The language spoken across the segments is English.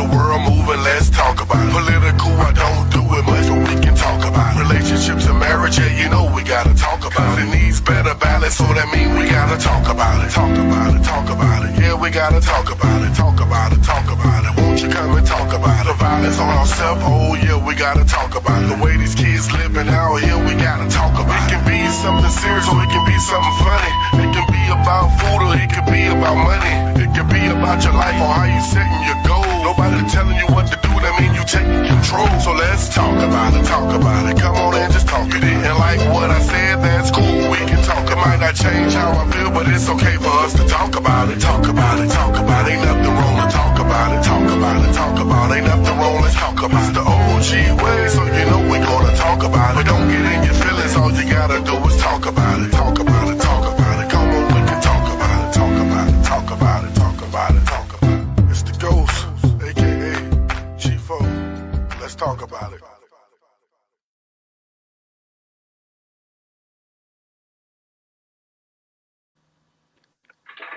the world moving, let's talk about it. Political, I don't do it much, but we can talk about it. Relationships and marriage, yeah, you know we gotta talk about it. It needs better balance, so that means we gotta talk about it. Talk about it, talk about it. Yeah, we gotta talk about it. Talk about it, talk about it. Won't you come and talk about it? The violence on ourselves, oh yeah, we gotta talk about it. The way these kids living out here, we gotta talk about it. It can be something serious or it can be something funny. It can be about food or it can be about money. It can be about your life or how you setting your goals. Nobody telling you what to do, that means you taking control. So let's talk about it, talk about it. Come on and just talk it. And like what I said, that's cool, we can talk. It might not change how I feel, but it's okay for us to talk about it. Talk about it, talk about it. Ain't nothing wrong to talk about it. Talk about it, talk about it. Ain't nothing wrong, let's talk about it. It's the OG way, so you know we gonna talk about it. But don't get in your feelings, all you gotta do is talk about it. Talk about it, talk about it. Come on, we can talk about it. Talk about it, talk about it, talk about it, talk about it. It's the Ghost, aka Chief O. Let's talk about it.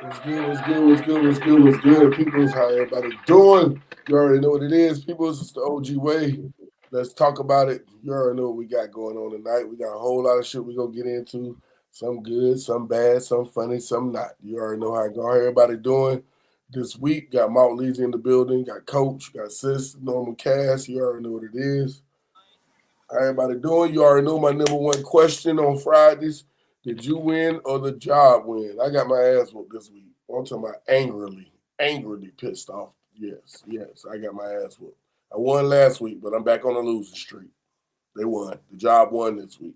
What's good, what's good, what's good, what's good, what's good? People's how everybody doing? You already know what it is. People's it's the OG way. Let's talk about it. You already know what we got going on tonight. We got a whole lot of shit we gonna get into. Some good, some bad, some funny, some not. You already know how everybody doing this week. Got Mount Leezy in the building, got Coach, got Sis, Normal Cass. You already know what it is. How everybody doing? You already know my number one question on Fridays. Did you win or the job win? I got my ass whooped this week. I'm talking about angrily pissed off. Yes, I got my ass whooped. I won last week, but I'm back on a losing streak. They won. The job won this week.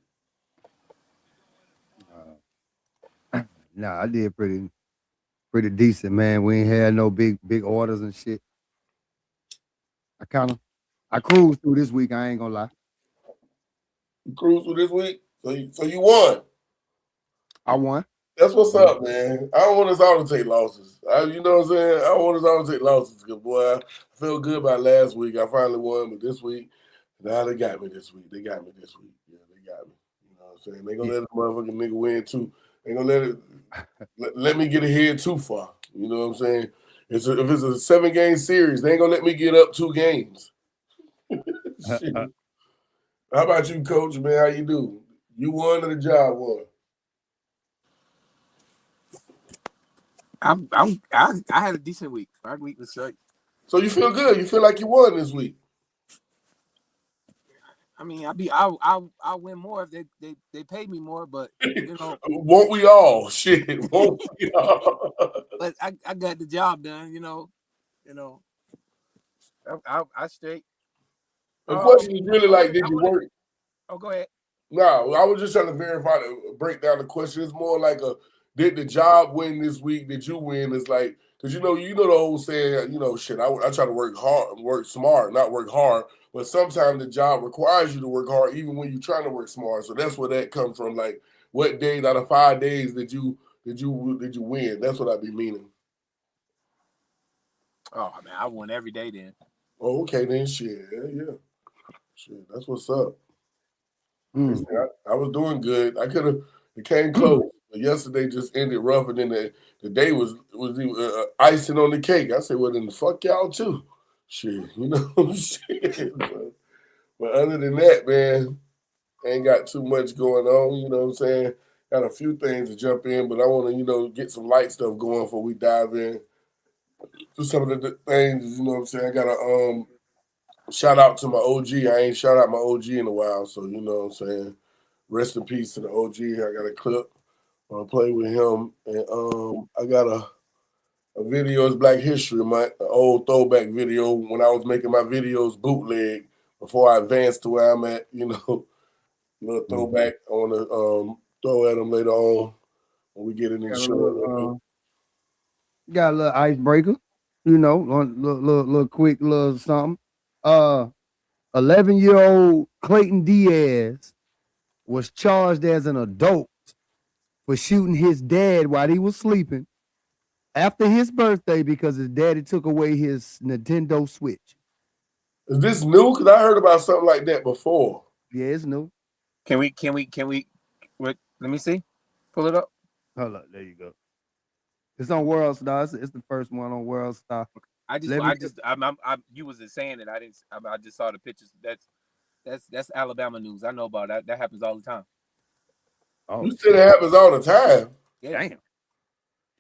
Nah, I did pretty decent, man. We ain't had no big orders and shit. I cruised through this week. I ain't gonna lie. You cruised through this week, so you won. I won. That's what's up, man. I don't want us all to take losses. You know what I'm saying? I don't want us all to take losses because, boy, I felt good about last week. I finally won, but this week, now they got me this week. Yeah, they got me. You know what I'm saying? They gonna let a motherfucking nigga win too. They gonna let me get ahead too far. You know what I'm saying? If it's a 7-game series, they ain't gonna let me get up 2 games. Shit. How about you, Coach, man? How you do? You won or the job won? I had a decent week. My week was straight. So you feel good? You feel like you won this week? I mean, I win more if they pay me more, but you know, won't we all? Shit, won't we all? But I got the job done. You know, I straight. The question is really like, did you work? Oh, go ahead. No, I was just trying to verify, break down the question. It's more like did the job win this week? Did you win? It's like, because you know the old saying, shit, I try to work hard, work smart, not work hard. But sometimes the job requires you to work hard, even when you're trying to work smart. So that's where that comes from. Like, what days out of 5 days did you win? That's what I be meaning. Oh man, I won every day then. Oh, okay then. Shit, yeah. Shit, that's what's up. I was doing good. I could have. It came close. But yesterday just ended rough, and then the day was icing on the cake. I said, well, then fuck y'all too. Shit, shit. But other than that, man, ain't got too much going on. You know what I'm saying? Got a few things to jump in, but I want to, get some light stuff going before we dive in to some of the things. You know what I'm saying? I got to shout out to my OG. I ain't shout out my OG in a while, so you know what I'm saying. Rest in peace to the OG. I got a clip. I play with him, and I got a video. It's Black History Month, an old throwback video when I was making my videos bootleg before I advanced to where I'm at. Little throwback. I want to throw at them later on when we get in the show. Got a little icebreaker, little quick little something. 11-year-old Clayton Diaz was charged as an adult for shooting his dad while he was sleeping after his birthday because his daddy took away his Nintendo Switch. Is this new? Because I heard about something like that before. Yeah, it's new. Can we? Let me see. Pull it up. Hold up. There you go. It's on World Star. It's the first one on World Star. You was just saying it. I just saw the pictures. That's Alabama news. I know about that. That happens all the time. Oh, You said it happens all the time. Yeah. damn.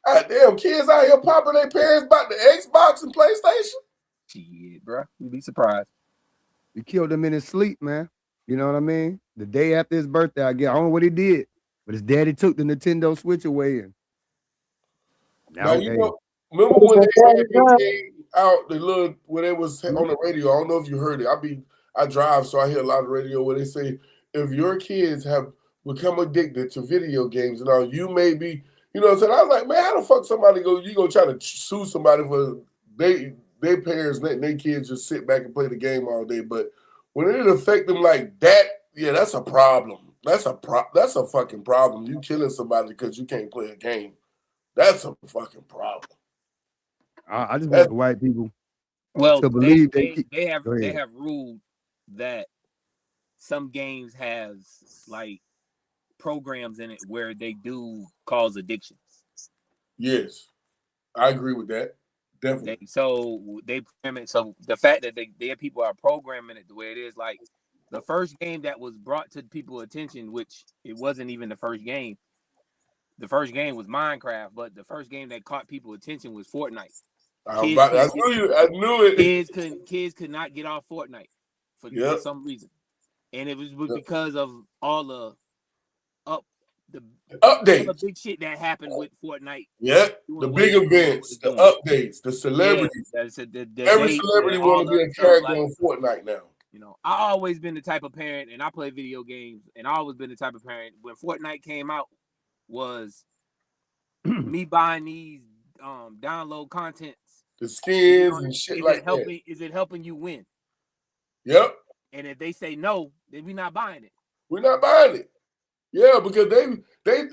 God damn, kids out here popping their parents about the Xbox and PlayStation. Shit, bro. You'd be surprised. You killed him in his sleep, man. You know what I mean? The day after his birthday, I don't know what he did, but his daddy took the Nintendo Switch away, and Now now, you hey, know. Remember when they had that game out the little when it was on the radio? I don't know if you heard it. I drive, so I hear a lot of radio where they say if your kids have become addicted to video games and all, you may be, you know what I'm saying? I was like, man, how the fuck you gonna try to sue somebody for they parents letting their kids just sit back and play the game all day? But when it affect them like that, yeah, that's a problem. That's a fucking problem. You killing somebody because you can't play a game. That's a fucking problem. I just want That's the white people Well, to believe they Go they ahead. have ruled that some games have like programs in it where they do cause addictions. yes, I agree with that. Definitely. So the fact that their people are programming it the way it is, like the first game that was brought to people's attention, which it wasn't even the first game. The first game was Minecraft, but the first game that caught people's attention was Fortnite. I knew it. Kids could not get off Fortnite for some reason, and it was because of all the updates, all the big shit that happened with Fortnite. Yeah, the big events, the updates, the celebrities. Yeah, every celebrity want to be a character on Fortnite now. You know, I always been the type of parent, and I play video games, and I always been the type of parent when Fortnite came out was me buying these download contents, the skins and shit like that. Is it helping you win? Yep. And if they say no, then we're not buying it. We're not buying it. Yeah, because they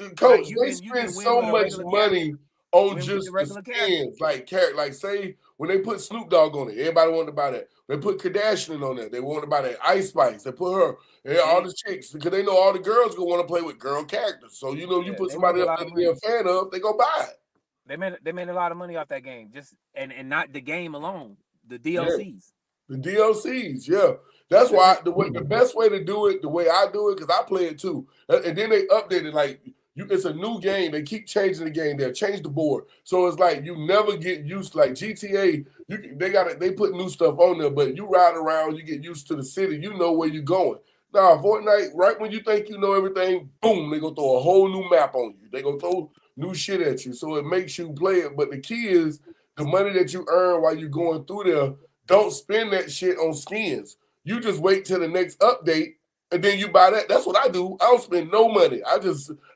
spend so much money on just the skins. Like say when they put Snoop Dogg on it, everybody wanted to buy that. They put Kardashian on there, they wanted to buy that. Ice Spice, they put her, and all the chicks, because they know all the girls gonna want to play with girl characters. So you put somebody up that they're a fan of, they go buy it. They made a lot of money off that game, just and not the game alone, the DLCs. Yeah. The DLCs, yeah. That's why the best way to do it, the way I do it, because I play it too. And then they update it like it's a new game. They keep changing the game. They'll change the board. So it's like you never get used, like GTA, they put new stuff on there, but you ride around, you get used to the city, you know where you're going. Now, Fortnite, right when you think you know everything, boom, they gonna throw a whole new map on you. They gonna throw new shit at you. So it makes you play it. But the key is the money that you earn while you're going through there, don't spend that shit on skins. You just wait till the next update and then you buy that. That's what I do. I don't spend no money.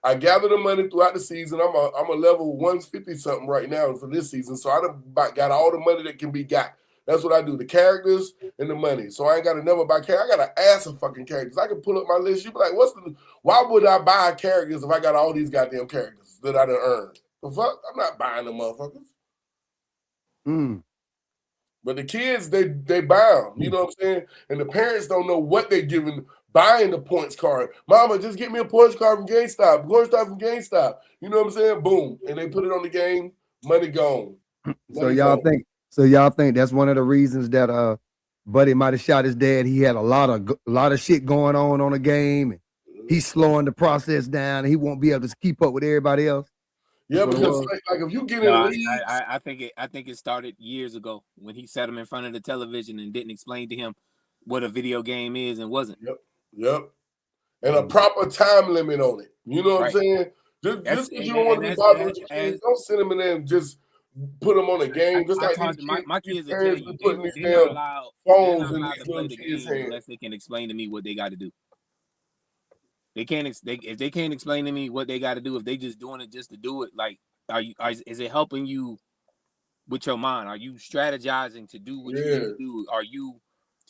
I gather the money throughout the season. I'm a level 150 something right now for this season. So I done got all the money that can be got. That's what I do. The characters and the money. So I ain't gotta never buy characters. I got an ass of fucking characters. I can pull up my list. You be like, why would I buy characters if I got all these goddamn characters that I done earned? The fuck? I'm not buying them motherfuckers. But the kids, they buy them. You know what I'm saying? And the parents don't know what they're buying the points card. Mama, just get me a points card from GameStop. Points card from GameStop. You know what I'm saying? Boom. And they put it on the game. Money gone. So y'all think that's one of the reasons that Buddy might have shot his dad. He had a lot of shit going on the game. And he's slowing the process down. And he won't be able to keep up with everybody else. Yeah, because like if you get in leagues, I think it started years ago when he sat him in front of the television and didn't explain to him what a video game is and wasn't. Yep. And a proper time limit on it. You know what I'm saying? Just because you don't want to be bothered with your kids, don't send them in there and just put them on a game. Just like my kids will tell you, putting these they're damn not phones in allowed these to play little the kids' game hands. unless they can explain to me what they got to do. If they can't explain to me what they got to do, if they just doing it just to do it, like, is it helping you with your mind? Are you strategizing to do what you need to do? Are you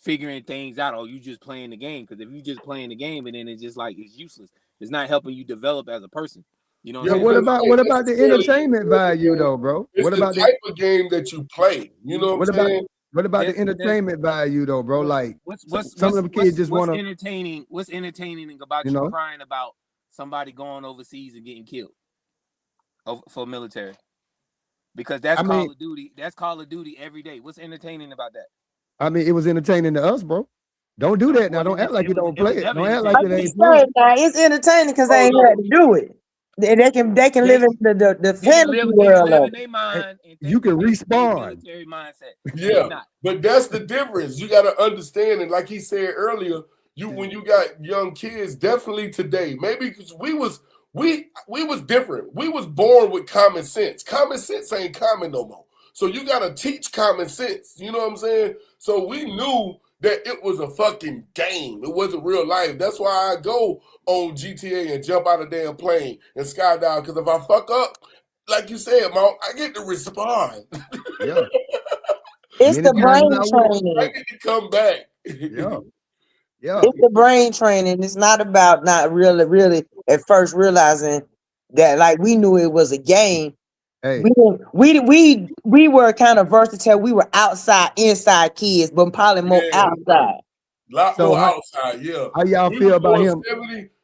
figuring things out? Or are you just playing the game? Because if you just playing the game and then it's just like it's useless, it's not helping you develop as a person. You know what I'm saying? What about the entertainment value though, bro? It's what about the type of game that you play? You know what I'm saying? What about the entertainment value though, bro? Like some of them kids just want to entertaining. What's entertaining about you crying about somebody going overseas and getting killed for military? Because that's Call of Duty. That's Call of Duty every day. What's entertaining about that? I mean, it was entertaining to us, bro. Don't do that now. Don't act like you don't play it. Don't act like it ain't fun. It's entertaining because they ain't had to do it. They can live in the fantasy world. Live in their mind. And you can respawn. Military mindset. Yeah, but that's the difference. You got to understand, and like he said earlier, when you got young kids, definitely today, maybe because we was different. We was born with common sense. Common sense ain't common no more. So you got to teach common sense. You know what I'm saying? So we knew that it was a fucking game. It wasn't real life. That's why I go on GTA and jump out of damn plane and skydive. Because if I fuck up, like you said, Mom, I get to respond. Yeah. It's the brain training. I get to come back. Yeah. Yeah. It's the brain training. It's not about not really at first realizing that like we knew it was a game. Hey. We were kind of versatile. We were outside, inside kids, but probably more outside. A lot more outside, yeah. How y'all feel about him?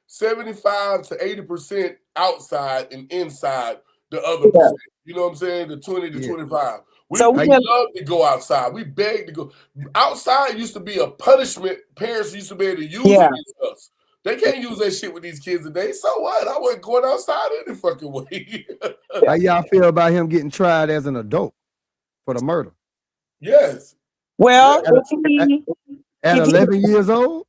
75 to 80% outside and inside the other percent. You know what I'm saying? The 20 to 25. We love to go outside. We beg to go. Outside used to be a punishment. Parents used to be able to use it against us. They can't use that shit with these kids today. So what? I wasn't going outside any fucking way. How y'all feel about him getting tried as an adult for the murder? Yes. Well, at 11 years old?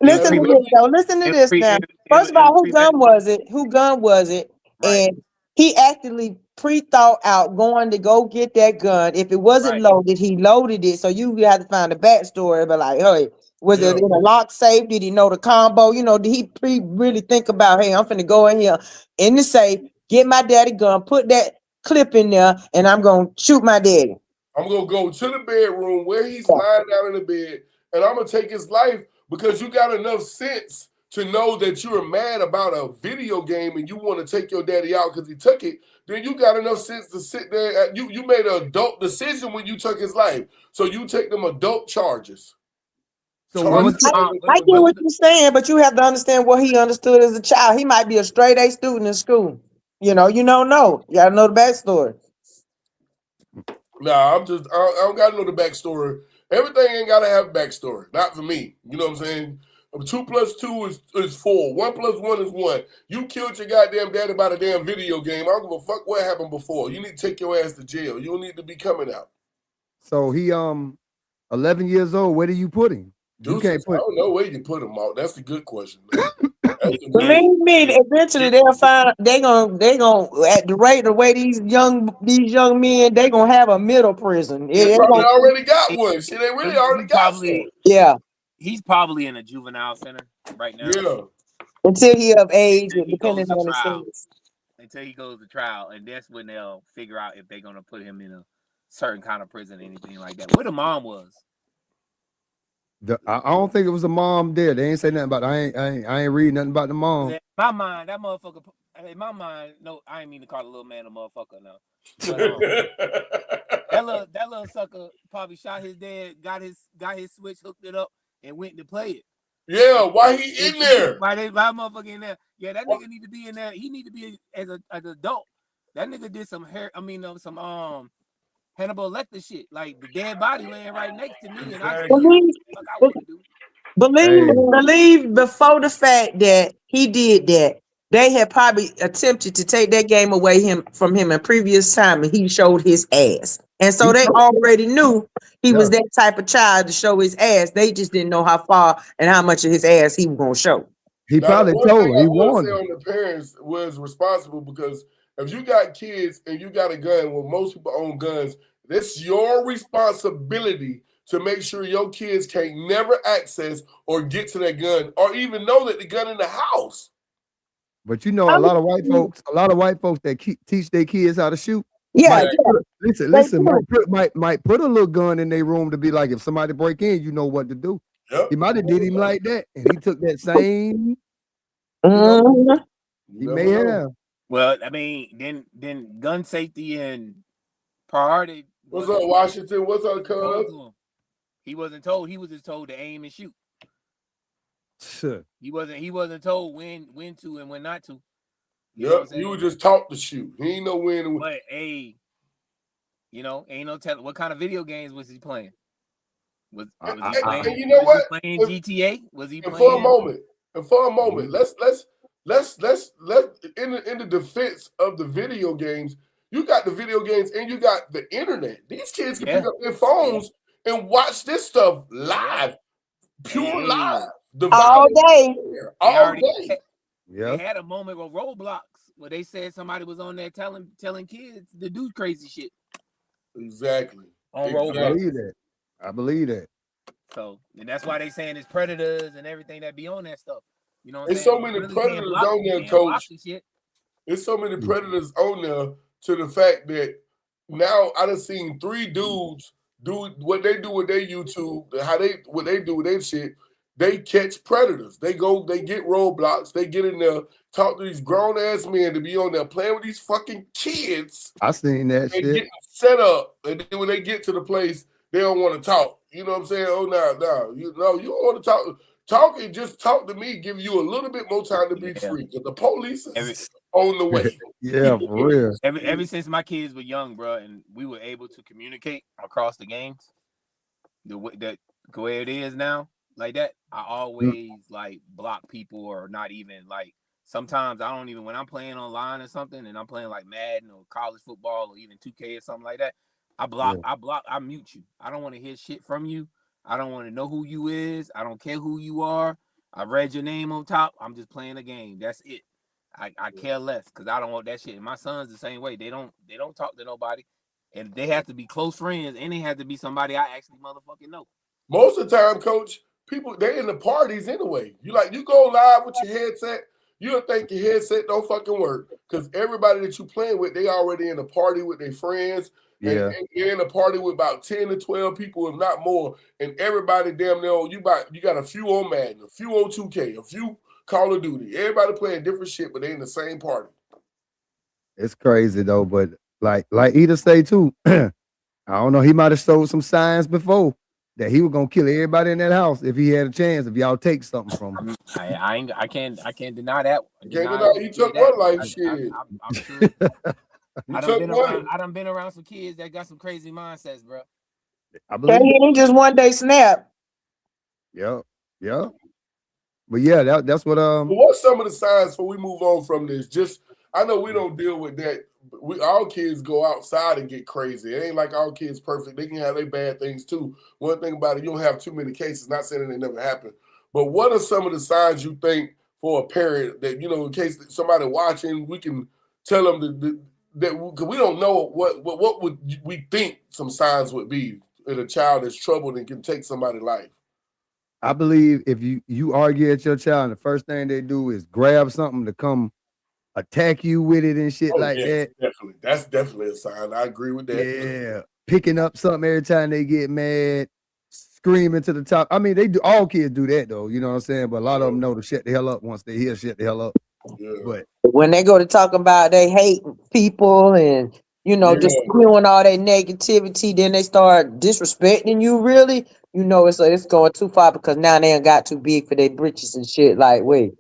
Listen to this, though. Listen to this now. First of all, who gun was it? Right. And he actively pre-thought out going to go get that gun. If it wasn't loaded, he loaded it. So you have to find a backstory. But like, hey, was it in a lock safe? Did he know the combo? You know, did he really think about, hey, I'm finna go in here in the safe, get my daddy gun, put that clip in there, and I'm gonna shoot my daddy. I'm gonna go to the bedroom where he's lying down in the bed, and I'm gonna take his life because you got enough sense to know that you're mad about a video game and you want to take your daddy out because he took it. Then you got enough sense to sit there. You made an adult decision when you took his life, so you take them adult charges. So I get what you're saying, but you have to understand what he understood as a child. He might be a straight A student in school. You don't know. You gotta know the backstory. Nah, I don't gotta know the backstory. Everything ain't gotta have a backstory. Not for me. You know what I'm saying? 2 + 2 is 4. 1 + 1 is 1. You killed your goddamn daddy by the damn video game. I don't give a fuck what happened before. You need to take your ass to jail. You don't need to be coming out. So he 11 years old. Where do you put him? I don't know where you put him out. That's a good question. Believe me, eventually they'll find they gonna at the rate the way these young men, they gonna have a middle prison. They probably already got one. See, they really already got one. Yeah. He's probably in a juvenile center right now. Yeah. Until he of age, depending on his things. Until he goes to trial, and that's when they'll figure out if they're gonna put him in a certain kind of prison, anything like that. Where the mom was. I don't think it was a mom there. They ain't say nothing about it. I ain't read nothing about the mom. In my mind, that motherfucker. In my mind, no, I ain't mean to call the little man a motherfucker now. But, that little sucker probably shot his dad, got his switch, hooked it up, and went to play it. Yeah, why he in there? Why motherfucker in there? Yeah, that nigga need to be in there. He need to be as an adult. That nigga did some some Hannibal Lecter shit, like the dead body laying right next to me, and I believe before the fact that he did that, they had probably attempted to take that game away from him in previous time, and he showed his ass, and so they already knew he was that type of child to show his ass. They just didn't know how far and how much of his ass he was gonna show. He probably told him he wanted. On the parents was responsible because if you got kids and you got a gun, well, most people own guns. It's your responsibility to make sure your kids can't never access or get to that gun or even know that the gun in the house. But a lot of white folks that teach their kids how to shoot. Yeah, listen. Might put a little gun in their room to be like, if somebody break in, you know what to do. Yep. He might have did him like that, and he took that same. He may have. Well, I mean, then gun safety and priority. What's up, Washington? What's up, cuz? He wasn't told. He was just told to aim and shoot. Sure. He wasn't told when to and when not to. Yep, you were just taught to shoot. He ain't know when. But hey, You know, ain't no telling what kind of video games was he playing. Was he playing? And you know what? Was he playing GTA? Was he playing? For a moment, let's in the defense of the video games. You got the video games and you got the internet. These kids can pick up their phones and watch this stuff live, pure live, all day, all day. They had a moment with Roblox where they said somebody was on there telling kids to do crazy shit. Exactly. On Roblox. I believe that. So, and that's why they saying it's predators and everything that be on that stuff. You know what I'm There's saying? so many predators on there, Coach. There's so many predators on there to the fact that now I done seen 3 dudes do what they do with their YouTube, what they do with their shit. They catch predators. They get Roblox, they get in there, talk to these grown ass men to be on there playing with these fucking kids. I seen that shit. Getting set up, and then when they get to the place, they don't want to talk. You know what I'm saying? Oh no, you don't want to talk. Talk and just talk to me, give you a little bit more time to be free. Because the police is on the way. Yeah, for real. Ever since my kids were young, bro, and we were able to communicate across the games, the way it is now, like that, I always like block people or not even like. Sometimes I don't even when I'm playing online or something, and I'm playing like Madden or college football or even 2K or something like that. I mute you. I don't want to hear shit from you. I don't want to know who you is. I don't care who you are. I read your name on top. I'm just playing a game. That's it. I care less because I don't want that shit. And my son's the same way. They don't talk to nobody, and they have to be close friends, and they have to be somebody I actually motherfucking know. Most of the time, Coach, people they in the parties anyway. You go live with your headset. You'll think your headset don't fucking work because everybody that you playing with, they already in a party with their friends. Yeah. And you're in a party with about 10 to 12 people, if not more. And everybody damn near you got a few on Madden, a few on 2K, a few Call of Duty. Everybody playing different shit, but they in the same party. It's crazy though, but like Ida say too, I don't know, he might have showed some signs before that he was gonna kill everybody in that house if he had a chance, if y'all take something from him. I can't deny that. He took one life shit. I'm sure. I done been around some kids that got some crazy mindsets, bro. I believe he just one day snap. Yeah. But yeah, that's what What's some of the signs before we move on from this? Just I know we don't deal with that. Our kids go outside and get crazy. It ain't like our kids perfect. They can have their bad things too. One thing about it, you don't have too many cases. Not saying that they never happen, but what are some of the signs you think for a parent that in case somebody watching, we can tell them that because we don't know what would we think some signs would be in a child that's troubled and can take somebody's life. I believe if you argue at your child and the first thing they do is grab something to come attack you with it and shit that. Definitely. That's definitely a sign. I agree with that. Yeah. Picking up something every time they get mad, screaming to the top. I mean, all kids do that though, you know what I'm saying? But a lot of them know to shut the hell up once they hear shut the hell up. Yeah. But when they go to talk about they hate people and just spewing all that negativity, then they start disrespecting you really, it's going too far because now they ain't got too big for their britches and shit like wait.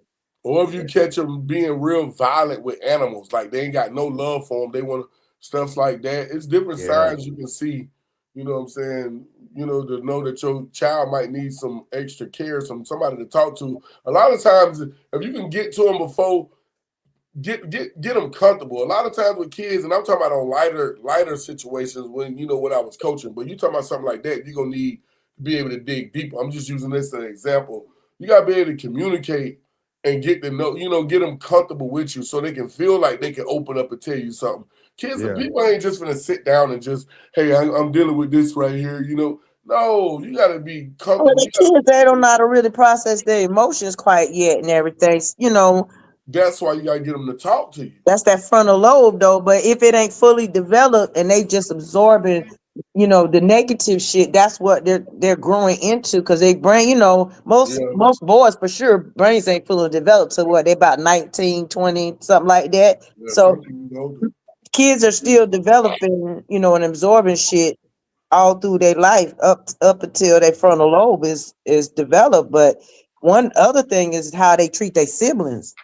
Or if you catch them being real violent with animals, like they ain't got no love for them, they want stuff like that. It's different signs you can see, you know what I'm saying, to know that your child might need some extra care, somebody to talk to. A lot of times, if you can get to them before, get them comfortable. A lot of times with kids, and I'm talking about on lighter situations when, when I was coaching, but you talking about something like that, you're going to need to be able to dig deeper. I'm just using this as an example. You got to be able to communicate and get to know, get them comfortable with you so they can feel like they can open up and tell you something. Kids, people ain't just going to sit down and just, hey, I'm dealing with this right here, No, you got to be comfortable. Well, the kids, they don't know how to really process their emotions quite yet and everything, That's why you got to get them to talk to you. That's that frontal lobe, though. But if it ain't fully developed and they just absorbing, the negative shit, that's what they're growing into because they brain, most boys for sure, brains ain't fully developed to what they about 19, 20, something like that. Yeah, so kids are still developing, and absorbing shit all through their life up until their frontal lobe is developed. But one other thing is how they treat their siblings.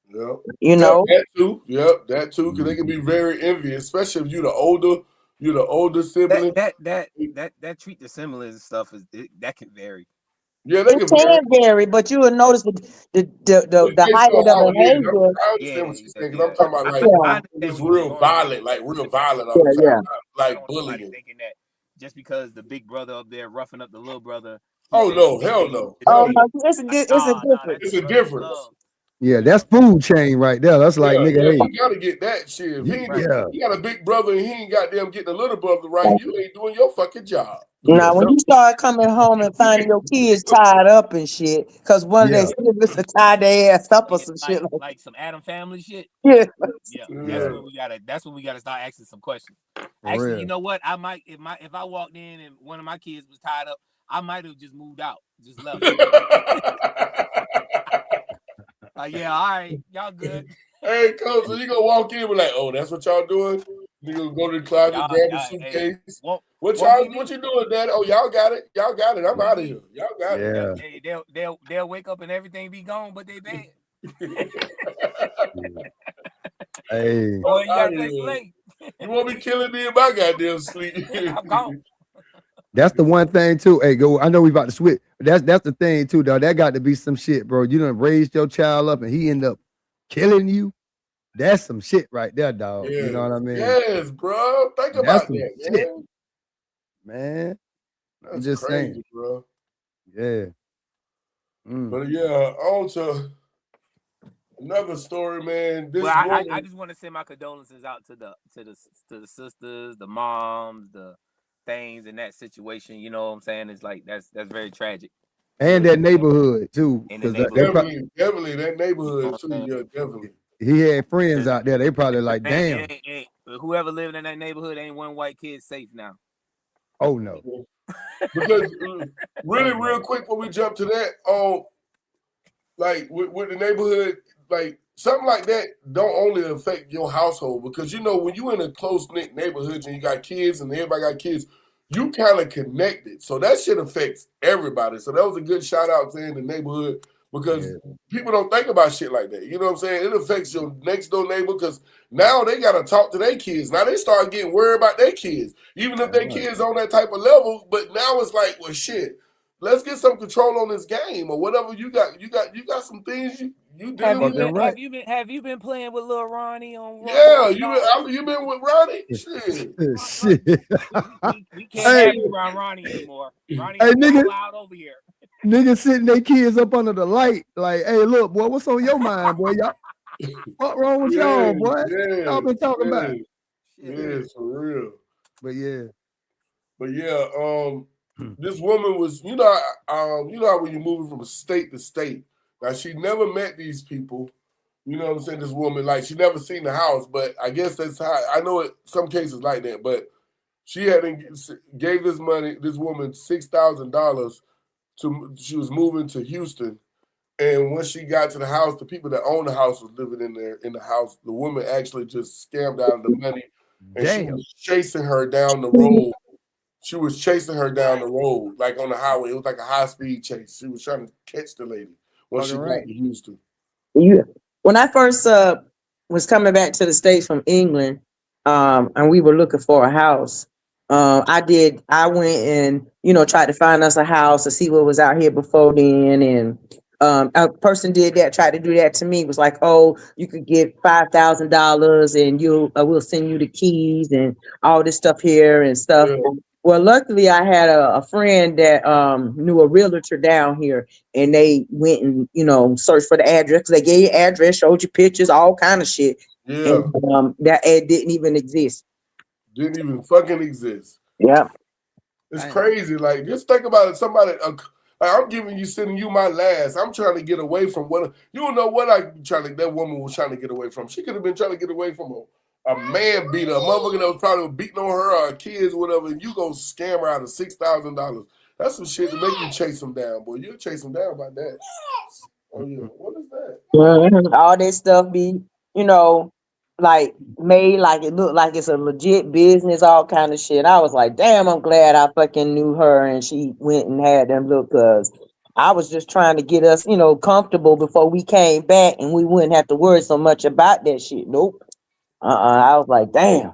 Yeah. That too. Yep, that too. Because they can be very envious, especially if you're the older You're the older sibling. That treat the similar stuff that can vary. Yeah, they It can vary. can vary, but you will notice the Based height of on the how it is, behavior. I understand what Yeah, you're yeah, saying because I'm yeah. talking about like I Yeah, understand it's where you're real going with violent, it. like real violent all yeah, the time, yeah. I don't like want nobody bullying. thinking that just because the big brother up there roughing up the little brother, Oh he's no, hell hey, no, Oh hell no. no, it's a nah, difference. that's It's the a brother's difference. love. Yeah, You know that's what I'm saying? food chain right there. That's like, Yeah, nigga, yeah, hey, you gotta get that shit. If Right. he got a big brother and he ain't goddamn getting the little brother right, you ain't doing your fucking job. yeah, Now, when you start coming home and finding your kids tied up and shit, because one of their yeah, siblings to tie their ass up or Yeah, some shit like like some Adam Family shit. yeah. Yeah, yeah, that's when we gotta start asking some questions. for Actually, you real. know what? I might if I walked in and one of my kids was tied up, I might have just moved out, just left. Like, yeah, all right, y'all good. Hey, coach, so you gonna walk in and be like, "Oh, that's what y'all doing?" You gonna go to the closet, grab a Hey, suitcase. won't be What me. you doing, Daddy? Oh, y'all got it. Y'all got it. I'm Won't be out of me. here. Y'all got it. They'll, Yeah. hey, they'll wake up and everything be gone, but they bad. Hey, Oh, you I'm out gotta of stay here. late. You won't be killing me in my goddamn sleep. I'm gone. that's the one thing too. Hey, go. I know we about to switch. That's the thing too, though. That got to be some shit, bro. You done raised your child up and he end up killing you. That's some shit right there, dog. You know Yes, what I mean? yes, bro. Think That's about some that, shit, man. man. I'm That's just saying. crazy, bro. Yeah. Mm. But yeah, on to another story, man. Well, This I woman, just want to send my condolences out to the sisters, the moms, the things in that situation. You know what I'm saying? It's like that's very tragic. You And know, that neighborhood too, in the because neighborhood. definitely that You know neighborhood what too. I'm Yeah, definitely. he had friends saying? out there. They probably like, damn. Ain't whoever living in that neighborhood ain't one white kid safe now. Oh no. Because Oh really, real no. quick, before we jump to that, like with the neighborhood, like something like that don't only affect your household because you know when you in a close knit neighborhood and you got kids and everybody got kids, you kind of connected. So that shit affects everybody. So that was a good shout out to in the neighborhood because Yeah. people don't think about shit like that. You know what I'm saying? It affects your next door neighbor because now they gotta talk to their kids. Now they start getting worried about their kids, even if All their right. kids on that type of level. But now it's like, well, shit, let's get some control on this game or whatever you got some things you Have dealing you with. Fucking been right. have you been playing with little Ronnie on Yeah, Roblox? you been with Ronnie? Shit. Shit. We can't Hey, have you around Ronnie anymore. Ronnie hey, done got nigga, wild over here. niggas sitting their kids up under the light, like, hey, look, boy, what's on your mind, boy? Y'all, what wrong with y'all, Yes, boy? Y'all yes, been talking about? yes, Shit. Yeah. yes, for real. But yeah. But yeah, Hmm. this woman was, you know how when you're moving from state to state. Now she never met these people. You know what I'm saying? This woman, like she never seen the house, but I guess that's how I know it. Some cases like that, but she gave this woman $6,000 to. She was moving to Houston, and when she got to the house, the people that owned the house was living in there in the house. The woman actually just scammed out of the money, and she Damn. was chasing her down the road. She was chasing her down the road, like on the highway. It was like a high speed chase. She was trying to catch the lady when Fucking she got right. to Houston. Yeah. When I first was coming back to the States from England, and we were looking for a house, I went and, tried to find us a house to see what was out here before then. And a person did that, tried to do that to me, was like, oh, you could get $5,000 and we'll send you the keys and all this stuff here and stuff. Yeah, Well, luckily I had a friend that knew a realtor down here, and they went and searched for the address, 'cause they gave you address, showed you pictures, all kind of shit, and yeah, that ad didn't even exist. didn't even fucking exist. Yeah. It's Damn. crazy. Like, just think about it. Somebody, like, I'm giving you, sending you my last. I'm trying to get away from what you don't know what that woman was trying to get away from. She could have been trying to get away from a man beater, a motherfucker that was probably beating on her or kids, whatever. And you go scam her out of $6,000. That's some shit to make you chase them down, boy. You'll chase them down by that. Oh yeah, what is that? Mhm. All this stuff be, you know, like made like it look like it's a legit business, all kind of shit. I was like, damn, I'm glad I fucking knew her and she went and had them look, cause I was just trying to get us, comfortable before we came back and we wouldn't have to worry so much about that shit. Nope. I was like, damn.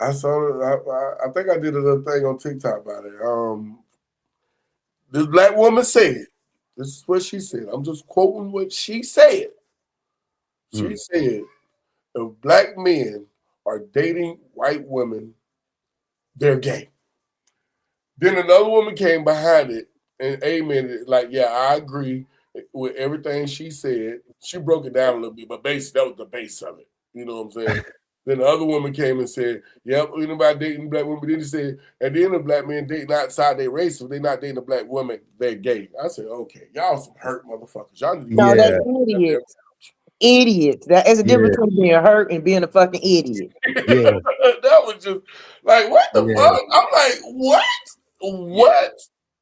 I saw it. I think I did a little thing on TikTok about it. This black woman said, this is what she said. I'm just quoting what she said. She said, if black men are dating white women, they're gay. Then another woman came behind it and amen it, like, yeah, I agree with everything she said. She broke it down a little bit, but basically that was the base of it. You know what I'm saying? Then the other woman came and said, yep, you know about dating black women. Then he said, at the end of black men dating outside their race, if they're not dating a black woman, they're gay. I said, okay, y'all some hurt motherfuckers. Y'all need to No, Yeah, they idiots. Idiots. That is a difference yeah, between being hurt and being a fucking idiot. yeah, that was just like, what the yeah. fuck? I'm like, what? What?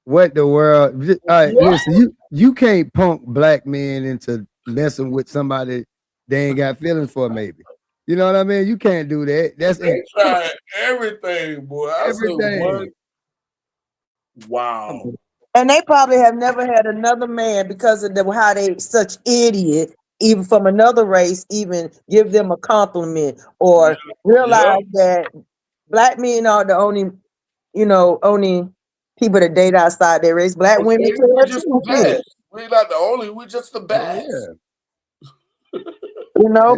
What the world? All right, What? listen, you can't punk black men into messing with somebody they ain't got feelings for, maybe. You know what I mean? You can't do that. That's They come on, tried everything, boy. I said, what? everything. Come Wow. on. And they probably have never had another man because of how they such idiot, even from another race, even give them a compliment or Yep. realize that black men are the only people that date outside their race. Black women Okay, too. we're just the Shit. best. We're not the only, we're just the Hell best. yeah. But Hell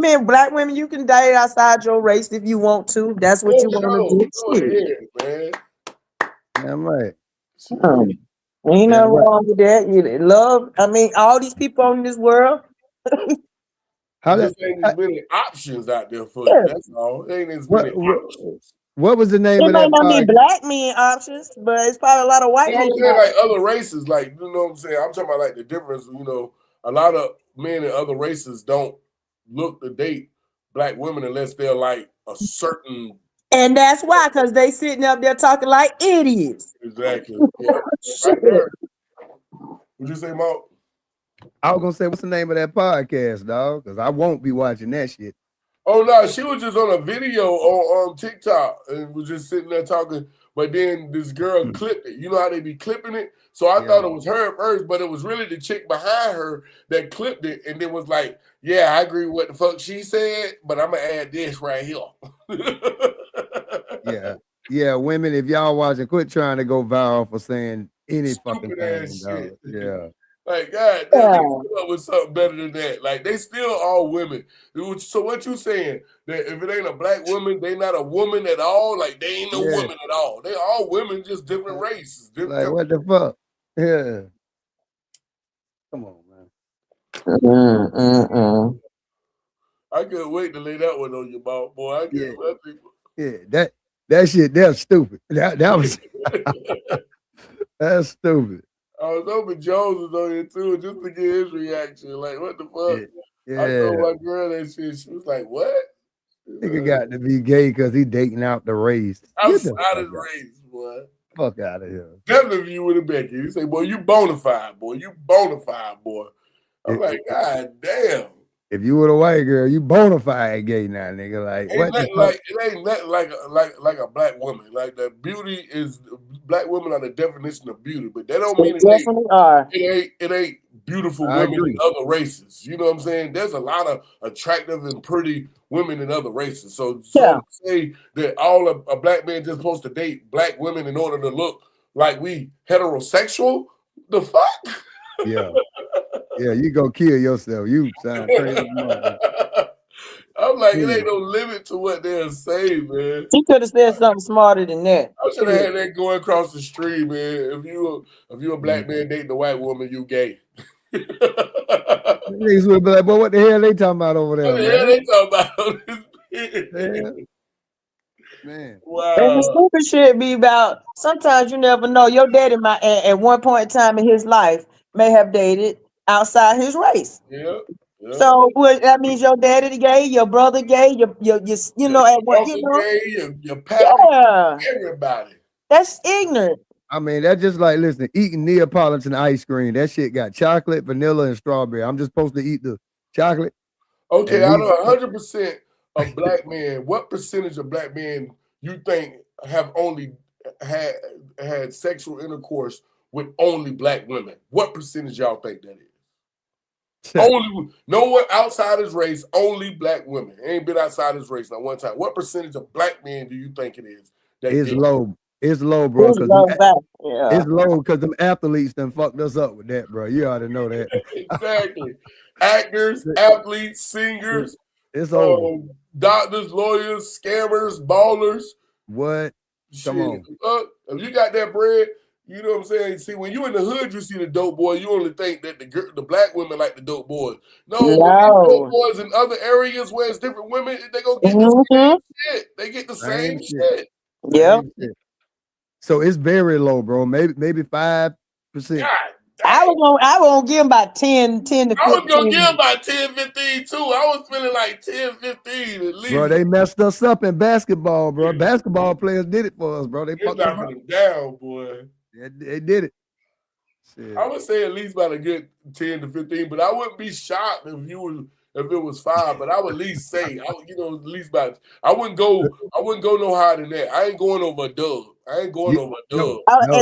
yeah. black women, you can date outside your race if you want to. That's what For you want to sure. do. Go Shit. ahead, man. Damn right. Shit. Ain't Damn nothing right. wrong with that. You love. I mean, all these people in this world. How that? Just ain't as many options out there for you. Yeah. That's all. Ain't as What? many What, options. what was the name It of may that not be podcast? black men options, but it's probably a lot of white You know men. what I'm saying? Like other races, like, you know what I'm saying? I'm talking about like the difference, a lot of men in other races don't look to date black women unless they're like a certain. And that's why, because they sitting up there talking like idiots. Exactly. Yeah. Right Shit. there. Would you say, Mark? I was gonna say, what's the name of that podcast, dog? Because I won't be watching that shit. Oh no, she was just on a video on TikTok and was just sitting there talking. But then this girl clipped it. You know how they be clipping it? So I Yeah. thought it was her at first, but it was really the chick behind her that clipped it and then was like, yeah, I agree with what the fuck she said, but I'm gonna add this right here. Yeah. Yeah, women, if y'all watching, quit trying to go viral for saying any fucking Stupid thing, ass dog. shit. Yeah. Like, God damn, they come up with something better than that. Like, they still all women. So what you saying? That if it ain't a black woman, they not a woman at all? Like, they ain't no Yeah. woman at all. They all women, just different races. Like, what the fuck? Yeah. Come on, man. I couldn't wait to lay that one on your mouth, boy. I Yeah. couldn't wait. Yeah. That shit, that's stupid. That was that's stupid. I was hoping Jones was on here too, just to get his reaction. Like, what the fuck? Yeah. I told Yeah. my girl that shit. She was like, what? Nigga got to be gay because he dating out the race. Get the Outside of fuck the out. race, boy. Fuck out of here. Definitely you with a Becky. You say, boy, you bona fide, boy. You bona fide, boy. I'm like, God damn. If you were a white girl, you bona fide gay now, nigga. Like, what the fuck? It ain't nothing like a black woman. Like the beauty is black women are the definition of beauty, but that don't mean They definitely are. it ain't beautiful I women agree. in other races. You know what I'm saying? There's a lot of attractive and pretty women in other races. So Yeah. to say that all a black man just supposed to date black women in order to look like we heterosexual, the fuck? Yeah. Yeah, you go kill yourself. You sound crazy. I'm like, it ain't no limit to what they'll say, man. He could have said something smarter than that. I should have had that going across the street, man. If you a black man dating a white woman, you gay. Niggas would be like, boy, what the hell they talking about over there, What the man? hell they talking about? Man. And the Wow. stupid shit be about sometimes you never know. Your daddy might at one point in time in his life may have dated outside his race. Yeah. So that means your daddy gay, your brother gay, your at what gay, your pappy, everybody. That's ignorant. I mean, that's just like, listen, eating Neapolitan ice cream. That shit got chocolate, vanilla, and strawberry. I'm just supposed to eat the chocolate. Okay, out of 100% of black men, what percentage of black men you think have only had sexual intercourse with only black women? What percentage y'all think that is? Only no one outside his race, only black women. Ain't been outside his race not one time. What percentage of black men do you think it is? It's low. It's low, bro. It's Because low back. Yeah. it's low because them athletes done fucked us up with that, bro. You ought to know that. Exactly. Actors, athletes, singers, It's over. doctors, lawyers, scammers, ballers. What? Come on. If you got that bread, you know what I'm saying? See, when you in the hood, you see the dope boy, you only think that the black women like the dope boys. No, when these dope boys in other areas where it's different women, they go get the same shit. They get the same shit. Yeah. So it's very low, bro. Maybe 5%. I was gonna give him about 10 to 15. I was gonna give him about 10, 15 too. I was feeling like 10, 15 at least. Bro, they messed us up in basketball, bro. Basketball players did it for us, bro. They fucked us up. Down, boy. Yeah, they did it. Shit. I would say at least about a good 10 to 15, but I wouldn't be shocked if it was 5, but I would at least say, at least about. I wouldn't go no higher than that. I ain't going over a dub. At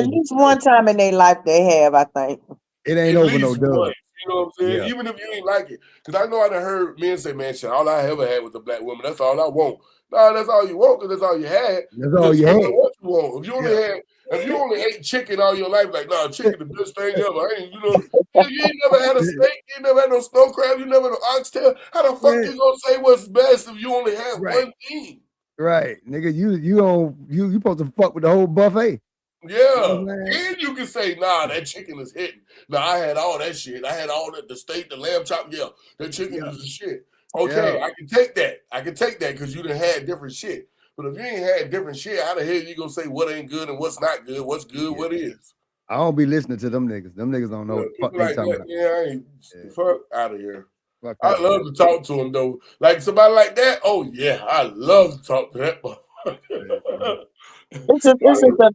least one time in their life they have, I think. It ain't over no dub. You know what I'm saying? Yeah. Even if you ain't like it. Because I know I done heard men say, man, shit, all I ever had was a black woman. That's all I want. No, that's all you want because that's all you had. That's all you had. What you want. If you only ate chicken all your life, like, nah, chicken the best thing ever. You ain't never had a steak, you ain't never had no snow crab, you never had no oxtail. How the fuck you gonna say what's best if you only had one thing? Right, nigga, you supposed to fuck with the whole buffet. Yeah, and you can say, nah, that chicken is hitting. Nah, I had all that shit. I had all the steak, the lamb chop. Yeah, that chicken is the shit. Okay, I can take that because you done had different shit. But if you ain't had different shit, how the hell you gonna say what ain't good and what's not good, what's good, what is? I don't be listening to them niggas. Them niggas don't know what the fuck they talking about. Yeah, I ain't fuck out of here. I love to talk to them though. Like somebody like that, oh yeah, I love to talk to that. It's a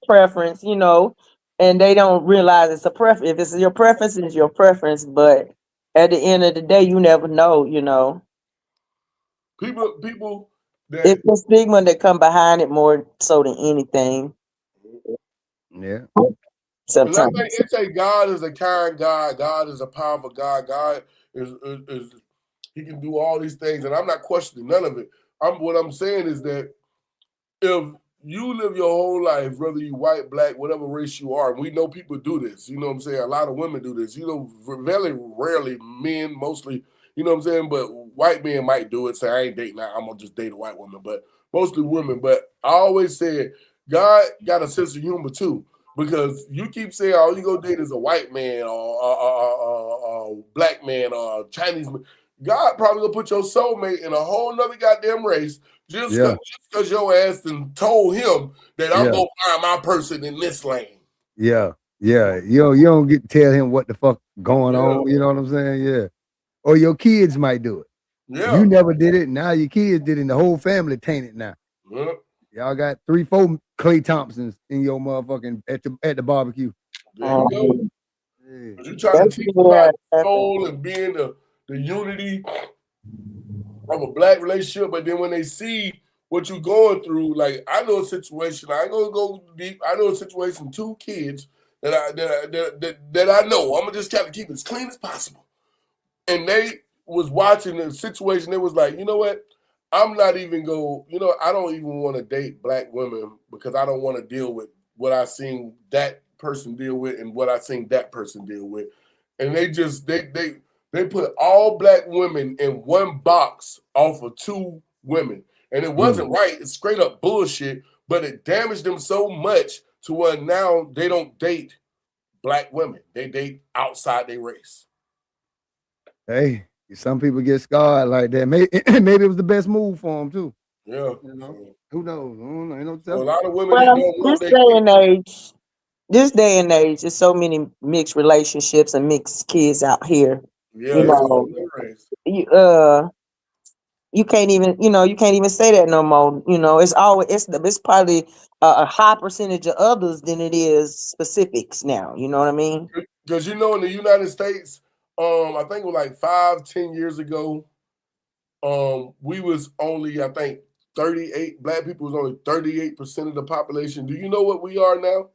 preference, and they don't realize it's a preference. If it's your preference, it's your preference. But at the end of the day, you never know, People it's the stigma that come behind it more so than anything. Yeah. Sometimes they say God is a kind God. God is a powerful God. God is he can do all these things, and I'm not questioning none of it. What I'm saying is that if you live your whole life, whether you white, black, whatever race you are, and we know people do this, you know what I'm saying? A lot of women do this, very rarely men, mostly, you know what I'm saying? But white men might do it, say, I ain't dating, I'm gonna just date a white woman, but mostly women. But I always said, God got a sense of humor too, because you keep saying all you go date is a white man or a black man or a Chinese man. God probably gonna put your soulmate in a whole nother goddamn race just because your ass done told him that I'm gonna find my person in this lane. Yeah. You don't get to tell him what the fuck going on. You know what I'm saying? Yeah. Or your kids might do it. Yeah. You never did it. Now your kids did it, and the whole family tainted now. Yeah. Y'all got 3-4 Clay Thompsons in your motherfucking at the barbecue. There you go. Yeah. You trying to teach about soul and being the unity of a black relationship, but then when they see what you're going through, like I know a situation, I ain't gonna go deep. I know a situation, 2 kids that I know. I'm gonna just try to keep it as clean as possible. And they was watching the situation. They was like, you know what? I'm not even I don't even want to date black women because I don't want to deal with what I seen that person deal with and what I seen that person deal with. And they just they put all black women in one box off of 2 women. And it wasn't right. It's straight up bullshit, but it damaged them so much to where now they don't date black women. They date outside their race. Hey, some people get scarred like that. Maybe it was the best move for them too. Yeah. Who knows? Ain't no telling. A lot of women this day and age, there's so many mixed relationships and mixed kids out here. Yeah, you can't even say that no more. It's probably a high percentage of others than it is specifics now. You know what I mean? Because in the United States, I think it was like 5-10 years ago, we was only, I think, 38 black people was only 38% of the population. Do you know what we are now?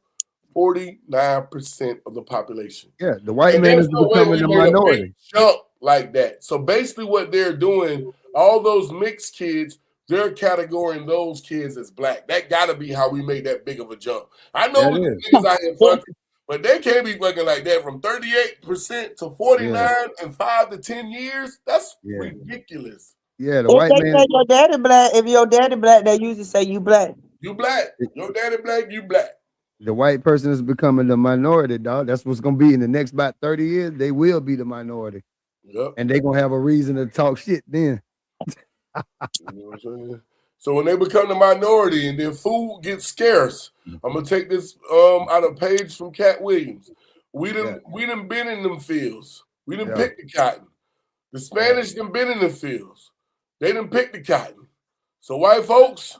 49% of the population. Yeah, the white man is becoming the minority. Jump like that. So basically what they're doing, all those mixed kids, they're categorizing those kids as black. That gotta be how we made that big of a jump. I know niggas out here fucking, but they can't be fucking like that from 38% to 49 in 5 to 10 years. That's ridiculous. Yeah, the white man. Say your daddy black, if your daddy black, they usually say you black. You black. Your daddy black, you black. The white person is becoming the minority, dog. That's what's gonna be in the next about 30 years. They will be the minority. Yep. And they're gonna have a reason to talk shit then. You know what I'm saying? So when they become the minority and their food gets scarce, I'm gonna take this out of page from Cat Williams. We done been in them fields. We done picked the cotton. The Spanish done been in the fields. They done picked the cotton. So white folks,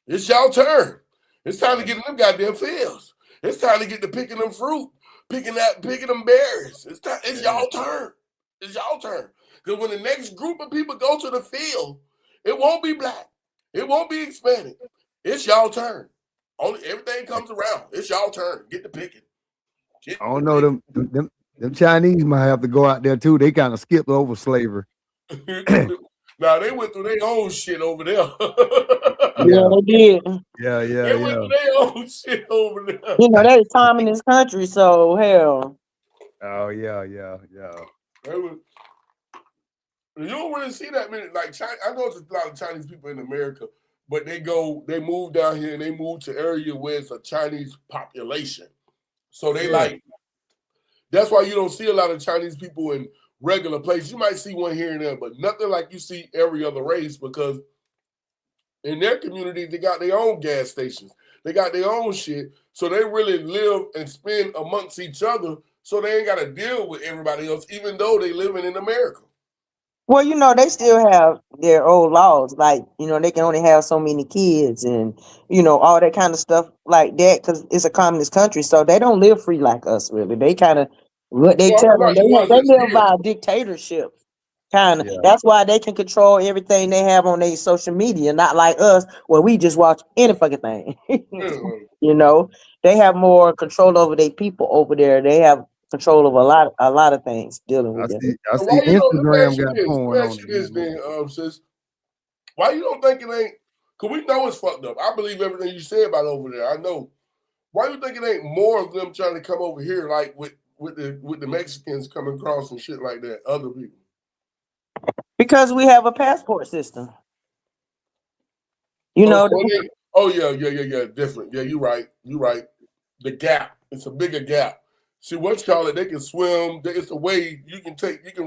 it's y'all turn. It's time to get in them goddamn fields. It's time to get to picking them fruit, picking them berries. It's y'all turn. It's y'all turn. Because when the next group of people go to the field, it won't be black. It won't be Hispanic. It's y'all turn. Everything comes around. It's y'all turn. Get to picking. I don't know, them Chinese might have to go out there too. They kind of skipped over slavery. Now they went through their own shit over there. Yeah, they did. Yeah. They went through their own shit over there. You know, they time in this country, so hell. Oh yeah. You don't really see that many. Like China, I know it's a lot of Chinese people in America, but they move down here and they move to area where it's a Chinese population. So they that's why you don't see a lot of Chinese people in regular places. You might see one here and there, but nothing like you see every other race, because in their community, they got their own gas stations. They got their own shit. So they really live and spend amongst each other. So they ain't got to deal with everybody else, even though they living in America. Well, you know, they still have their old laws. Like, you know, they can only have so many kids and, you know, all that kind of stuff like that, because it's a communist country. So they don't live free like us, really. They kind of, what they tell them, they live by a dictatorship. Kind of. That's why they can control everything they have on their social media, not like us, where we just watch any fucking thing. You know, they have more control over their people over there. They have control of a lot of things dealing with them. I see Instagram got porn on it. Sis, why you don't think it ain't? Because we know it's fucked up. I believe everything you say about over there. I know. Why you think it ain't more of them trying to come over here, like with the Mexicans coming across and shit like that? Other people. Because we have a passport system. You know. Different. Yeah, you're right. The gap. It's a bigger gap. See, what you call it? They can swim. It's a way you can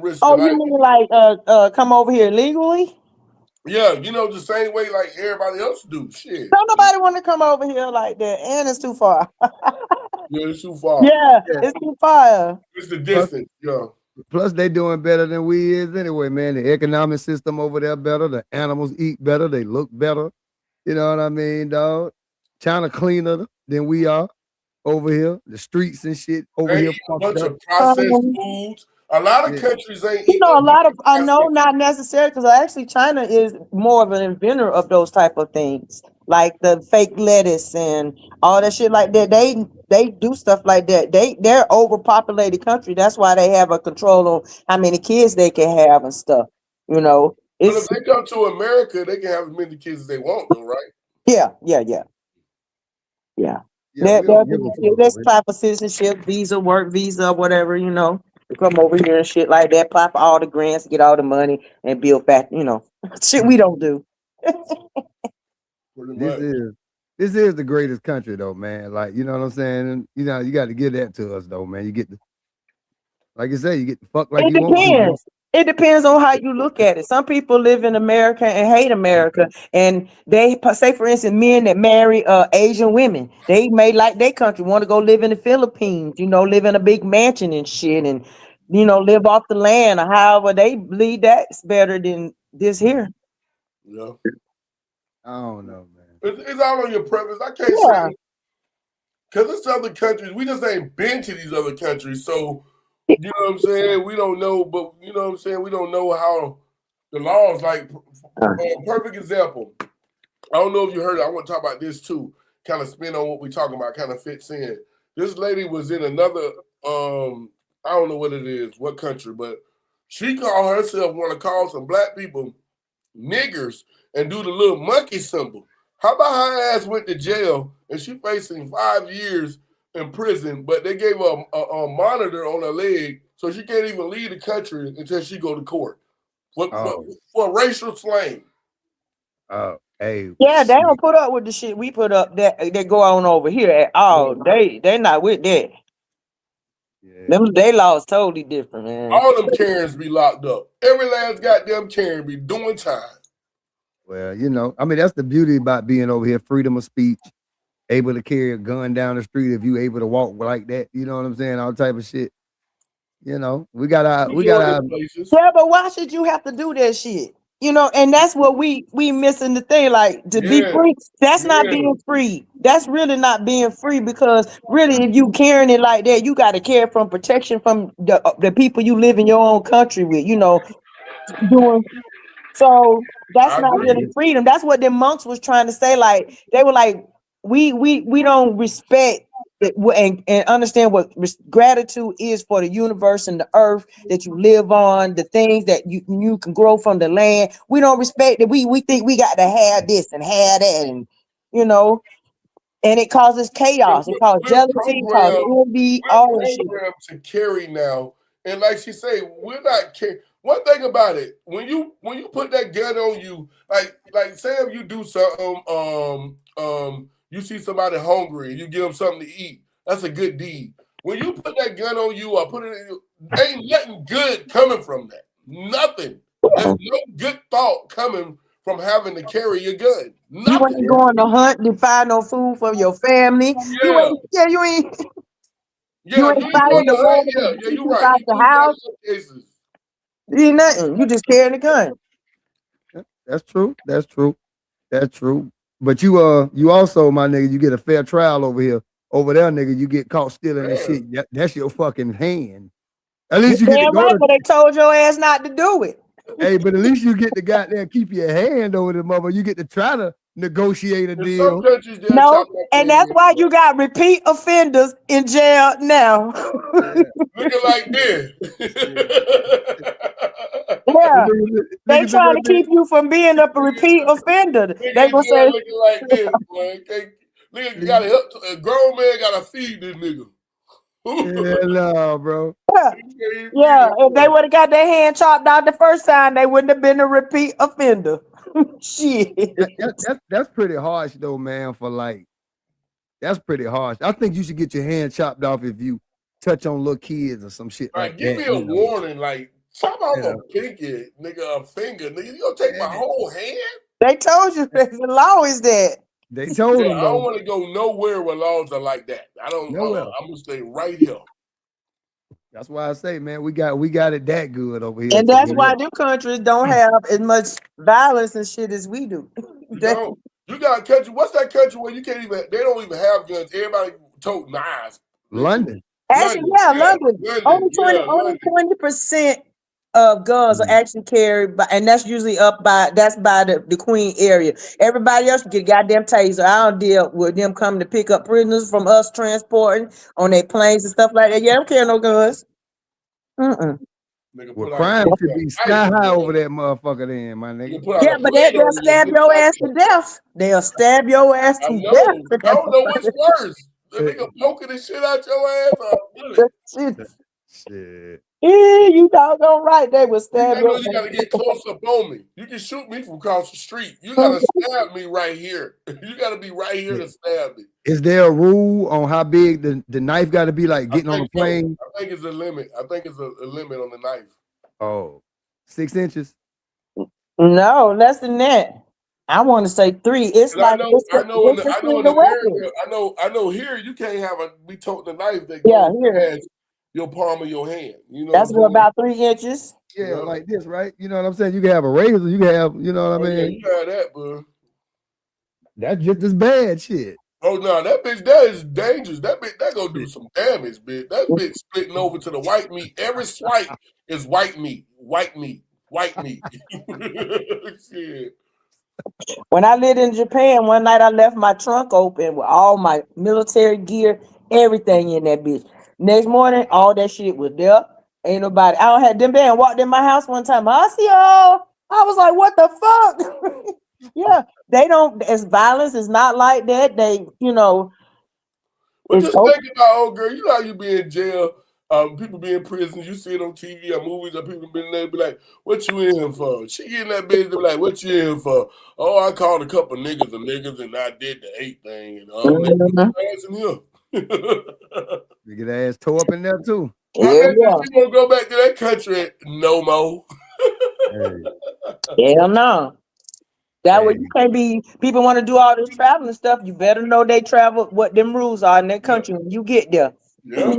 risk. Oh, you mean like come over here legally? Yeah, you know, the same way like everybody else do. Shit. Don't nobody want to come over here like that, and it's too far. Yeah, it's too far. Yeah, it's too far. It's the distance. Plus, they doing better than we is anyway, man. The economic system over there better. The animals eat better. They look better. You know what I mean, dog? China cleaner than we are over here. The streets and shit over here. A bunch of processed foods. A lot of countries ain't. You know, I know not necessarily, because actually China is more of an inventor of those type of things, like the fake lettuce and all that shit like that. They do stuff like that. They're overpopulated country. That's why they have a control on how many kids they can have and stuff. You know, but if they come to America, they can have as many kids as they want, though, right? Yeah. Let's apply for citizenship, visa, work visa, whatever, you know. To come over here and shit like that, apply for all the grants, get all the money, and build back, you know, shit we don't do. This is the greatest country though, man. Like, you know what I'm saying? And, you know, you got to give that to us though, man. You get like you say, you get the fuck like you want. It depends on how you look at it. Some people live in America and hate America, and they say, for instance, men that marry Asian women, they may like their country, want to go live in the Philippines, you know, live in a big mansion and shit, and you know, live off the land, or however they believe that's better than this here. Yeah, I don't know, man. It's all on your preference. I can't say, because it's other countries. We just ain't been to these other countries, so. You know what I'm saying? We don't know, but you know what I'm saying? We don't know how the laws, like, perfect example. I don't know if you heard it. I want to talk about this too. Kind of spin on what we're talking about, kind of fits in. This lady was in another, I don't know what it is, what country, but She called herself want to call some black people niggers and do the little monkey symbol. How about her ass went to jail and she facing 5 years in prison, but they gave her a monitor on her leg so she can't even leave the country until she go to court for racial slang. Oh, hey. Yeah, they don't put up with the shit we put up that go on over here at all. They not with that. Yeah. They laws totally different, man. All them Karens be locked up. Every last goddamn Karen be doing time. Well, you know, I mean, that's the beauty about being over here, freedom of speech, able to carry a gun down the street if you able to walk like that, you know what I'm saying? All type of shit. You know, we got our Yeah, but why should you have to do that shit? You know, and that's what we missing the thing, like to be free. That's not being free. That's really not being free, because really, if you carrying it like that, you got to care from protection from the people you live in your own country with. You know, doing so. That's not really freedom. That's what the monks was trying to say. Like they were like, we don't respect and understand what gratitude is for the universe and the earth that you live on, the things that you can grow from the land. We don't respect it. We think we got to have this and have that, and you know, and it causes chaos. It causes jealousy, it causes envy, all that shit. To carry now, and like she say, we're not carrying. One thing about it, when you put that gun on you, like say if you do something, you see somebody hungry, you give them something to eat. That's a good deed. When you put that gun on you or put it in you, ain't nothing good coming from that. Nothing. There's no good thought coming from having to carry your gun. Nothing. You ain't going to hunt to find no food for your family. Yeah. You ain't. Yeah, you ain't going to hunt. Yeah, you're right. The house. You ain't nothing. You just carrying the gun. That's true. That's true. That's true. But you also, my nigga, you get a fair trial over here. Over there, nigga, you get caught stealing and shit. That's your fucking hand. At least you get to go. But they told your ass not to do it. Hey, but at least you get to goddamn keep your hand over the mother. You get to try to negotiate a deal. No, and that's why you got repeat offenders in jail now. Looking like this. Yeah, they trying to keep you from being a repeat offender. They gonna say looking like this, boy. Nigga got to help. A grown man got to feed this nigga. Yeah, no, bro. Yeah, if they would have got their hand chopped out the first time, they wouldn't have been a repeat offender. Shit. That's pretty harsh though, man. That's pretty harsh. I think you should get your hand chopped off if you touch on little kids or some shit like give that. Give me a warning, like chop off a pinky, nigga, a finger, nigga. You gonna take my whole hand? They told you the law is that. They told them. I don't want to go nowhere where laws are like that. I'm gonna stay right here. That's why I say, man, we got it that good over here. And that's why them countries don't have as much violence and shit as we do. You got a country. What's that country where you can't even? They don't even have guns. Everybody tote knives. London. Actually, London. Only 20% of guns are actually carried by, and that's usually by the Queen area. Everybody else get a goddamn taser. I don't deal with them coming to pick up prisoners from us transporting on their planes and stuff like that. Yeah, I don't carry no guns. Well, crime should be sky high over that motherfucker then, my nigga. Yeah, but they'll stab your ass to death. They'll stab your ass to death. I don't know what's worse. The nigga poking the shit out your ass. Shit. Yeah, you doggone right. They will stab you. You gotta get close up on me. You can shoot me from across the street. You gotta stab me right here. You gotta be right here to stab me. Is there a rule on how big the knife got to be? Like getting on the plane? I think it's a limit. I think it's a limit on the knife. Oh, 6 inches? No, less than that. I want to say 3. It's like I know in America. I know here you can't be toting the knife that goes past your palm of your hand. You know that's about 3 inches. Yeah, like this, right? You know what I'm saying? You can have a razor. You can have, you know what I mean? You have that, bro. That's just as bad shit. Oh no, that is dangerous. That gonna do some damage, bitch. That bitch splitting over to the white meat. Every swipe is white meat, white meat, white meat. Shit. When I lived in Japan, one night I left my trunk open with all my military gear, everything in that bitch. Next morning, all that shit was there. Ain't nobody. I don't have them man walked in my house one time. I see y'all. I was like, what the fuck? Yeah, they don't. As violence is not like that. They, you know. Well, just think about, old girl. You know how you be in jail. People be in prison. You see it on TV or movies, or people been there. Be like, "What you in here for?" She get in that bitch. Be like, "What you in here for?" Oh, I called a couple niggas, and I did the 8 thing. And niggas ass in here. You get ass tore up in there too. Yeah, I bet you gonna go back to that country no more. Hell no. That way you can't be. People want to do all this traveling stuff. You better know they travel, what them rules are in that country when you get there. Yeah.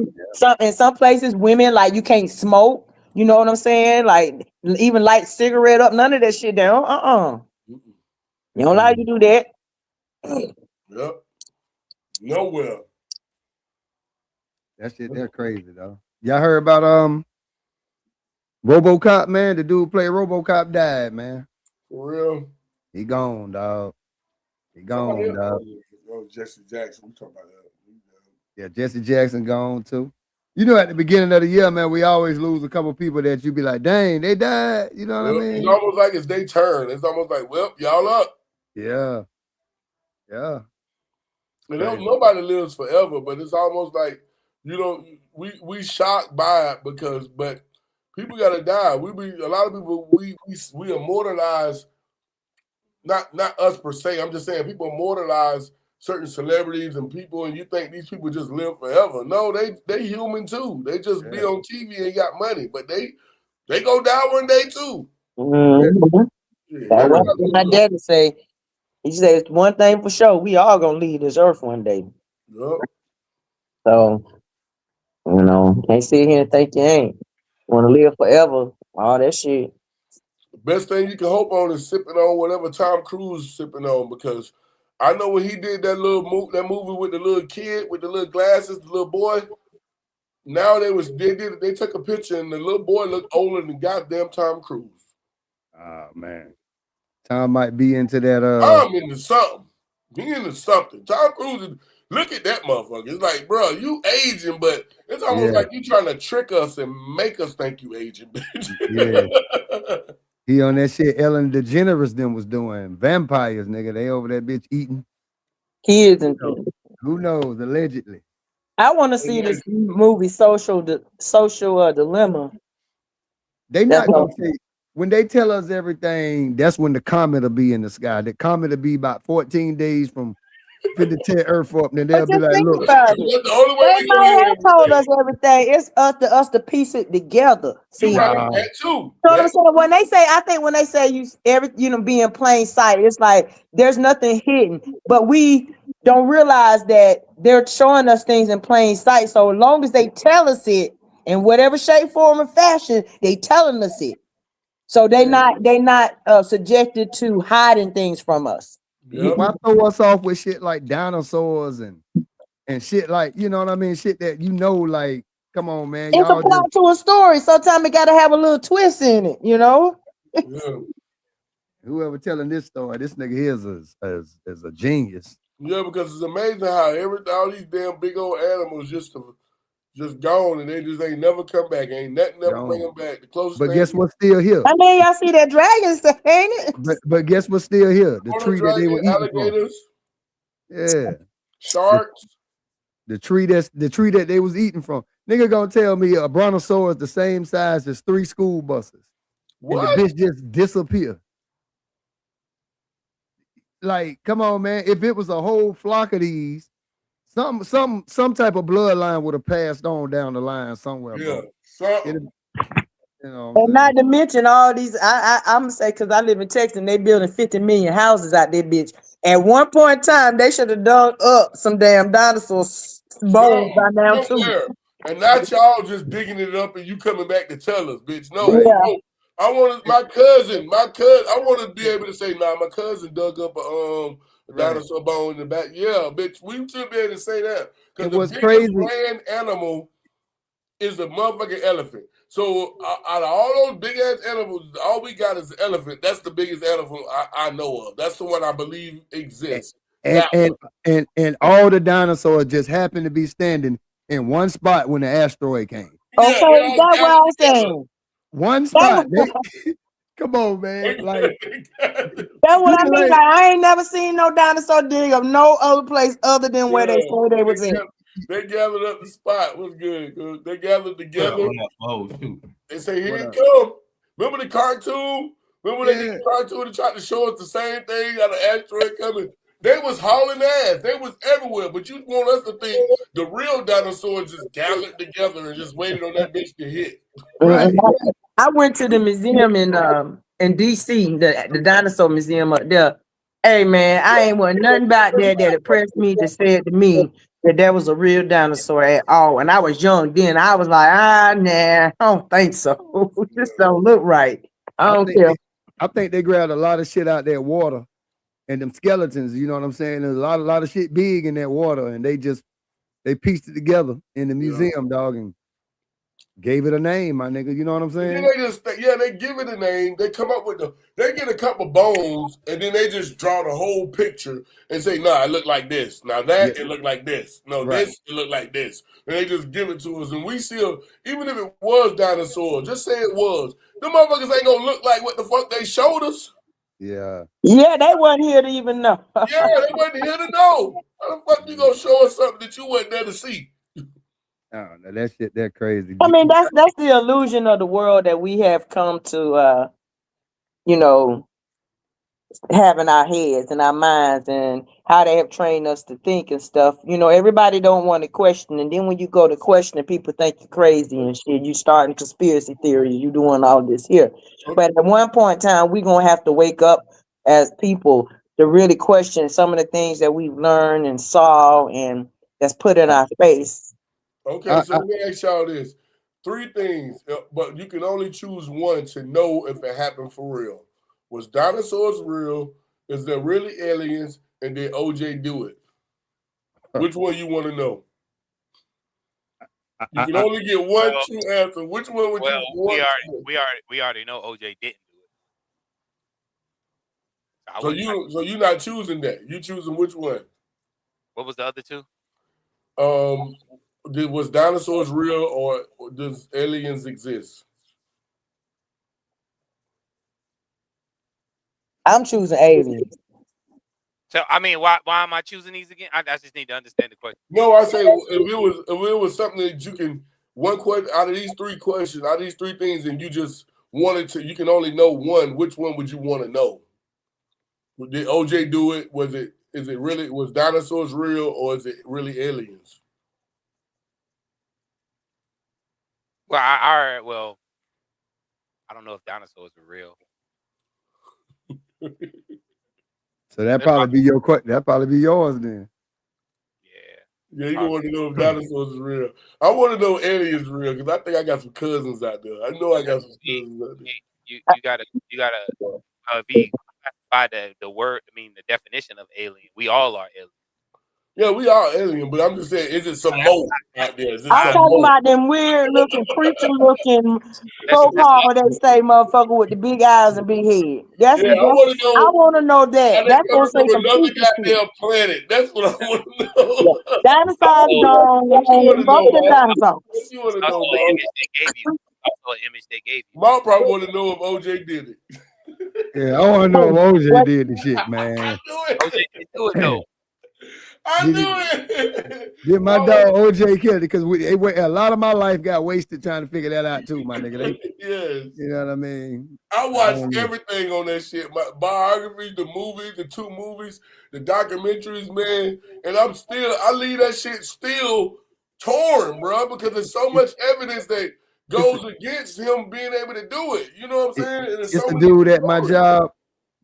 In some places, women like you can't smoke. You know what I'm saying? Like even light cigarette up, none of that shit down. You don't allow you to do that. Yep. Nowhere. That shit, they're crazy though. Y'all heard about RoboCop, man? The dude play RoboCop died, man. For real. He gone, dog. He gone, dog. Oh, Jesse Jackson. We talking about that. Yeah, Jesse Jackson gone too. You know, at the beginning of the year, man, we always lose a couple people that you be like, dang, they died. You know what I mean? It's almost like it's their turn. It's almost like, well, y'all up. Yeah. Yeah. And nobody lives forever, but it's almost like, you know, we shocked by it but people gotta die. A lot of people we immortalize, not us per se. I'm just saying people immortalize certain celebrities and people, and you think these people just live forever. No, they human too. They just be on TV and got money, but they go die one day too. That's what my daddy say. He says one thing for sure: we all gonna leave this earth one day. Yep. So, you know, can't sit here and think you ain't want to live forever. All that shit. The best thing you can hope on is sipping on whatever Tom Cruise is sipping on, because I know when he did that movie with the little kid with the little glasses, the little boy. Now they took a picture and the little boy looked older than goddamn Tom Cruise. Oh man, Tom might be into that. Tom into something. He into something. Tom Cruise. Look at that motherfucker. It's like, bro, you aging, but it's almost like you trying to trick us and make us think you aging, bitch. Yeah. He on that shit Ellen DeGeneres them was doing. Vampires, nigga. They over that bitch eating kids and who knows, allegedly. I want to see this movie, Social Dilemma. They not gonna say when they tell us everything. That's when the comet will be in the sky. The comet will be about 14 days from to tear Earth up, and then they'll be like, "Look, that's the only way they might have told us everything. It's us to piece it together." See, that too. So when they say, I think when they say be in plain sight, it's like there's nothing hidden, but we don't realize that they're showing us things in plain sight. So as long as they tell us it in whatever shape, form, or fashion, they telling us it. So they not subjected to hiding things from us. Why throw us off with shit like dinosaurs and shit like, you know what I mean? Shit that like, come on, man. It's a plot to a story. Sometimes it gotta have a little twist in it, you know. Whoever telling this story, this nigga here is a genius. Yeah, because it's amazing how all these damn big old animals just gone and they just ain't never come back. Ain't nothing ever bring them back. The closest but guess what's still here? I mean, y'all see that dragon stuff, ain't it? But guess what's still here? The tree that they were eating alligators. From. Yeah. Sharks. The tree that they was eating from. Nigga gonna tell me a brontosaurus the same size as 3 school buses. What? And the bitch just disappear. Like, come on, man. If it was a whole flock of these, some type of bloodline would have passed on down the line somewhere. Yeah, you know, and not to mention all these. I'm gonna say, because I live in Texas, and they building 50 million houses out there, bitch. At one point in time, they should have dug up some damn dinosaurs bones by now too. And not y'all just digging it up and you coming back to tell us, bitch. No, I want my cousin. I want to be able to say, nah, my cousin dug up a dinosaur bone in the back. Yeah, bitch, we should be able to say that. Because the biggest land animal is the motherfucking elephant. So out of all those big ass animals, all we got is the elephant. That's the biggest animal I know of. That's the one I believe exists. And all the dinosaurs just happened to be standing in one spot when the asteroid came. Okay, that's what I'm saying. One spot. Come on, man. Like that's what I mean. Like, I ain't never seen no dinosaur dig up no other place other than where they say they was in. They gathered up the spot. What's good? They gathered together. Oh shoot! They say, "Here it come." Remember the cartoon? Remember they did the cartoon and tried to show us the same thing? Got an asteroid coming. They was hauling ass. They was everywhere. But you want us to think the real dinosaurs just gathered together and just waited on that bitch to hit. Right. I went to the museum in DC, the dinosaur museum up there. Hey man, I ain't want nothing about that impressed me that said to me that there was a real dinosaur at all. And I was young then. I was like, nah, I don't think so. This don't look right. I don't care. I think they grabbed a lot of shit out there water and them skeletons, you know what I'm saying? There's a lot of shit big in that water, and they pieced it together in the museum, dog, and gave it a name, my nigga. You know what I'm saying? They give it a name. They come up with they get a couple bones, and then they just draw the whole picture and say, "Nah, it looked like this. Now that it looked like this. No, this it looked like this." And they just give it to us, and we see even if it was dinosaurs, just say it was. Them motherfuckers ain't gonna look like what the fuck they showed us. Yeah. Yeah, they wasn't here to even know. Yeah, they wasn't here to know. How the fuck you gonna show us something that you wasn't there to see? Oh, no, that shit, that crazy. I mean, that's the illusion of the world that we have come to, have in our heads and our minds, and how they have trained us to think and stuff. Everybody don't want to question, and then when you go to question, people think you're crazy and shit. You starting conspiracy theories. You doing all this here, but at one point in time, we're gonna have to wake up as people to really question some of the things that we've learned and saw, and that's put in our face. Okay, so let me ask y'all this. 3 things, but you can only choose one to know if it happened for real. Was dinosaurs real? Is there really aliens? And did OJ do it? Which one you want to know? You can only get one true answer. Which one would you want? We already know OJ didn't do it. So you're not choosing that. You choosing which one? What was the other 2? Was dinosaurs real, or does aliens exist? I'm choosing aliens. So I mean, why am I choosing these again? I just need to understand the question. No, I say if it was something that you can one question out of these 3 questions, out of these 3 things, and you just wanted to, you can only know one. Which one would you want to know? Did OJ do it? Was dinosaurs real, or is it really aliens? Well, I don't know if dinosaurs are real. So that probably be your question. That probably be yours then. Yeah, you want to know if dinosaurs is real. I want to know aliens real, because I think I got some cousins out there. I know I got some cousins out there. You gotta be classify the word. I mean, the definition of alien. We all are aliens. Yeah, we are alien, but I'm just saying, is it some more out there? I'm talking about them weird looking, creature looking, so-called they say motherfucker with the big eyes and big head. I want to know that. That's gonna say some another goddamn planet. That's what I want to know. Dinosaurs don't fuck the dinosaurs. What you want to know, An image they gave you. Mom probably want to know if OJ did it. Yeah, I want to know if OJ did the shit, man. I knew it. OJ did do it though. I knew it. Did my dog OJ kill it? Because a lot of my life got wasted trying to figure that out too, my nigga. Yes. You know what I mean? I watched everything on that shit. My biographies, the movies, the 2 movies, the documentaries, man. And I leave that shit still torn, bro, because there's so much evidence that goes against him being able to do it. You know what I'm saying? And it's the dude at my job,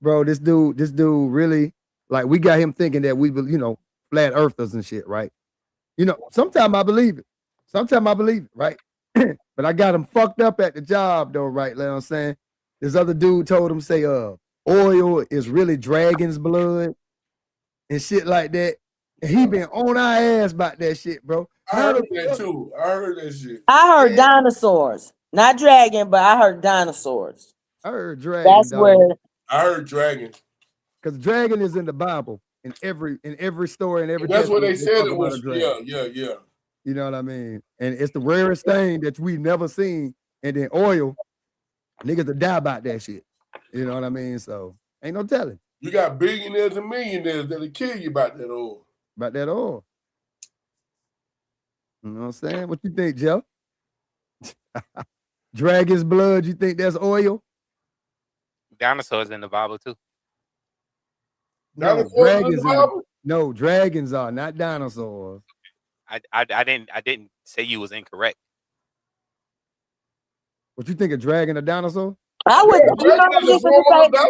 bro. This dude really, like, we got him thinking that we, flat earthers and shit, right? Sometimes I believe it. Right? But I got him fucked up at the job though, right? You know what I'm saying? This other dude told him, say, oil is really dragon's blood and shit like that. And he been on our ass about that shit, bro. I heard that too. I heard that shit. I heard dinosaurs. Not dragon, but I heard dinosaurs. I heard dragon. That's where I heard dragon. Because dragon is in the Bible. In every story and every. That's what they said it was. Yeah. You know what I mean? And it's the rarest thing that we never seen. And then oil, niggas will die about that shit. You know what I mean? So ain't no telling. You got billionaires and millionaires that'll kill you about that oil. About that oil. You know what I'm saying? What you think, Jeff? Dragon's blood, you think that's oil? Dinosaurs in the Bible too. No, dragons are not dinosaurs. I didn't say you was incorrect. What you think, a dragon a dinosaur? I would.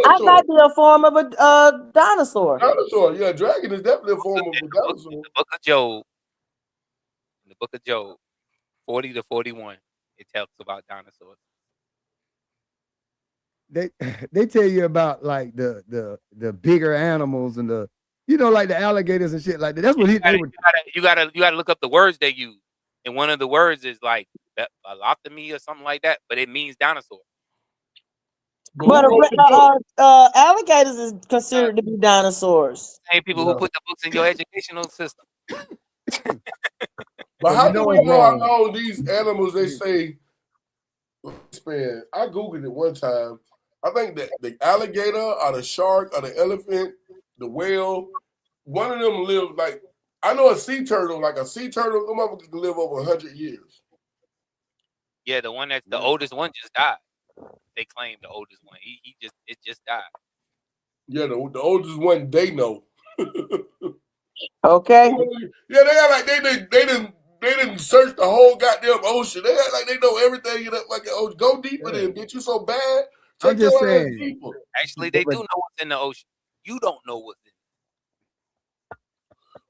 I might be a form of a dinosaur. Dinosaur, yeah, dragon is definitely a form of a dinosaur. In the book of Job, 40 to 41, it talks about dinosaurs. They tell you about like the bigger animals and the like the alligators and shit like that. That's what you gotta look up the words they use, and one of the words is like allotomy or something like that, but it means dinosaur. But alligators is considered to be dinosaurs. Same people who put the books in your educational system. But how do we know how long these animals they say span? I googled it one time. I think that the alligator or the shark or the elephant, the whale, one of them live like, I know a sea turtle, them motherfuckers can live over 100 years. Yeah, the one that's the oldest one just died. They claim the oldest one. It just died. Yeah, the oldest one they know. Okay. Yeah, they act like they didn't search the whole goddamn ocean. They act like they know everything in that fucking ocean. Go deeper then, bitch. You so bad. I'm just saying. Actually, they do know what's in the ocean. You don't know what's in it.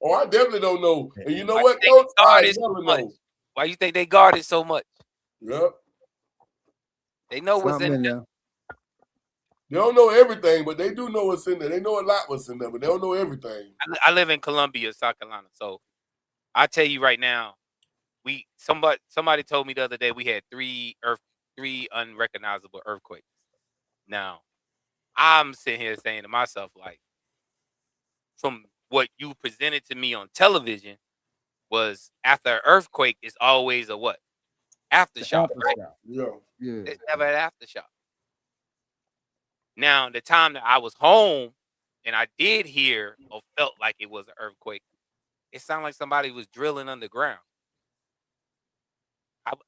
Oh, I definitely don't know. And you know what, Coach? I never know. Why you think they guard it so much? Yep. They know what's in there. They don't know everything, but they do know what's in there. They know a lot what's in there, but they don't know everything. I live in Columbia, South Carolina. So I tell you right now, somebody told me the other day we had three unrecognizable earthquakes. Now, I'm sitting here saying to myself, like, from what you presented to me on television was after an earthquake is always a what? Aftershock, right? Yeah. It's never an aftershock. Now, the time that I was home and I did hear or felt like it was an earthquake, it sounded like somebody was drilling underground.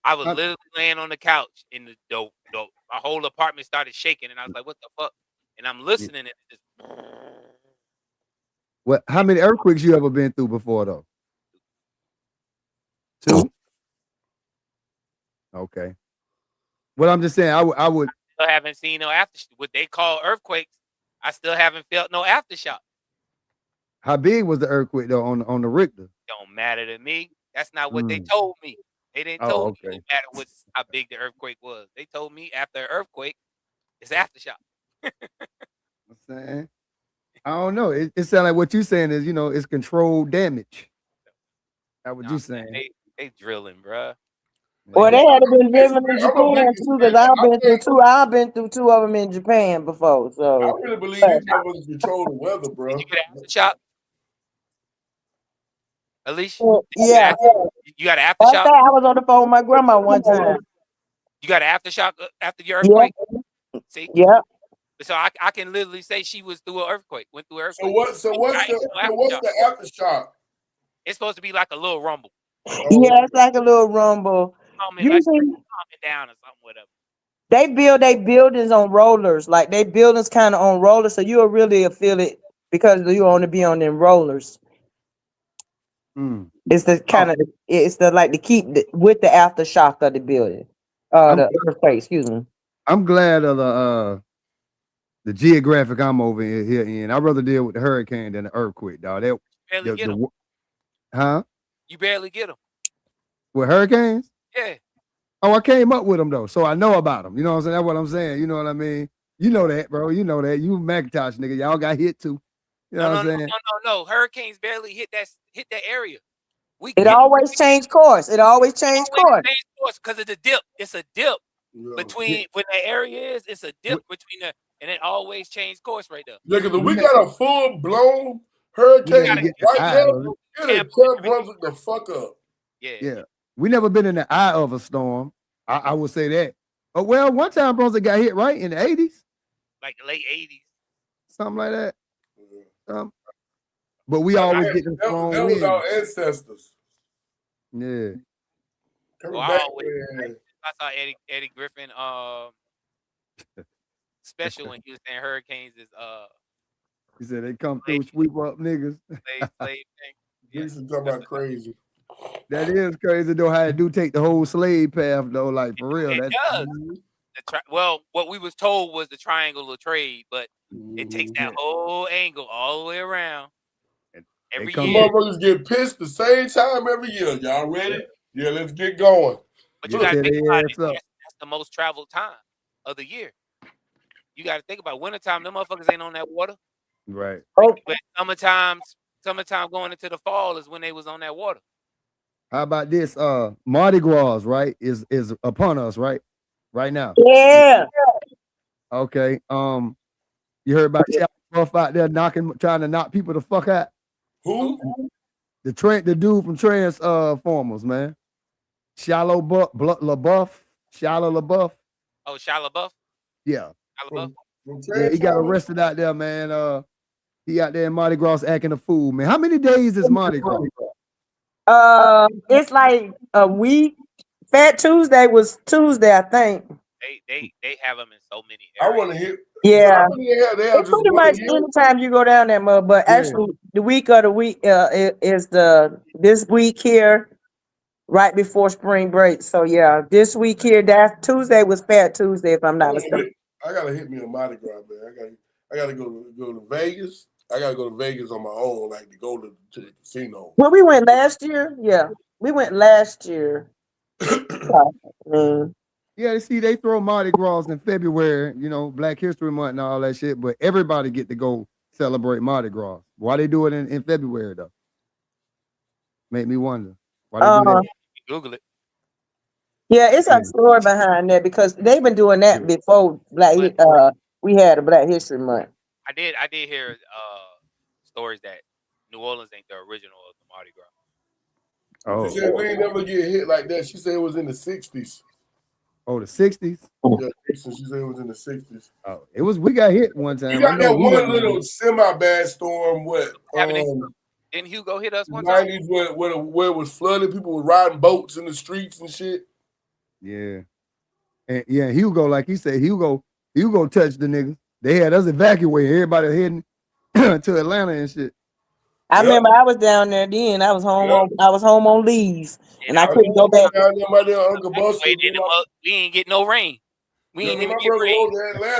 I was literally laying on the couch and the my whole apartment started shaking, and I was like, "What the fuck?" And I'm listening, and it just. What? How many earthquakes you ever been through before, though? 2. Okay. Well, I'm just saying, I would. I haven't seen no what they call earthquakes. I still haven't felt no aftershock. How big was the earthquake though on the Richter? Don't matter to me. That's not what they told me. They didn't tell me it matter how big the earthquake was. They told me after an earthquake, it's aftershock. I'm saying, I don't know. It sounds like what you're saying is, it's controlled damage. That's what you're saying. They drilling, bruh. Well, they had been living in Japan too, because I've been through 2 of them in Japan before. So I really believe these motherfuckers control the weather, bro. Did you get an aftershock? Alicia? Yeah. You got an aftershock? I was on the phone with my grandma one time. You got an aftershock after your earthquake? Yeah. See? Yeah. So I can literally say she was through an earthquake, went through an earthquake. So what's the aftershock? It's supposed to be like a little rumble. Yeah, it's like a little rumble. Usually, calming down or something, whatever. They build their buildings on rollers, like they buildings kind of on rollers, so you'll really feel it because you want to be on them rollers. It's the kind of it's the like to keep with the aftershock of the building, the earthquake. Excuse me. I'm glad of the geographic I'm over here in. I'd rather deal with the hurricane than the earthquake, dog. Barely get them. Huh? You barely get them. With hurricanes? Yeah. Oh, I came up with them though, so I know about them. You know what I'm saying? That's what I'm saying. You know what I mean? You know that, bro. You know that. You Macintosh nigga. Y'all got hit too. You know what I'm saying? No. Hurricanes barely hit that area. It always changed course. Because of the dip. It's a dip between when the area is. It's a dip between and it always changed course right there. Yeah, because we got a full blown hurricane right now. It'll tear Brunswick the fuck up. Yeah. We never been in the eye of a storm. I would say that. Oh, well, one time Bronson got hit right in the 80s. Like the late 80s. Something like that. But we always get the strong that was our ancestors. Yeah. Well, I saw Eddie Griffin special when he was saying hurricanes is he said they come through, sweep up niggas. slave thing. This is talking about crazy. That is crazy though. How it do take the whole slave path though, like for real. It does. Well, what we was told was the triangle of trade, but it takes that whole angle all the way around. Every year, motherfuckers get pissed the same time every year. Y'all ready? Yeah, let's get going. But you gotta think about it. That's the most traveled time of the year. You gotta think about wintertime. Them motherfuckers ain't on that water. Right. But summertime going into the fall is when they was on that water. How about this? Mardi Gras, right? Is upon us, right? Right now. Yeah. Okay. You heard about Shia LaBeouf out there trying to knock people the fuck out? Who? The dude from Transformers, man. Shia LaBeouf. Oh, Shia LaBeouf? Yeah. Shia LaBeouf? Yeah, he got arrested out there, man. He out there in Mardi Gras acting a fool, man. How many days is Mardi Gras? It's like a week. Fat Tuesday was Tuesday, I think. They have them in so many areas. I want to hear. Yeah. They have pretty much anytime you go down that mud, but actually the week of the week is this week here, right before spring break. So yeah, this week here, that Tuesday was Fat Tuesday, if I'm not mistaken. I gotta hit me a Mardi Gras, man. I gotta go to Vegas. I gotta go to Vegas on my own, like to go to the casino. Well, we went last year. Yeah, we went last year. Yeah, see, they throw Mardi Gras in February, Black History Month and all that shit, but everybody get to go celebrate Mardi Gras. Why they do it in February, though? Make me wonder. Why they do that? Google it. Yeah, it's a story behind that because they've been doing that before we had a Black History Month. I did hear stories that New Orleans ain't the original of the Mardi Gras. Oh. She said we ain't never get hit like that. She said it was in the 60s. Oh, the 60s? Yeah, she said it was in the 60s. Oh, we got hit one time. You got that one little semi-bad storm. Didn't Hugo hit us one time? 90s where it was flooded, people were riding boats in the streets and shit. Yeah. And yeah, Hugo, like he said, Hugo touched the niggas. They had us evacuate. Everybody heading to Atlanta and shit. I remember I was down there then. I was home on leave, and I couldn't go back. We ain't get no rain. We ain't even get rain.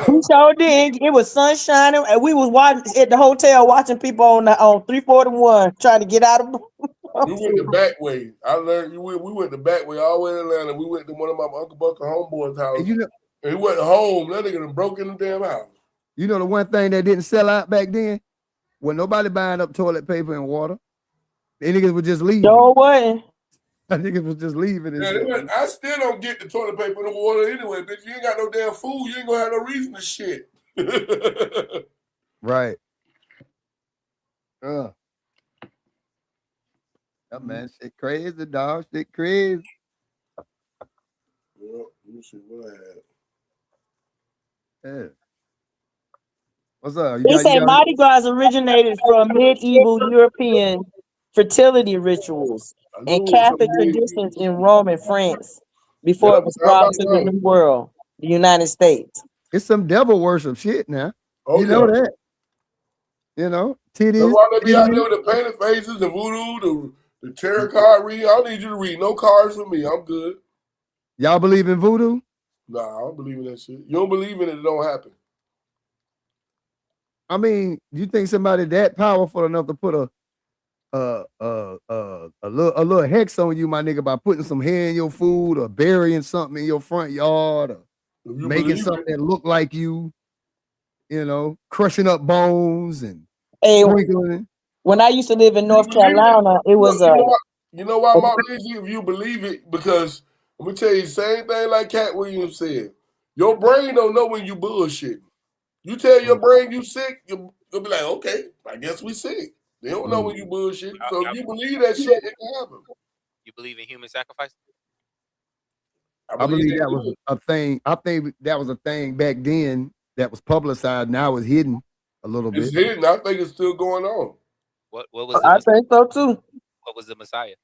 We sure did. It was sunshine, and we was watching at the hotel, watching people on 341 trying to get out of. We went the back way. I learned we went the back way all the way to Atlanta. We went to one of my Uncle Bucker homeboys' house. And he went home. That nigga done broke in the damn house. You know the one thing that didn't sell out back then? When nobody buying up toilet paper and water. They niggas was just leaving. No way. Niggas was just leaving. I still don't get the toilet paper and the water anyway, bitch. You ain't got no damn food. You ain't gonna have no reason to shit. Right. That man, shit crazy, dog. Shit crazy. Well, let me see what I had. Yeah. What's up? They say Mardi Gras originated from medieval European fertility rituals and Catholic traditions in Rome and France before it was brought to the New World, the United States. It's some devil worship shit now. Oh, you know that. Titties. That's why they be out there with the painted faces, the voodoo, the tarot card reading. I don't need you to read no cards for me. I'm good. Y'all believe in voodoo? Nah, I don't believe in that shit. You don't believe in it, it don't happen. I mean, you think somebody that powerful enough to put a little hex on you, my nigga, by putting some hair in your food or burying something in your front yard or making something that look like you, crushing up bones and sprinkling. When I used to live in North Carolina, it was you know why, Mark, if you believe it, because let me tell you the same thing like Cat Williams said. Your brain don't know when you bullshit. You tell your brain you sick, you'll be like, okay, I guess we sick. They don't know when you bullshit. So if you believe that shit, it can happen. You believe in human sacrifice? I believe that was a thing. I think that was a thing back then that was publicized. Now it's hidden a little bit. It's hidden. I think it's still going on. What was the I Messiah? think so too. What was the Messiah?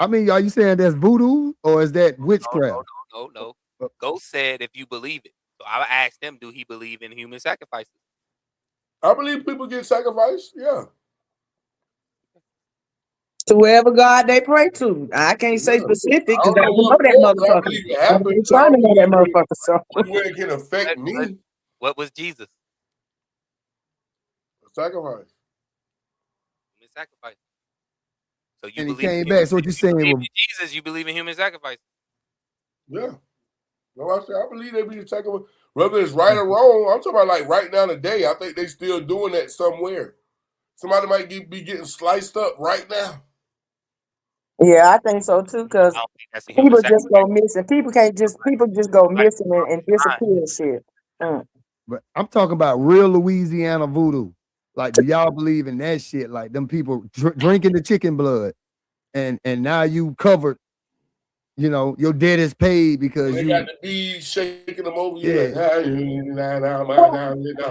I mean, are you saying that's voodoo or is that witchcraft? No. Ghost said if you believe it. So I asked him, do he believe in human sacrifices? I believe people get sacrificed. Yeah. To whoever God they pray to. I can't say specific I because don't I know don't know what that form, but I motherfucker. believe it I'm happens. trying to know that motherfucker. So Where it can affect me. What was Jesus? Sacrifice. Human sacrifice. So you And he believe came back. So what you saying? in Jesus, you believe in human sacrifice. Yeah. No, I believe they be sacrifice. Whether it's right or wrong, I'm talking about like right now today. I think they still doing that somewhere. Somebody might be getting sliced up right now. yeah, I think so too. Because people just go missing. People just go missing and disappear and shit. But I'm talking about real Louisiana voodoo. Like, do y'all believe in that shit? Like them people drinking the chicken blood, and now you covered. You know, your debt is paid because they you got the bees shaking them over. Yeah.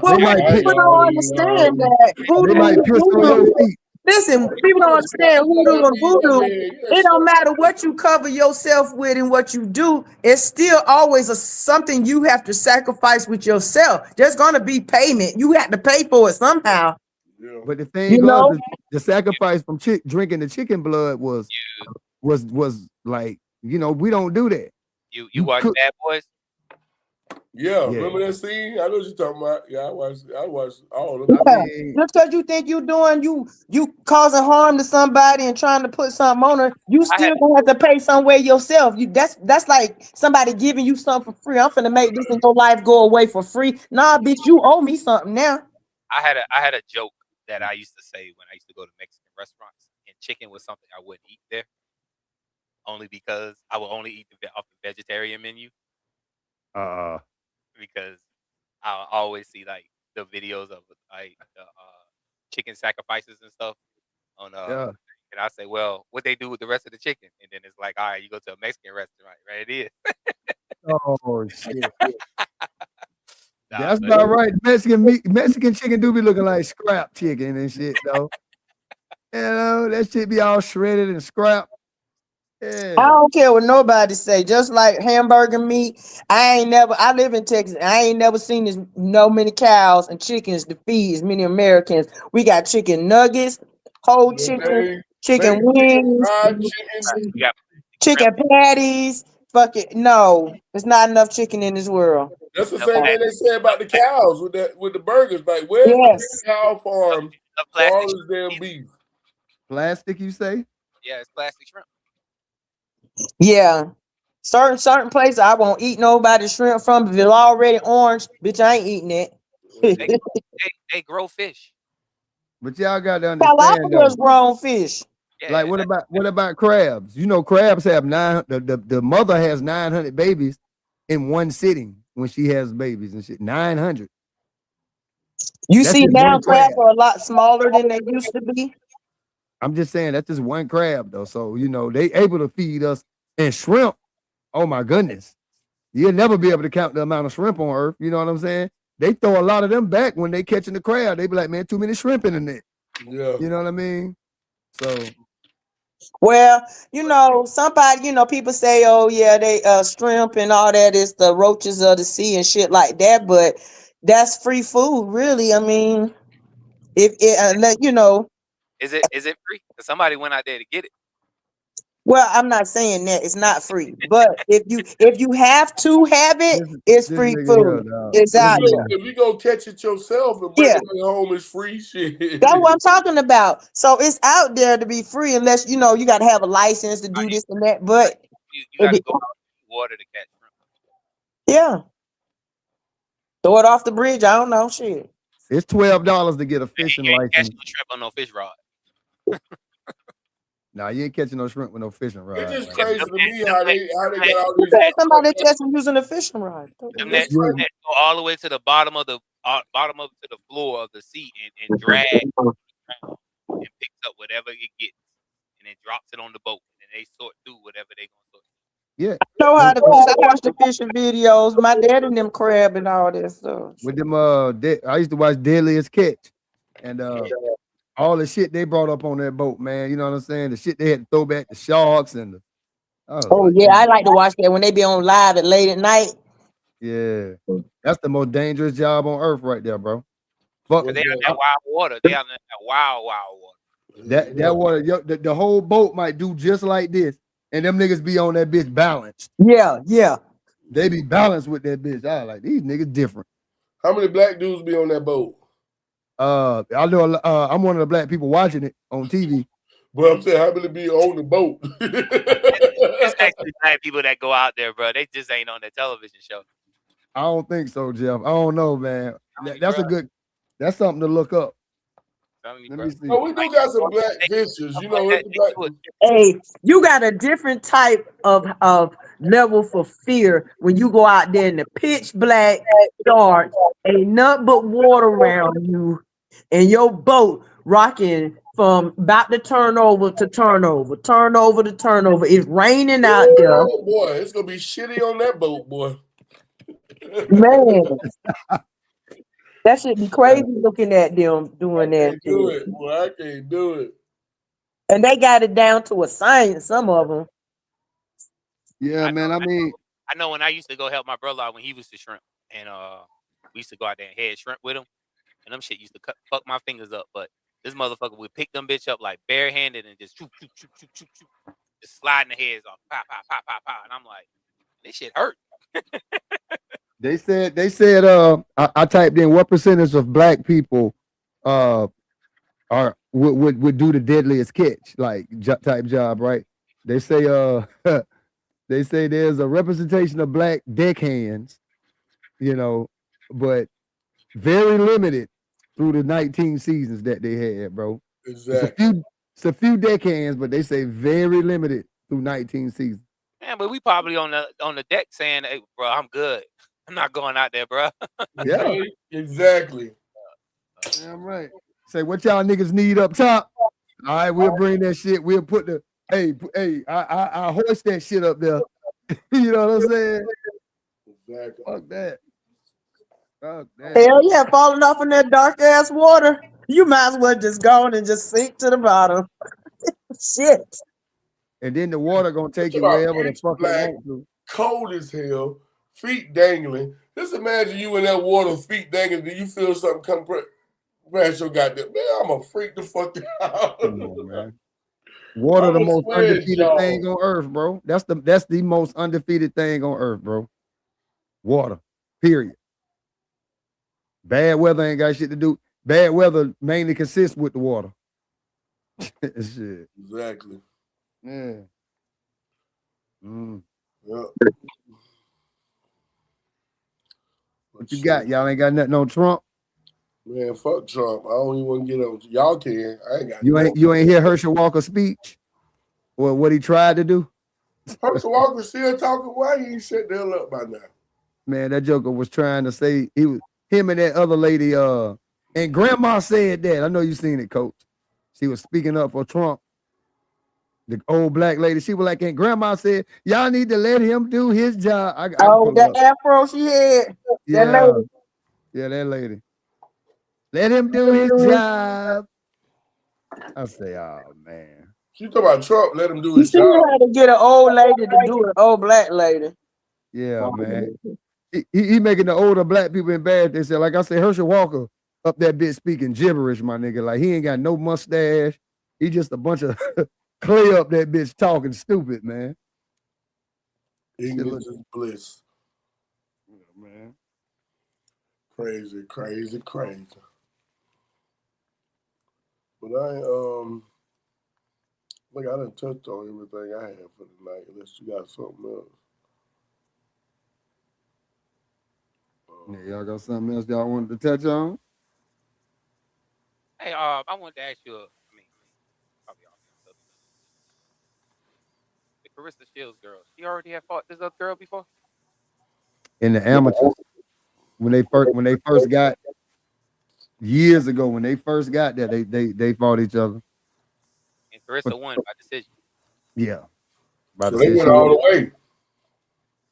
Well, people don't understand that They might piss on your feet. Listen, people don't understand hoodoo and voodoo. It don't matter what you cover yourself with and what you do. It's still always something you have to sacrifice with yourself. There's gonna be payment. You have to pay for it somehow. But the thing was, the sacrifice from drinking the chicken blood was like, you know, we don't do that. You watch Bad Boys? Yeah, remember that scene? I know what you're talking about. Yeah, I watched all of them. Yeah. Just because you think you causing harm to somebody and trying to put something on her, you still gonna have to pay somewhere yourself. That's like somebody giving you something for free. I'm finna make this in your life go away for free. Nah, bitch, you owe me something now. I had a joke that I used to say when I used to go to Mexican restaurants, and chicken was something I wouldn't eat there, only because I would only eat off the vegetarian menu. Because I always see like the videos of like the chicken sacrifices and stuff on and I say, well, what they do with the rest of the chicken? And then it's like, all right, you go to a Mexican restaurant, right? It is. Oh shit. That's about right. Mexican chicken do be looking like scrap chicken and shit though. You know, that shit be all shredded and scrap. Yeah. I don't care what nobody say. Just like hamburger meat, I live in Texas. I ain't never seen many cows and chickens to feed as many Americans. We got chicken nuggets, whole chicken, chicken wings, chicken patties. Fuck it. No, there's not enough chicken in this world. That's the same thing they say about the cows with the burgers. Like, where's the cow farm for all this damn beef? Plastic, you say? Yeah, it's plastic shrimp. Yeah. Certain places I won't eat nobody's shrimp from. If it's already orange, bitch, I ain't eating it. they grow fish. But y'all got to understand though. Grown fish. Like what about crabs? You know, crabs have the mother has 900 babies in one sitting when she has babies and shit. 900. You see now crabs are a lot smaller than they used to be. I'm just saying that's just one crab though. So, you know, they able to feed us. And shrimp, oh my goodness. You'll never be able to count the amount of shrimp on Earth. You know what I'm saying? They throw a lot of them back when they catching the crab. They be like, man, too many shrimp in the net. Yeah. You know what I mean? So well, you know, people say, oh yeah, they shrimp and all that is the roaches of the sea and shit like that, but that's free food, really. I mean, if it you know, is it free? Because somebody went out there to get it. Well, I'm not saying that it's not free, but if you have to have it, it's free food. It's out there. If you go catch it yourself and bring it home, it's free shit. That's what I'm talking about. So it's out there to be free, unless you got to have a license to do this and that. But you got to go out in the water to catch shrimp. Yeah, throw it off the bridge. I don't know, shit. It's $12 to get a fishing license. Catch no shrimp on no fish rod. Nah, you ain't catching no shrimp with no fishing rod. It's just crazy to me how they got all these. Somebody catching using a fishing rod. Them nets go all the way to the bottom of the floor of the sea and drag and picks up whatever it gets and then drops it on the boat, and they sort through whatever they gonna sort. Yeah. I know how to fish. I watch the fishing videos. My dad and them crab and all that stuff. With them, I used to watch Deadliest Catch, and all the shit they brought up on that boat, man. You know what I'm saying? The shit they had to throw back the sharks and the. Oh Like, yeah, I like to watch that when they be on live at late at night. yeah, that's the most dangerous job on earth, right there, bro. Fuck, they out that wild water. They out in that wild water. That water, the whole boat might do just like this, and them niggas be on that bitch balanced. Yeah. They be balanced with that bitch. I like these niggas different. How many black dudes be on that boat? I know. I'm one of the black people watching it on TV. But I'm saying, how many be on the boat? It's actually black people that go out there, bro. They just ain't on the television show. I don't think so, Jeff. I don't know, man. That's something to look up. Let me see. Oh, we do got some black fishers, you know. Hey, you got a different type of level for fear when you go out there in the pitch black dark, ain't nothing but water around you, and your boat rocking from about to turnover to turnover. It's raining out there. Oh boy, it's gonna be shitty on that boat, boy. Man. That should be crazy looking at them doing that. Do it, boy. I can't do it. And they got it down to a science, some of them. Yeah, man. I mean, I know when I used to go help my brother out when he was to shrimp, and we used to go out there and head shrimp with him, and them shit used to fuck my fingers up. But this motherfucker would pick them bitch up like barehanded and just shoot, just sliding the heads off, pow, pow, pow, pow, pow. And I'm like, this shit hurt. They said I typed in what percentage of black people would do the deadliest catch like type job, right? They say they say there's a representation of black deckhands, you know, but very limited through the 19 seasons that they had, bro. Exactly. It's a few deckhands, but they say very limited through 19 seasons. Man, but we probably on the deck saying, "Hey, bro, I'm good. I'm not going out there, bro." Yeah, exactly. Damn right. Say what y'all niggas need up top. All right, we'll bring that shit. We'll put the I hoist that shit up there. You know what I'm saying? Exactly. Fuck that. Hell yeah, falling off in that dark ass water. You might as well just go on and just sink to the bottom. Shit. And then the water gonna take you wherever the fuck black, it wants to. Cold as hell, feet dangling. Just imagine you in that water, feet dangling. Do you feel something come crash your goddamn? Man, I'm gonna freak the fuck out. Come on, man. Water, the most undefeated thing on earth, bro. That's the most undefeated thing on earth, bro. Water, period. Bad weather ain't got shit to do. Bad weather mainly consists with the water. Shit. Exactly. Yeah. Yeah. What you got? Y'all ain't got nothing on Trump? Man, fuck Trump. I don't even want to get on. Y'all can. I ain't got. You ain't hear Herschel Walker's speech? Or what he tried to do? Herschel Walker still talking. Why he ain't shut the hell up by now? Man, that joker was trying to say him and that other lady. And Grandma said that. I know you seen it, Coach. She was speaking up for Trump. The old black lady, she was like, and Grandma said, y'all need to let him do his job. That afro she had. Yeah. That lady. Yeah, that lady. Let him do his job. I say, oh, man. She talking about Trump, let him do his job. You had to get an old lady to do it, old black lady. Yeah, man. He making the older black people embarrassed. They said, like I said, Herschel Walker up that bitch speaking gibberish, my nigga. Like, he ain't got no mustache. He just a bunch of clay up that bitch talking stupid, man. English is bliss. Yeah, man. Crazy. But I done touched on everything I had for tonight, unless you got something else. Yeah, y'all got something else y'all wanted to touch on? Hey, I wanted to ask you. Probably the Carissa Shields girl. She already had fought this other girl before. In the amateurs, when they first got years ago, when they first got there, they fought each other. And Carissa won by decision. Yeah. About So to they say went she all won. the way.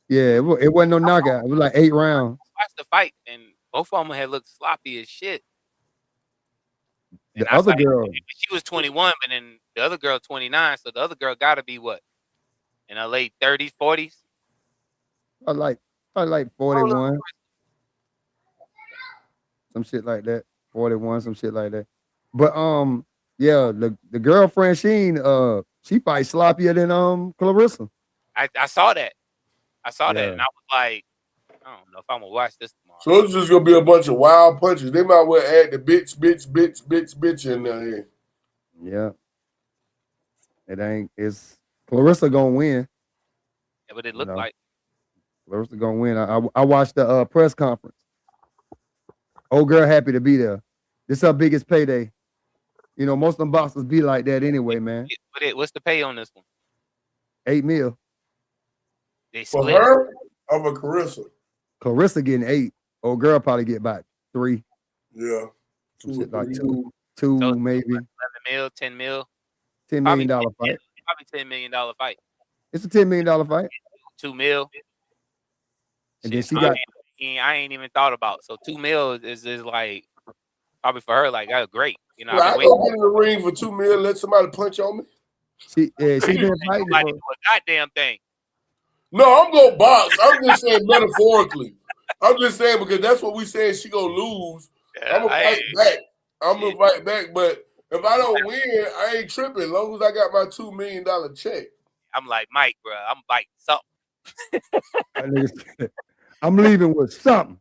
Yeah, it wasn't no knockout. It was like 8 rounds. Watch the fight, and both of them had looked sloppy as shit. And The other girl, she was 21, but then the other girl 29. So the other girl got to be what, in her late 30s, 40s. I like 41, some shit like that. 41, some shit like that. But yeah, the girlfriend Sheen, she fights sloppier than Clarissa. I saw that. I saw that, Yeah. and I was like, I don't know if I'm gonna watch this tomorrow. So it's just gonna be a bunch of wild punches. They might well add the bitch in there. Yeah. It's Clarissa gonna win. Yeah, but it looked like Clarissa gonna win. I watched the press conference. Old girl happy to be there. This her biggest payday. You know, most of them boxers be like that anyway, man. What's the pay on this one? $8 million. They For split. her or for Carissa? Clarissa getting 8. Old girl probably get about 3. Yeah. Some shit like two So maybe. 11 mil, 10 mil. $10 million fight. Probably $10 million fight. It's a $10 million fight. 2 mil. And then Shit, she got I ain't even thought about. So 2 mil is like probably for her like great. You know, I go get in the ring for $2 million. Let somebody punch on me. she been fighting. Nobody do a goddamn thing. No, I'm gonna box. I'm just saying metaphorically. I'm just saying because that's what we saying. She gonna lose. I'm gonna fight back. I'm gonna fight back. But if I don't win, I ain't tripping. As long as I got my $2 million check. I'm like Mike, bro. I'm biting something. I'm leaving with something.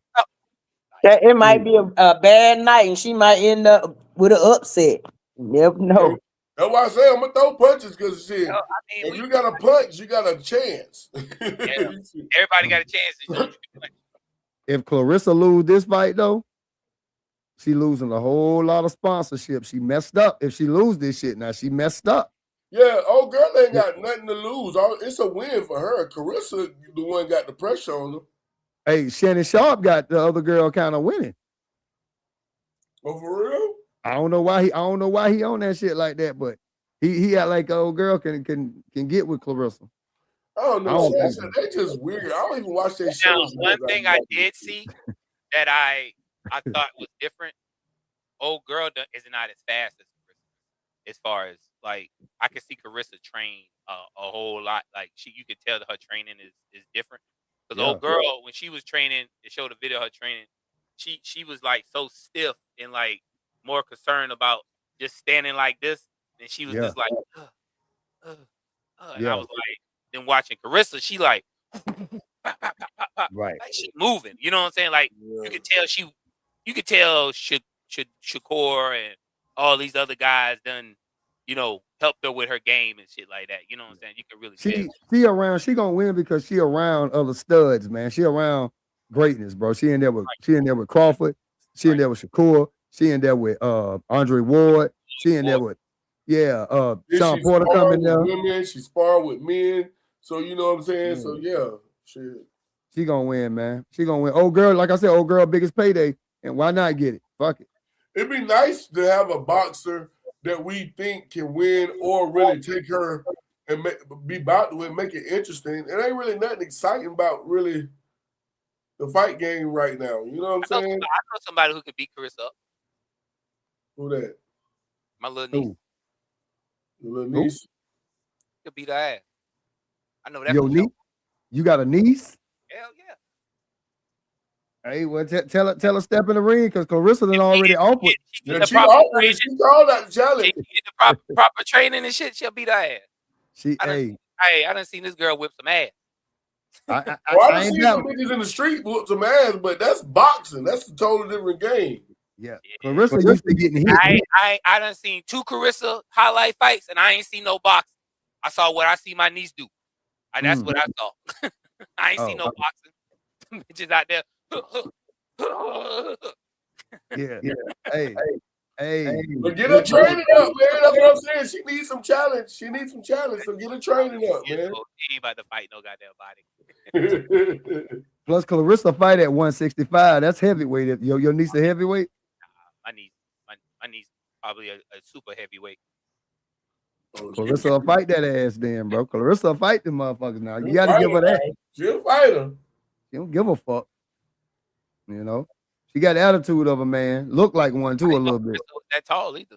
It might be a bad night, and she might end up with an upset. You never know. That's why I say I'm gonna throw punches because shit. If you got a punch, you got a chance. Everybody got a chance. If Clarissa lose this fight though, she losing a whole lot of sponsorship. She messed up. If she lose this shit now, she messed up. Yeah, old girl ain't got nothing to lose. It's a win for her. Carissa, the one got the pressure on her. Hey, Shannon Sharp got the other girl kind of winning. Oh, for real? I don't know why he on that shit like that, but he had like old girl can get with Clarissa. I don't know. They just weird. I don't even watch their shows. One thing I did see that I thought was different. Old girl is not as fast as Carissa. As far as like, I can see Carissa train a whole lot. Like you could tell that her training is different. Because old girl, when she was training, it showed a video of her training. She was like so stiff and like more concerned about just standing like this, and she was just like, and I was like, then watching Carissa, she like, right, like she moving. You know what I'm saying? Like you could tell Shakur and all these other guys done, you know, helped her with her game and shit like that. You know what I'm saying? You can really tell. She gonna win because she around other studs, man. She around greatness, bro. She in there with Crawford. She in there with Shakur. She in there with Andre Ward. She in there with Sean Porter coming there. Women, she sparred with men. So you know what I'm saying? So shit. She gonna win, man. She gonna win. Old girl, like I said, old girl biggest payday. And why not get it? Fuck it. It'd be nice to have a boxer that we think can win or really take her and be about to make it interesting. It ain't really nothing exciting about really the fight game right now. You know what I'm saying? I know somebody who could beat Carissa up. Who that? My little niece. Your little niece? Could beat her ass. I know that. Yo, niece? You got a niece? Hell yeah. Hey, well, tell her step in the ring because Clarissa done already offered. She called that challenge. She get the proper training and shit. She'll beat her ass. I done seen this girl whip some ass. I ain't seen some niggas in the street whip some ass, but that's boxing. That's a totally different game. Yeah. Clarissa used to getting hit. I done seen 2 Carissa highlight fights, and I ain't seen no boxing. I saw what I see my niece do. That's what I saw. I ain't seen no boxing. Bitches out there. Yeah. Hey. But get her training up, man. That's what I'm saying. She needs some challenge. So get her training up, man. She ain't about to fight no goddamn body. Plus, Clarissa fight at 165. That's heavyweight. Your niece a heavyweight? My niece probably a super heavyweight. Clarissa will fight that ass then, bro. Clarissa will fight the motherfuckers now. You She'll got to fight give her her that. now. She'll fight her. She don't give a fuck. You know? She got the attitude of a man. Look like one too a little bit. That tall either.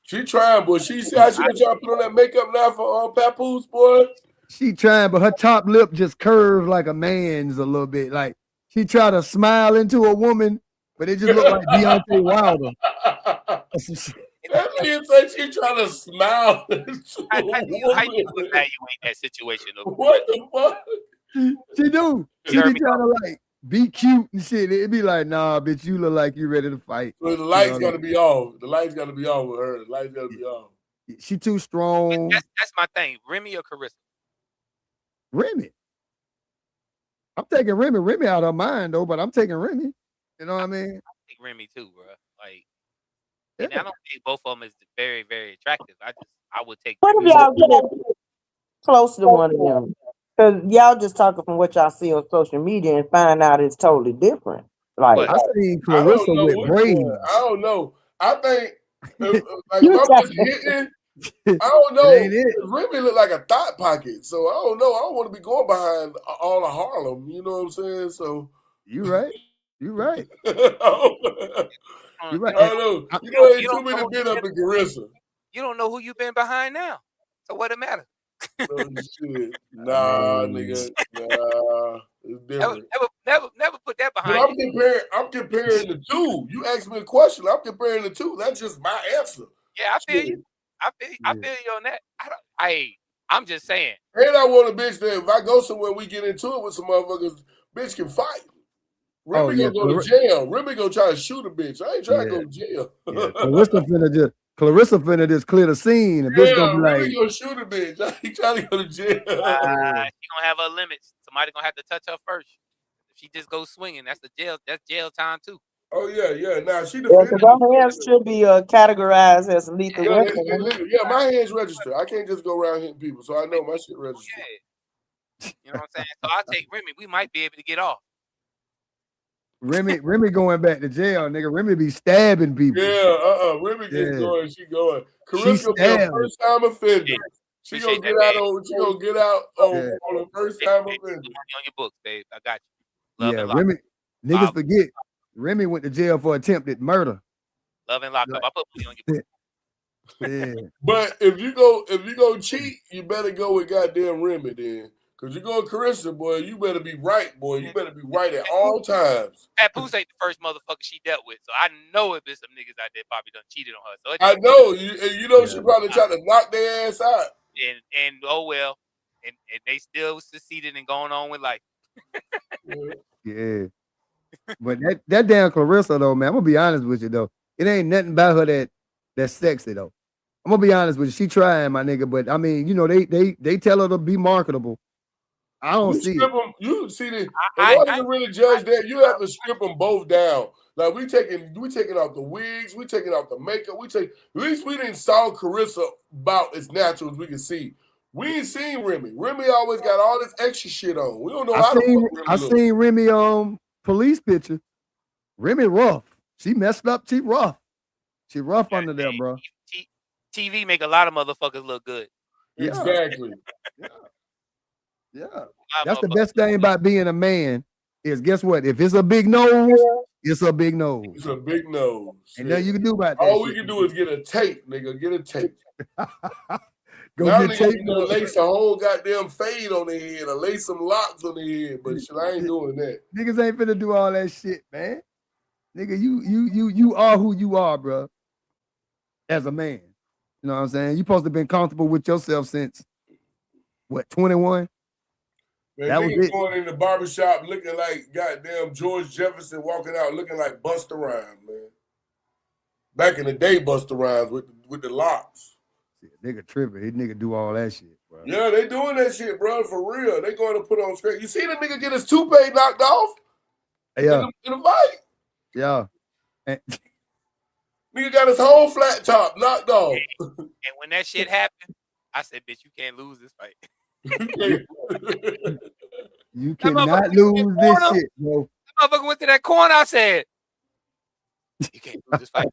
She trying, boy. She see how she been trying to put on that makeup now for Papoose, boy. She trying, but her top lip just curved like a man's a little bit. Like she tried to smile into a woman, but it just looked like Deontay Wilder. That nigga said she trying to smile. How do you evaluate that situation? What the fuck? She do. She be trying to like be cute and shit. It'd be like, nah, bitch, you look like you ready to fight. So the lights gotta be off. The lights gotta be off with her. The lights gotta be off. She too strong. That's my thing. Remy or Carissa? Remy. I'm taking Remy. Remy out of her mind though, but I'm taking Remy. You know what I mean? I take Remy too, bro. Like, and I don't think both of them is very, very attractive. I would take. What if y'all get close to one of them? Because y'all just talking from what y'all see on social media and find out it's totally different. Like I seen Clarissa with braids. I don't know. I think like if I'm just hitting, I don't know. Remy look like a thought pocket, so I don't know. I don't want to be going behind all of Harlem. You know what I'm saying? So you right. You right. You right. I don't know. You know, ain't too many been up in Carissa. You don't know who you been behind now. So what it matter? Oh, shit. Nah, nigga. Nah. It's different. Never put that behind but I'm comparing the two. You asked me a question. I'm comparing the two. That's just my answer. Yeah, I feel you. I feel you on that. I'm just saying. And I want a bitch that if I go somewhere we get into it with some motherfuckers, bitch can fight. Remy gonna go to jail. Remy gonna try to shoot a bitch. I ain't trying to go to jail. Clarissa finna just clear the scene. And bitch gonna be like, Remy gonna shoot a bitch. I ain't trying to go to jail. She gonna have her limits. Somebody gonna have to touch her first. If she just goes swinging, that's jail time too. Oh yeah. Now she defended. Yeah, my hands should be categorized as lethal weapon. Yeah, my hands register. I can't just go around hitting people, so I know my shit registered. Yeah. You know what I'm saying? So I'll take Remy. We might be able to get off. Remy going back to jail, nigga. Remy be stabbing people. Yeah, Remy gets going. She going. Carissa be a first time offender. Yeah. She gonna get out on. She gonna get out on a first time offender. On your books, babe. I got you. Love and Remy. Niggas forget. Remy went to jail for attempted murder. Love and lock up. I put money on your books. Yeah. But if you go cheat, you better go with goddamn Remy then. Cause you go Carissa, boy, you better be right, boy. You better be right at all times. Papoose ain't the first motherfucker she dealt with, so I know if there's some niggas out there probably done cheated on her. So I know you know she probably tried to knock their ass out. And oh well, and they still succeeded in going on with life. Yeah. But that damn Clarissa though, man, I'm gonna be honest with you though. It ain't nothing about her that's sexy though. I'm gonna be honest with you. She trying, my nigga, but I mean, you know, they tell her to be marketable. I don't see it. You see the in order to really judge that, you have to strip them both down. Like we taking out the wigs, we taking out the makeup, at least we didn't saw Carissa about as natural as we can see. We ain't seen Remy. Remy always got all this extra shit on. We don't know how I seen Remy police picture. Remy rough. She messed up. She rough. She rough under there, bro. TV make a lot of motherfuckers look good. Exactly. Yeah. That's the best thing about being a man is guess what? If it's a big nose, it's a big nose. It's a big nose. And nothing you can do about that. All we can do is get a tape, nigga. Get a tape. Go now get tape. Lace a whole goddamn fade on their head or lace some locks on their head. But shit, I ain't doing that. Niggas ain't finna do all that shit, man. Nigga, you are who you are, bro. As a man. You know what I'm saying? You supposed to have been comfortable with yourself since what, 21? Man, that niggas going in the barbershop looking like goddamn George Jefferson walking out looking like Busta Rhymes, man. Back in the day, Busta Rhymes with the locks. Yeah, nigga tripping. His nigga do all that shit, bro. Yeah, they doing that shit, bro, for real. They going to put on screen. You see the nigga get his toupee knocked off? Yeah. In the fight? Yeah. Nigga got his whole flat top knocked off. And when that shit happened, I said, bitch, you can't lose this fight. You cannot lose this shit, bro. That motherfucker went to that corner. I said, you can't lose this fight.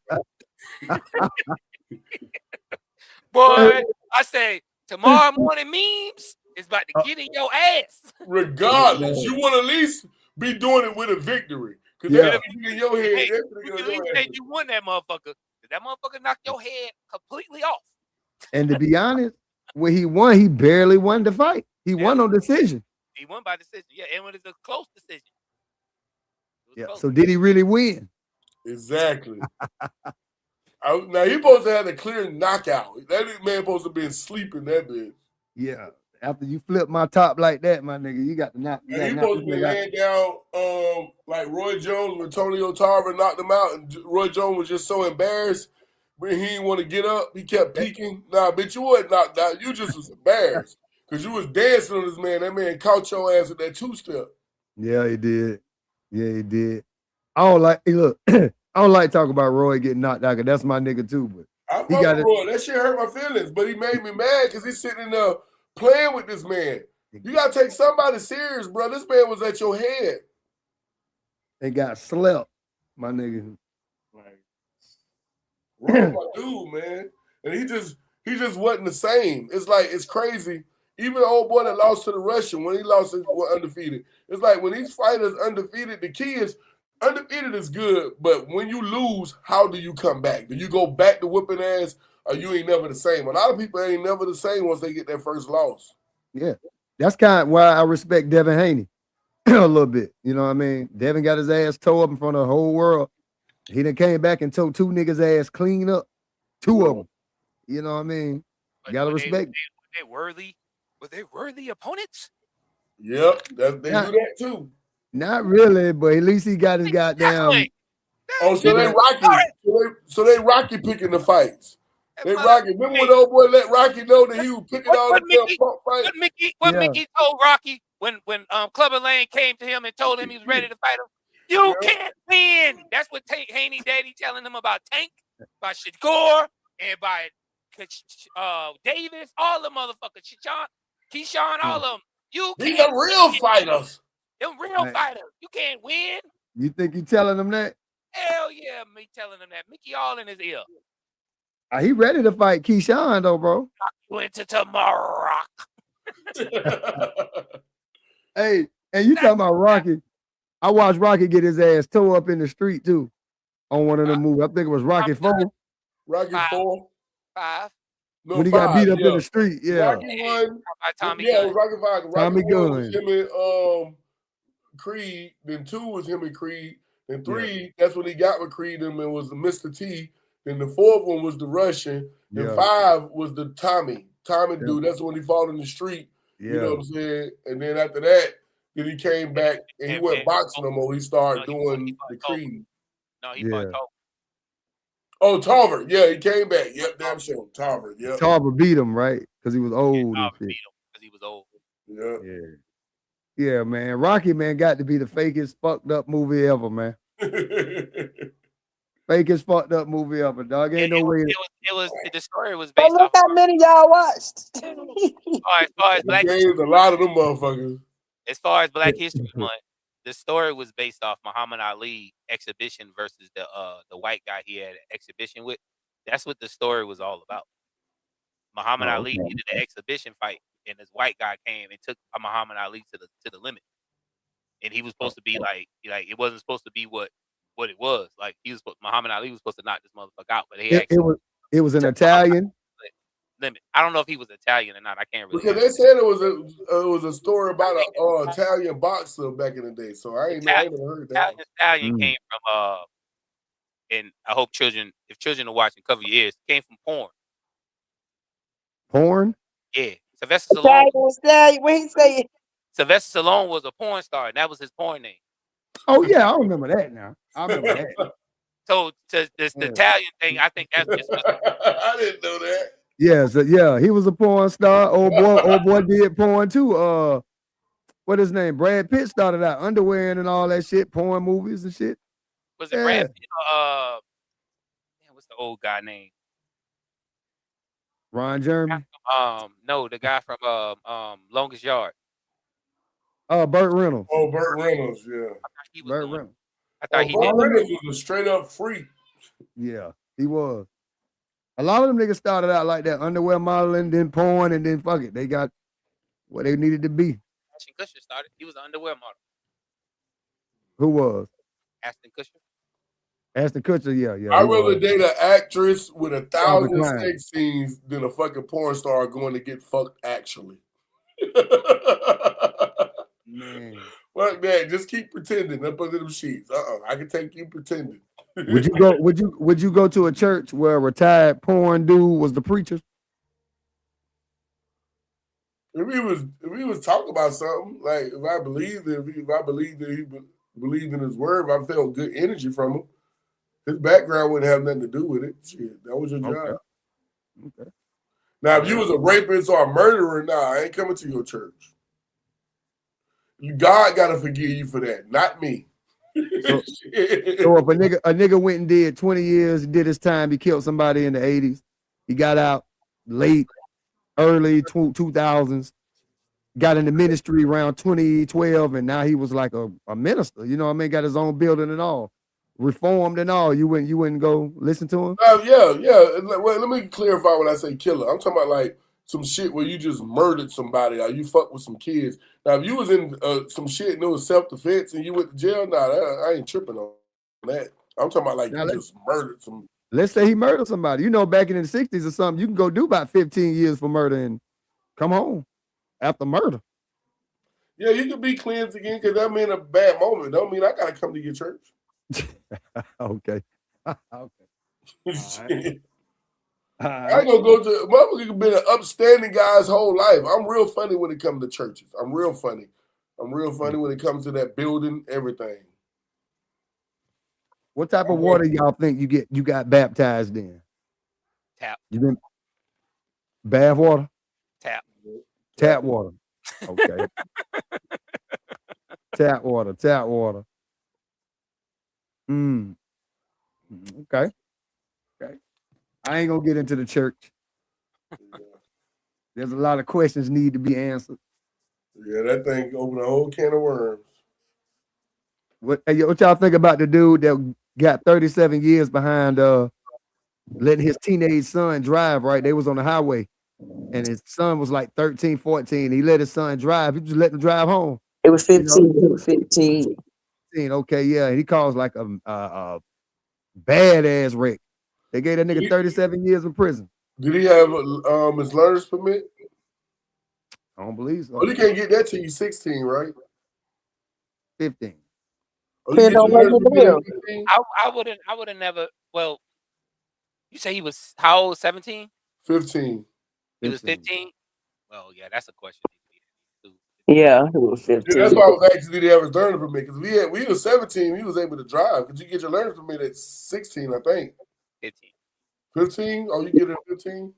Boy, I say tomorrow morning memes is about to get in your ass. Regardless, you want to at least be doing it with a victory. Because Yeah. that in your head, Hey, that's you gonna can go at in least your say head. you won that motherfucker. That motherfucker knocked your head completely off. And to be honest, when he won, he barely won the fight. He won on decision. He won by decision. Yeah, and when it's a close decision. Yeah. Close. So did he really win? Exactly. Now he supposed to have a clear knockout. That man supposed to be sleeping that bitch. Yeah. After you flip my top like that, my nigga, you got to knock. You And got he to knock supposed this to be nigga out. laying down like Roy Jones when Antonio Tarver knocked him out, and Roy Jones was just so embarrassed when he didn't want to get up. He kept peeking. Nah, bitch, you wasn't knocked out. You just was embarrassed because you was dancing on this man. That man caught your ass with that two-step. Yeah, he did. Yeah, he did. I don't like. Hey, look, I don't like talking about Roy getting knocked out. 'Cause that's my nigga too. But I he fuck got with it. Roy. That shit hurt my feelings, but he made me mad because he's sitting there playing with this man. You gotta take somebody serious, bro. This man was at your head. They got slept, my nigga. Roy, my dude, man, and he just wasn't the same. It's like it's crazy. Even the old boy that lost to the Russian when he lost, was undefeated. It's like when these fighters undefeated, the key is undefeated is good, but when you lose, how do you come back? Do you go back to whooping ass, or you ain't never the same? A lot of people ain't never the same once they get their first loss. Yeah, that's kind of why I respect Devin Haney a little bit. You know what I mean? Devin got his ass towed up in front of the whole world. He done came back and towed two niggas' ass clean up. Two of them. You know what I mean? But Gotta were respect. they worthy? Were they worthy opponents? Yep, they do that too. Not really, but at least he got his goddamn. Oh, so they Rocky. So they Rocky picking the fights. They Rocky. Remember when the old boy let Rocky know that he was picking all the damn fights? What Mickey told Rocky when Clubber Lane came to him and told him he was ready to fight him? You can't win. That's what Haney Daddy telling him about Tank, by Shakur, and by Davis, all the motherfuckers, Keyshawn, all of them. You These can't. are real fighters. Them real fighters. You can't win. You think you telling them that? Hell yeah, me telling him that. Mickey all in his ear. He ready to fight Keyshawn though, bro. Went to tomorrow. Hey, and you talking about Rocky? I watched Rocky get his ass towed up in the street too on one of them movies. I think it was Rocky 4. Rocky 4. 5. No, when he 5, got beat up in the street, yeah. Rocky 1. Tommy yeah, Gunn. it was Rocky 5. Tommy Rocky 1 Gunn. was him and Creed. Then 2 was him and Creed. Then 3, that's when he got with Creed and it was the Mr. T. Then the 4th one was the Russian. Then 5 was the Tommy dude. That's when he fought in the street. You know what I'm saying? And then after that, then he came back and he went boxing no more. He started doing the Creed. No, he fought Tarver. Oh, Tarver. Yeah, he came back. Yep, damn sure. Tarver. Yep. Tarver beat him, right? Because he was old. Tarver beat him because he was old. Yeah. Yeah, man. Rocky, man, got to be the fakest fucked up movie ever, man. Fakest fucked up movie ever, dog. Ain't no way. It was the story was based look off. how many y'all watched. As far as Black History, a lot of them motherfuckers. As far as Black History Month, the story was based off Muhammad Ali exhibition versus the white guy he had an exhibition with. That's what the story was all about. Muhammad Ali did an exhibition fight, and this white guy came and took Muhammad Ali to the limit. And he was supposed to be like it wasn't supposed to be what it was. Like Muhammad Ali was supposed to knock this motherfucker out, but it was an Italian limit. I don't know if he was Italian or not. I can't really. Because they said it was a story about an Italian boxer back in the day. So I ain't never heard that. Italian came from and I hope if children are watching, cover your ears. Came from porn. Porn? Yeah, Sylvester Stallone. When he say Sylvester Stallone was a porn star, and that was his porn name. Oh yeah, I remember that now. I remember that. So the Italian thing, I think that's just. I didn't know that. Yeah, so yeah, he was a porn star. Old boy did porn too. What his name? Brad Pitt started out underwearing and all that shit, porn movies and shit. Was it Brad Pitt? What's the old guy name? Ron Jeremy? No, the guy from Longest Yard. Burt Reynolds. Oh, Burt Reynolds, yeah. Burt Reynolds. I thought he Burt Reynolds was a straight up freak. Yeah, he was. A lot of them niggas started out like that, underwear modeling, then porn, and then fuck it. They got what they needed to be. Ashton Kutcher started. He was an underwear model. Who was? Ashton Kutcher. Ashton Kutcher, yeah. I'd rather date an actress with 1,000 Klein. sex scenes than a fucking porn star going to get fucked actually. Man. Fuck that. Just keep pretending up under them sheets. I can take you pretending. Would you go? Would you go to a church where a retired porn dude was the preacher? If he was talking about something, like if I believed that he believed in his word, if I felt good energy from him, his background wouldn't have nothing to do with it. Shit, that was your job. Okay. Now, if you was a rapist or a murderer, nah, I ain't coming to your church. God got to forgive you for that, not me. So if a nigga went and did 20 years, did his time, he killed somebody in the 80s, he got out late, early 2000s, got into ministry around 2012, and now he was like a minister. You know what I mean? Got his own building and all, reformed and all. You wouldn't go listen to him? Yeah. Well, let me clarify when I say killer. I'm talking about like some shit where you just murdered somebody or you fuck with some kids. Now, if you was in some shit and it was self-defense and you went to jail, I ain't tripping on that. I'm talking about like now you just murdered some. Let's say he murdered somebody. You know, back in the 60s or something, you can go do about 15 years for murder and come home after murder. Yeah, you could be cleansed again because that mean a bad moment. Don't mean I gotta come to your church. Okay. Okay. I ain't gonna go to motherfucker been an upstanding guy's whole life. I'm real funny when it comes to churches. I'm real funny when it comes to that building, everything. What type of water y'all think you got baptized in? Tap. You been bath water? Tap water. Okay. Tap water. Okay. I ain't gonna get into the church. There's a lot of questions need to be answered. Yeah, that thing opened a whole can of worms. What y'all think about the dude that got 37 years behind letting his teenage son drive, right? They was on the highway and his son was like 13, 14. He let his son drive. He just let him drive home. It was 15. You know? It was 15. Okay, yeah. And he caused like a badass wreck. They gave that nigga 37 years in prison. Did he have his learner's permit? I don't believe so. Oh, you can't get that till you're 16, right? 15. Oh, you I would have never. Well, you say he was how old? 17? 15. He was 15. Well, yeah, that's a question. Yeah, he was 15. Yeah, that's why I was asking, did he have his learner's permit? Because we was 17, he was able to drive. Could you get your learner's permit at 16? I think 15. 15? Oh, you get it at 15?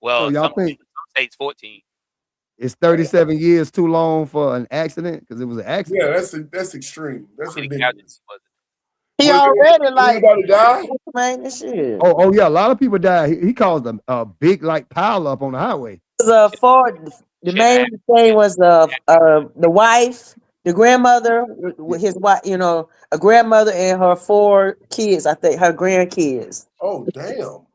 Well, so y'all think some states 14. Is 37 years too long for an accident? Because it was an accident. Yeah, that's extreme. That's ridiculous. He already like anybody die? Man, this shit. Oh yeah, a lot of people died. He caused a big like pile up on the highway. The main thing was the wife, the grandmother with his wife, you know, a grandmother and her 4 kids, I think, her grandkids. Oh damn.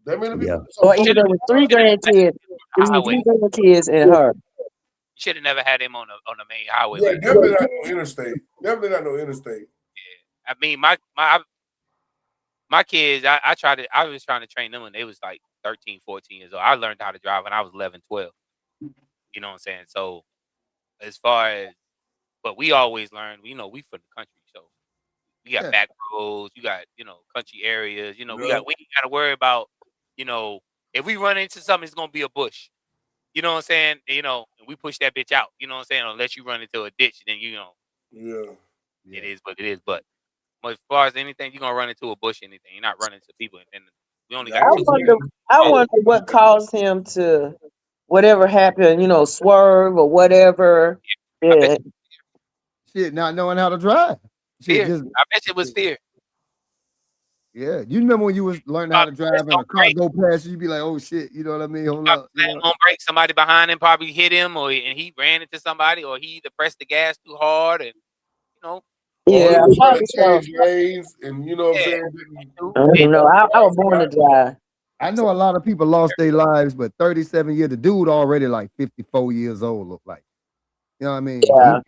That many people. Or either with 3 grandkids, 3 grandkids and her. You should have never had him on the main highway. Yeah, definitely not no interstate. Definitely not no interstate. Yeah, I mean my kids, I was trying to train them when they was like 13, 14 years old. I learned how to drive when I was 11, 12. You know what I'm saying? So as far as, but we always learn, we from the country, so we got back roads, you got, country areas, we ain't got to worry about, if we run into something, it's going to be a bush. You know what I'm saying? And we push that bitch out, you know what I'm saying? Unless you run into a ditch, then it is what it is. But as far as anything, you're going to run into a bush, anything. You're not running into people. And we only got I wonder what caused him to, whatever happened, swerve or whatever. Yeah. Shit, not knowing how to drive. Fear. I bet it was fear. Yeah, you remember when you was learning how to drive and a car go past you, be like, "Oh shit," you know what I mean? Hold up. On break, somebody behind him probably hit him, and he ran into somebody, or he either pressed the gas too hard, and Yeah, change lanes, and you know what I'm saying. I was born to drive. I know a lot of people lost their lives, but 37 years, the dude already like 54 years old, look like. You know what I mean? Yeah.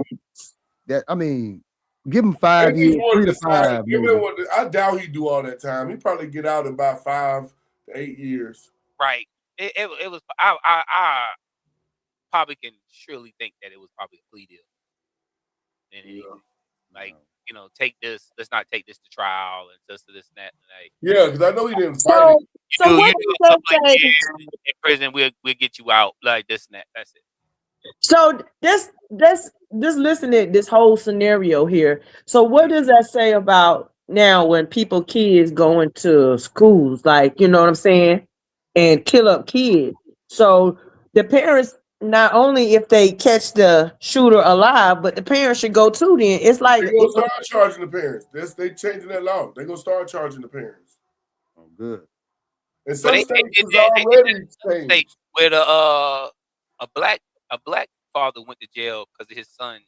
Give him Maybe 5 he years, wanted 3 to to decide. 5, maybe. I doubt he'd do all that time. He'd probably get out in about 5 to 8 years. Right. It was. I probably can surely think that it was probably a plea deal. And Yeah. like, take this. Let's not take this to trial and this and that. Like, Yeah, because I know he didn't fight it. So what do does a couple that of say? years in prison. We'll get you out like this and that. That's it. So this listen to this whole scenario here. So what does that say about now when kids go into schools, like, you know what I'm saying, and kill up kids? So the parents, not only if they catch the shooter alive, but the parents should go too. Then it's like They gonna start charging the parents. They changing that law. They gonna start charging the parents. Oh, good. And But some they states did was that. They did already that state changed. where a black father went to jail because his son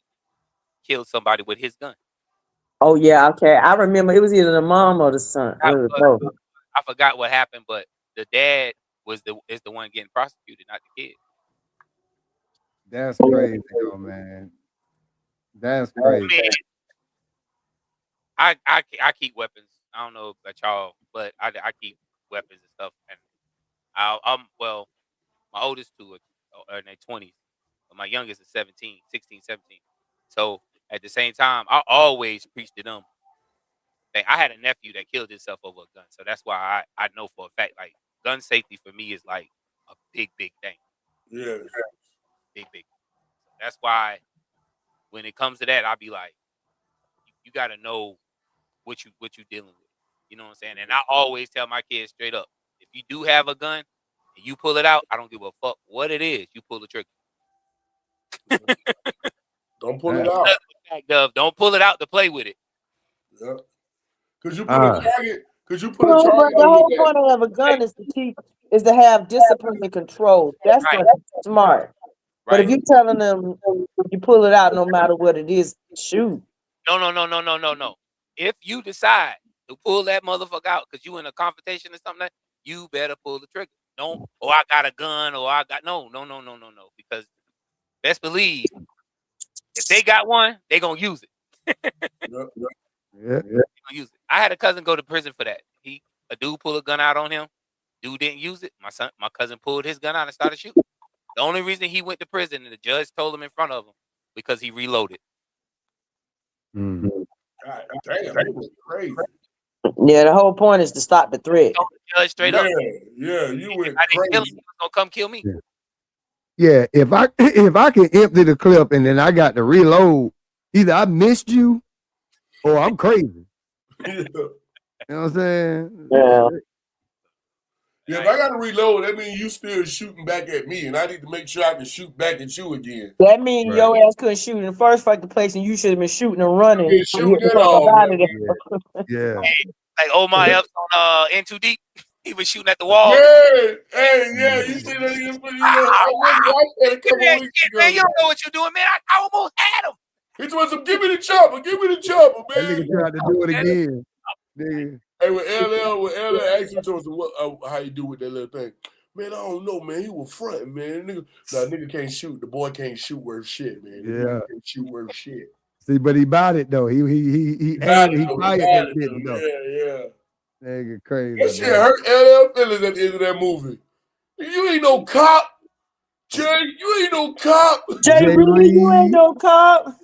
killed somebody with his gun. oh yeah, okay. I remember it was either the mom or the son. I forgot what happened, but the dad is the one getting prosecuted, not the kid. That's crazy, though, man. That's crazy. I keep weapons. I don't know about y'all, but I keep weapons and stuff. And well, my oldest two are in their 20s, but my youngest is 17, 16, 17. So at the same time, I always preach to them. I had a nephew that killed himself over a gun, so that's why I know for a fact, like, gun safety for me is like a big thing. Yeah. Big. That's why when it comes to that, I'll be like, you got to know what you dealing with. You know what I'm saying? And I always tell my kids straight up, if you do have a gun and you pull it out, I don't give a fuck what it is. You pull the trigger. Don't pull it out. Don't pull it out to play with it. Yeah. Because you put a target. Because you put a No, target but the on whole your point of a gun is to have discipline and control. That's Right. smart. But if Right. you're telling them you pull it out no matter what it is, shoot. No. If you decide to pull that motherfucker out because you in a confrontation or something, like, you better pull the trigger. Don't. Oh, I got a gun. Or I got no. Because best believe, if they got one, they gonna use it. Yeah. Use it. I had a cousin go to prison for that. A dude pulled a gun out on him. Dude didn't use it. My cousin pulled his gun out and started shooting. The only reason he went to prison, and the judge told him in front of him, because he reloaded. Mm. God damn, that was crazy. Yeah, the whole point is to stop the threat. Told the judge straight up. Yeah, you went I didn't kill him. crazy. He was gonna come kill me. Yeah, if I can empty the clip and then I got to reload, either I missed you or I'm crazy. Yeah. You know what I'm saying? Yeah. Yeah, if I got to reload, that means you still shooting back at me, and I need to make sure I can shoot back at you again. That means Right. your ass couldn't shoot in the first fucking place, and you should have been shooting and running. Been shooting it all, Yeah. Like Omar Epps on In Too Deep, he was shooting at the wall. Yeah, you see that? I watched that a couple weeks ago. Man, you don't know what you're doing, man. I almost had him. He told us, give me the chopper, man. That nigga tried to do it again. Nigga. Hey, when LL asked me to us how you do with that little thing, man, I don't know, man. He was fronting, man. Nigga can't shoot. The boy can't shoot worth shit, man. Yeah. He can't shoot worth shit. See, but he bought it though. He fired that bitch though. Yeah. Nigga crazy. That shit hurt LL feelings at the end of that movie. You ain't no cop. Jay, you ain't no cop. Jay Reed, you ain't no cop.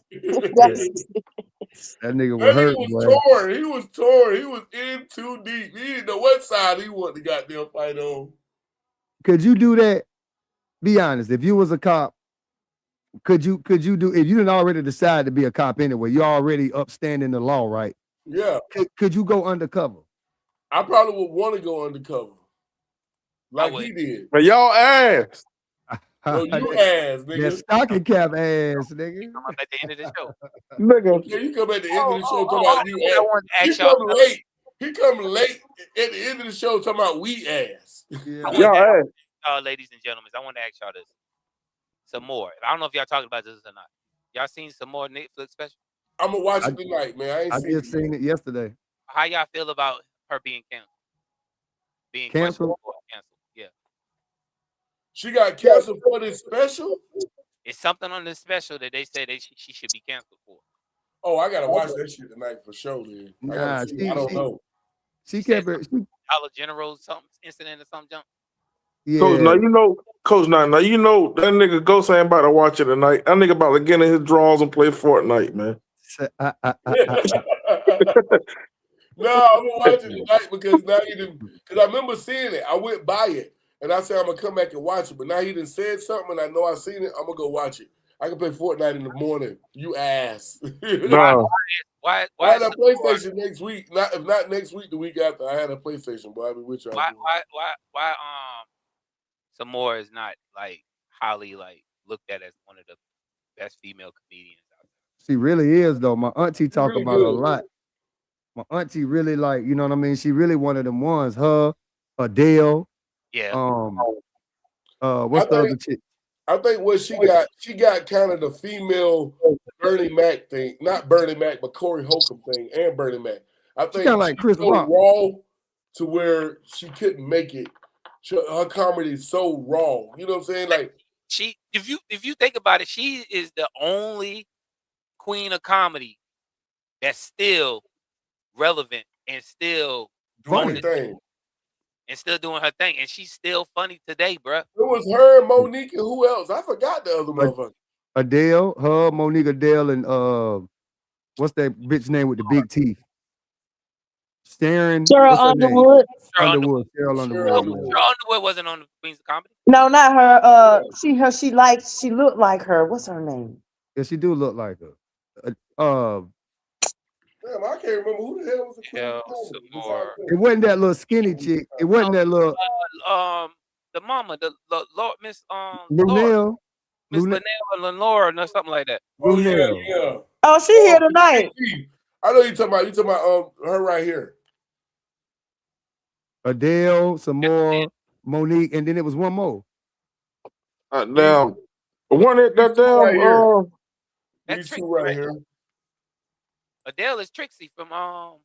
That nigga was hurt. Torn. He was torn. He was in too deep. He didn't know what side he wanted to goddamn fight on. Could you do that? Be honest. If you was a cop, could you do, if you didn't already decide to be a cop anyway, you're already upstanding the law, right? Yeah. Could you go undercover? I probably would want to go undercover. Like he did. But y'all ass. No, you ass, nigga. That stocking cap ass, nigga. You come up at the end of the show. Yeah, you come at the end of the show talking about you ass. He come late. He come late at the end of the show talking about we ass. Yeah. Y'all ass. Ladies and gentlemen, I want to ask y'all this. Some more. I don't know if y'all talking about this or not. Y'all seen some more Netflix special? I'm gonna watch it tonight, man. I just seen it yesterday. How y'all feel about her being canceled? Canceled? She got canceled for this special? It's something on this special that they said she should be canceled for. Oh, I gotta watch that shit tonight for sure, then. I gotta see. I don't know. She kept it. Dollar General something incident or something jump. Yeah. Coach, now you know, Coach, now you know that nigga Ghost ain't about to watch it tonight. That nigga about to get in his drawers and play Fortnite, man. No, I'm gonna watch it tonight because now he didn't. Because I remember seeing it. I went by it and I said I'm gonna come back and watch it. But now he done said something and I know I seen it. I'm gonna go watch it. I can play Fortnite in the morning. You ass. No. Why I had a PlayStation next week. Not if not next week, the week after. I had a PlayStation, boy. I be with y'all. Why some more is not like highly like looked at as one of the best female comedians out there. She really is though. My auntie talk really about good. her a lot. My auntie really like, you know what I mean? She really one of them ones. Her, Adele. Yeah. What's the other chick? I think what she got kind of the female Bernie Mac thing. Not Bernie Mac, but Corey Holcomb thing and Bernie Mac. I think kind of like Chris so Rock. raw to where she couldn't make it. Her comedy is so raw. You know what I'm saying? Like she, if you think about it, she is the only queen of comedy that's still relevant and still funny thing. And still doing her thing, and she's still funny today, bruh. It was her, Monique, and who else? I forgot the other motherfucker. Adele, her, Monique, Adele, and what's that bitch name with the big teeth? Cheryl Underwood. Cheryl Underwood. Cheryl Underwood wasn't on the Queens of Comedy. No, not her. She looked like her. What's her name? Yeah, she do look like her. Damn, I can't remember who the hell was the Queen. It wasn't that little skinny chick. It wasn't that little. The mama, the Lord, Miss Lunell. Miss Linnell or Lenora or something like that. Oh yeah. Oh, she here tonight. I know you talking about her right here. Adele, some more, Monique, and then it was one more. Damn. One that damn These two right here. Adele is Trixie from Oh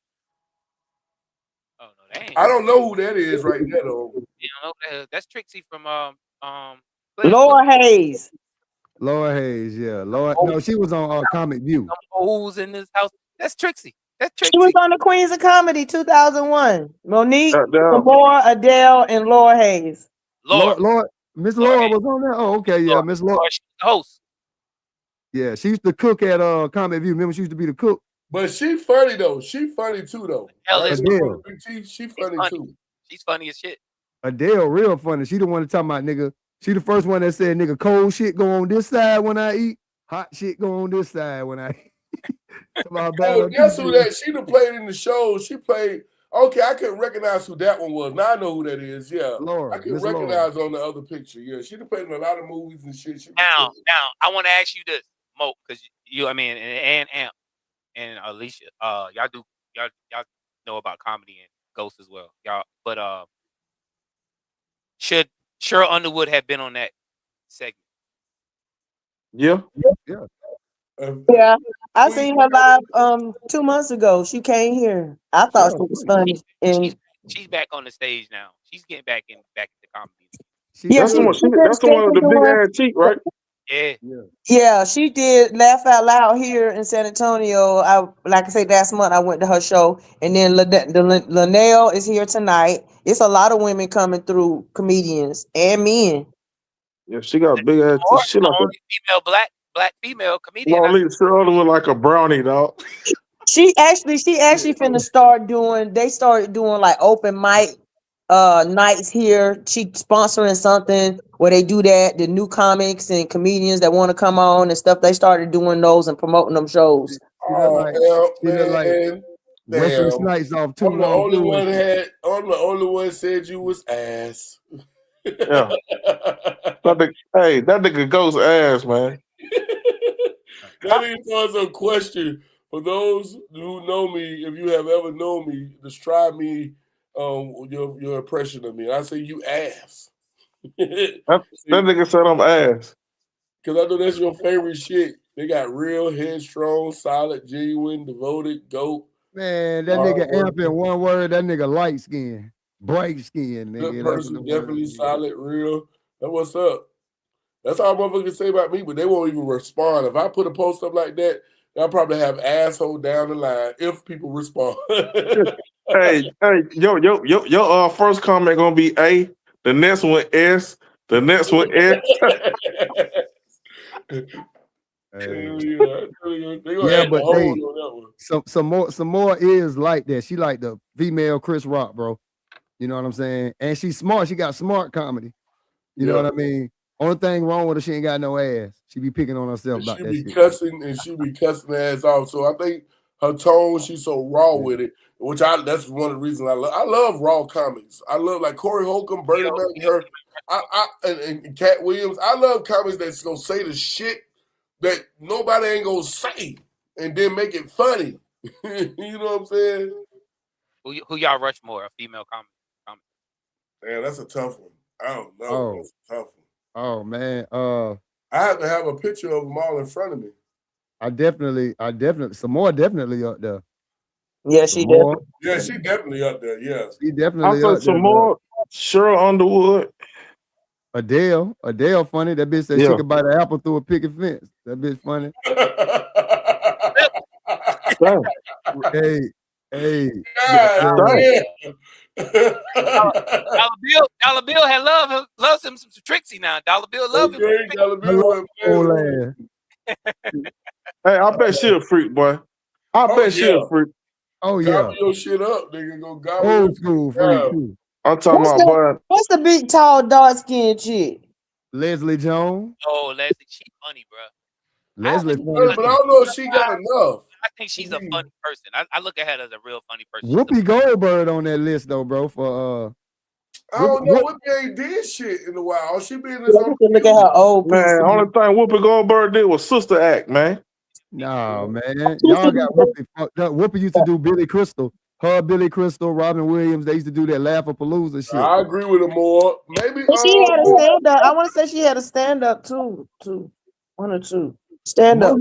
no, that ain't. I don't know who that is right there though. You know, that's Trixie from Laura Hayes. Laura Hayes, yeah. Laura. No, she was on Comic View. Who's in this house? That's Trixie. That's Trixie. She was on the Queens of Comedy 2001. Monique, Laura, Adele, and Laura Hayes. Laura, Miss Laura was on there. Oh, okay, yeah, Miss Laura. She's the host. Yeah, she used to cook at Comic View. Remember, she used to be the cook. But she funny though. She funny too though. Adele. She funny too. She's funny as shit. Adele, real funny. She the one to talk about nigga. She the first one that said nigga cold shit go on this side when I eat, hot shit go on this side when I eat. Guess who that? She done played in the show. She played. Okay, I couldn't recognize who that one was. Now I know who that is. Yeah, Laura, I can recognize on the other picture. Yeah, she done played in a lot of movies and shit. Now, I want to ask you this, Mo, because you, I mean, and Amp and Alicia, y'all know about comedy and Ghost as well, y'all. But should Cheryl Underwood have been on that segment? Yeah. Yeah, I seen her live 2 months ago. She came here. I thought she was funny. And she's back on the stage now. She's getting back into comedy. That's the one with the big ass teeth, right? Yeah, she did Laugh Out Loud here in San Antonio. Like I say, last month I went to her show, and then Linnell is here tonight. It's a lot of women coming through, comedians and men. Yeah, she got big ass teeth. She like a female black female comedian. She look like a brownie, dog. She actually finna start doing. They started doing like open mic nights here. She sponsoring something where they do that. The new comics and comedians that want to come on and stuff. They started doing those and promoting them shows. Wesley Snipes off too. I'm the only one said you was ass. Yeah. That nigga Ghost ass, man. That is a question for those who know me. If you have ever known me, describe me, your impression of me. I say you ass. That nigga said I'm ass. Because I know that's your favorite shit. They got real, headstrong, solid, genuine, devoted, GOAT. Man, that nigga Amp in one word. That nigga light skin, bright skin. Nigga. Good person, definitely solid, real. That's what's up. That's all motherfuckers say about me, but they won't even respond. If I put a post up like that, I'll probably have asshole down the line if people respond. Hey, your first comment gonna be A, the next one S, the next one S. Yeah, but hey, some more is like that. She like the female Chris Rock, bro. You know what I'm saying? And she's smart. She got smart comedy. You know what I mean? Only thing wrong with her, she ain't got no ass. She be picking on herself about that shit. She be cussing her ass off. So I think her tone, she's so raw with it, which that's one of the reasons I love. I love raw comics. I love like Corey Holcomb, Bernie Mac, her, and Cat Williams. I love comics that's gonna say the shit that nobody ain't gonna say, and then make it funny. You know what I'm saying? Who y'all rush more? A female comic? Man, that's a tough one. I don't know. Oh. That's a tough one. Oh man. I have to have a picture of them all in front of me. I definitely some more definitely up there. Yeah, she definitely. Yeah, she definitely up there. Yeah, she definitely I up said some there. more. Cheryl Underwood. Adele funny. That bitch said she could bite an apple through a picket fence. That bitch funny. Hey. Dollar Bill had loves him some Trixie now. Dollar Bill love him. Hey, I bet she a freak, boy. I bet she a freak. Oh yeah. Gobble your shit up, nigga. Go gobble old school freak too. I'm talking about, boy. What's the big, tall, dark skinned chick? Leslie Jones. Oh, Leslie, she funny, bro. Leslie funny. But I don't know if she got enough. I think she's a funny person. I look at her as a real funny person. Whoopi Goldberg on that list though, bro. For I don't know. Whoopi ain't did shit in a while. She been in this. Look at her old piece. Man, only thing Whoopi Goldberg did was Sister Act, man. Nah, man. Y'all got Whoopi fucked up. Whoopi used to do Billy Crystal. Her, Billy Crystal, Robin Williams, they used to do that Laugh-A-Palooza shit. I agree with her more. Maybe she had a stand-up. I want to say she had a stand-up too. One or two. Stand-up.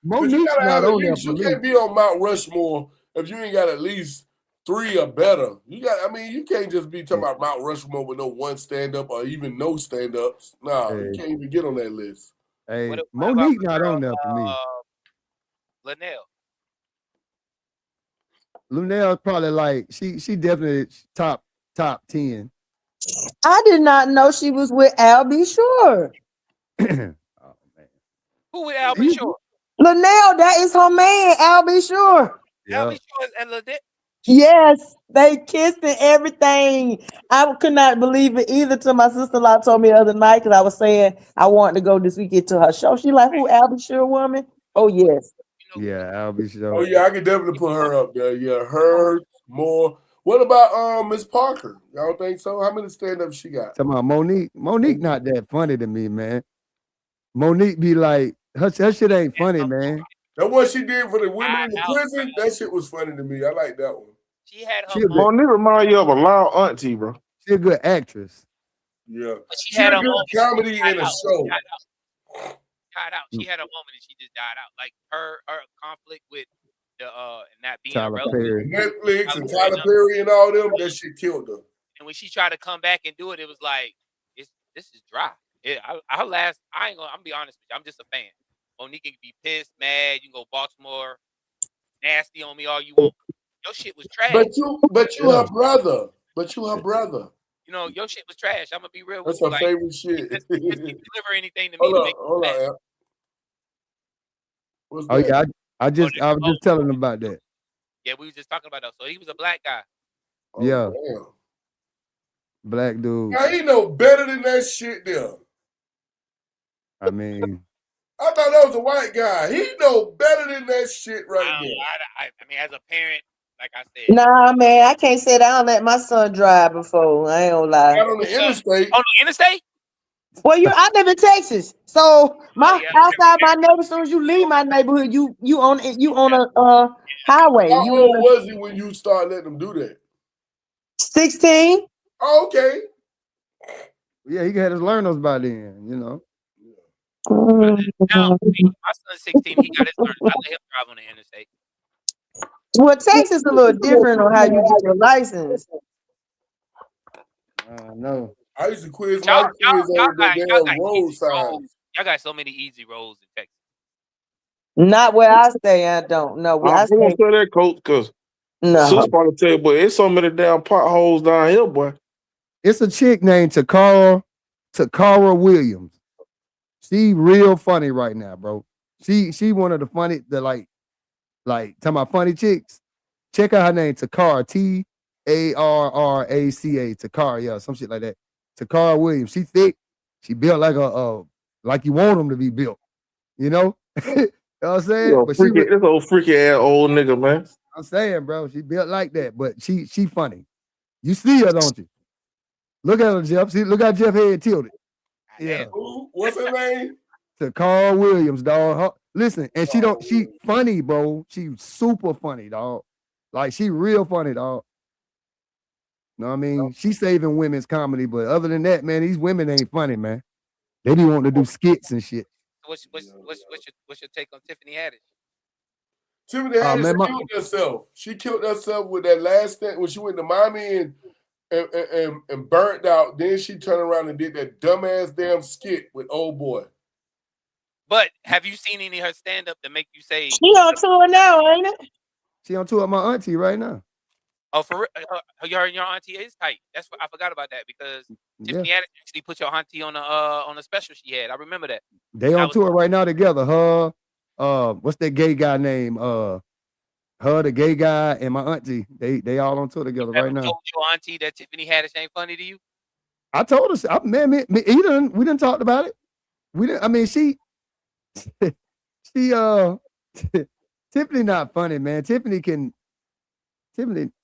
Monique's not on there for you me. can't be on Mount Rushmore if you ain't got at least 3 or better. You can't just be talking about Mount Rushmore with no one stand-up or even no stand-ups. Nah, you can't even get on that list. Hey, Monique not on there for me. Luenell probably like she definitely top 10. I did not know she was with Al B. Shore. Oh man. Who with Al B. Shore? Luenell, that is her man, Al B. Shore. Al B. Shore and Luenell. Yes, they kissed and everything. I could not believe it either till my sister-in-law told me the other night because I was saying I wanted to go this weekend to her show. She like, who, Al B. Shore woman? Oh, yes. Yeah, Al B. Shore. Oh, yeah, I can definitely put her up there. Yeah, her, more. What about Miss Parker? Y'all don't think so? How many stand-ups she got? Talking about Monique. Monique not that funny to me, man. Monique be like, her shit ain't funny, man. That what she did for the women in the prison, that shit was funny to me. I like that one. She had her. Monique remind you of a loud auntie, bro. She a good actress. Yeah. She had a good comedy in a show. Died out. She had a moment and she just died out. Like her conflict with the not being Tyler Perry. Netflix and Tyler Perry and all them, that shit killed her. And when she tried to come back and do it, it was like, this is dry. I'm gonna be honest with you. I'm just a fan. Monique can be pissed, mad. You can go Baltimore, nasty on me all you want. Your shit was trash. But you her brother. But you her brother. You know, your shit was trash. I'm gonna be real with you. That's her favorite shit. If you deliver anything to me to make hold on. What's that? Oh yeah, I was just telling him about that. Yeah, we were just talking about that. So he was a black guy. Oh, yeah. Damn. Black dude. Now he know better than that shit there. I mean, I thought that was a white guy. He know better than that shit right there. I mean, as a parent, like I said. Nah, man, I can't sit down and let my son drive before. I ain't gonna lie. Not on the interstate. On the interstate? Well, I live in Texas, so outside my neighborhood. As soon as you leave my neighborhood, you on a highway. How old was he when you started letting him do that? 16. Oh, okay. Yeah, he had his learners by then, you know. Now, my son's 16. He got his learners. I let him drive on the interstate. Well, Texas is a little different on how you get your license. No. I used to quiz Y'all my kids on the damn got road easy signs. roads. Y'all got so many easy roads in Texas. Not where I stay. I don't know where I I won't stay. say that, coach, because No. Sus probably tell you, but it's so many damn potholes down here, boy. It's a chick named Takara Williams. She real funny right now, bro. She one of the funny, like talking about funny chicks. Check out her name, Takara, Tarraca, Takara, yeah, some shit like that. Takara Williams. She thick. She built like like you want them to be built. You know? You know what I'm saying? But This old freaky ass old nigga, man. I'm saying, bro, she built like that, but she funny. You see her, don't you? Look at her, Jeff. See, look how Jeff head tilted. Yeah. Ooh, what's her name? Takara Williams, dog. Listen, and she funny, bro. She super funny, dog. Like she real funny, dog. Know what I mean? She's saving women's comedy, but other than that, man, these women ain't funny, man. They be wanting to do skits and shit. What's your take on Tiffany Haddish? Tiffany Haddish killed herself. She killed herself with that last thing when she went to Miami and burnt out. Then she turned around and did that dumbass damn skit with Old Boy. But have you seen any of her stand up to make you say she on tour now, ain't it? She on tour with my auntie right now. Oh, for your auntie is tight. That's what I forgot about that because Tiffany Haddish actually put your auntie on a special she had. I remember that. They on tour right now together. Her, what's that gay guy name? Her, the gay guy, and my auntie. They all on tour together right now. Told your auntie that Tiffany Haddish ain't funny to you? I told her, man, we done talked about it. We didn't. I mean, she Tiffany not funny, man. Tiffany,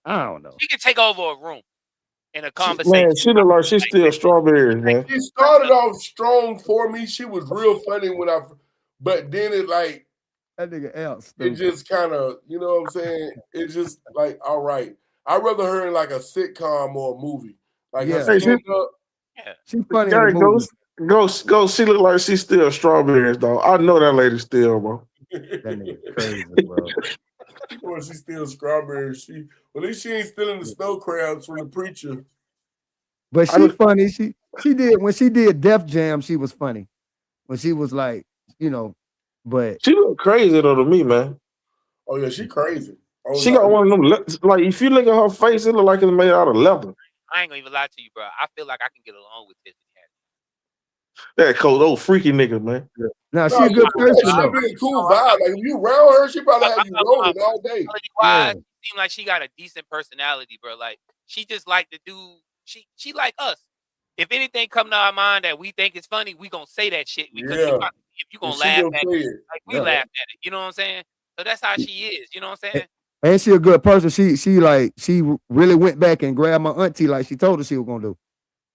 I don't know. She can take over a room in a conversation. Man, she look like she's still strawberries, man. She started off strong for me. She was real funny but then it like that nigga else. It just kind of, you know what I'm saying? It's just like, all right. I'd rather her in like a sitcom or a movie. Like yeah, she's funny. Go. She look like she's still strawberries, though. I know that lady still, bro. That nigga crazy, bro. Well, she's still strawberries. At least she ain't stealing the snow crabs from the preacher. But she funny. She did when she did Def Jam. She was funny when she was like, but she look crazy though to me, man. Oh yeah, she crazy. She got one of them. Like if you look at her face, it look like it's made out of leather. I ain't gonna even lie to you, bro. I feel like I can get along with Tiffany Haddish. That cold old freaky nigga, man. Yeah. Now she a good person. She'd be a cool vibe. Like if you around her, she probably have you rolling all day. Why? It seems like she got a decent personality, bro. Like she just like to do. She like us. If anything come to our mind that we think is funny, we gonna say that shit because if you gonna laugh at it, like we laugh at it. You know what I'm saying? So that's how she is. You know what I'm saying? And she a good person. She really went back and grabbed my auntie like she told her she was gonna do.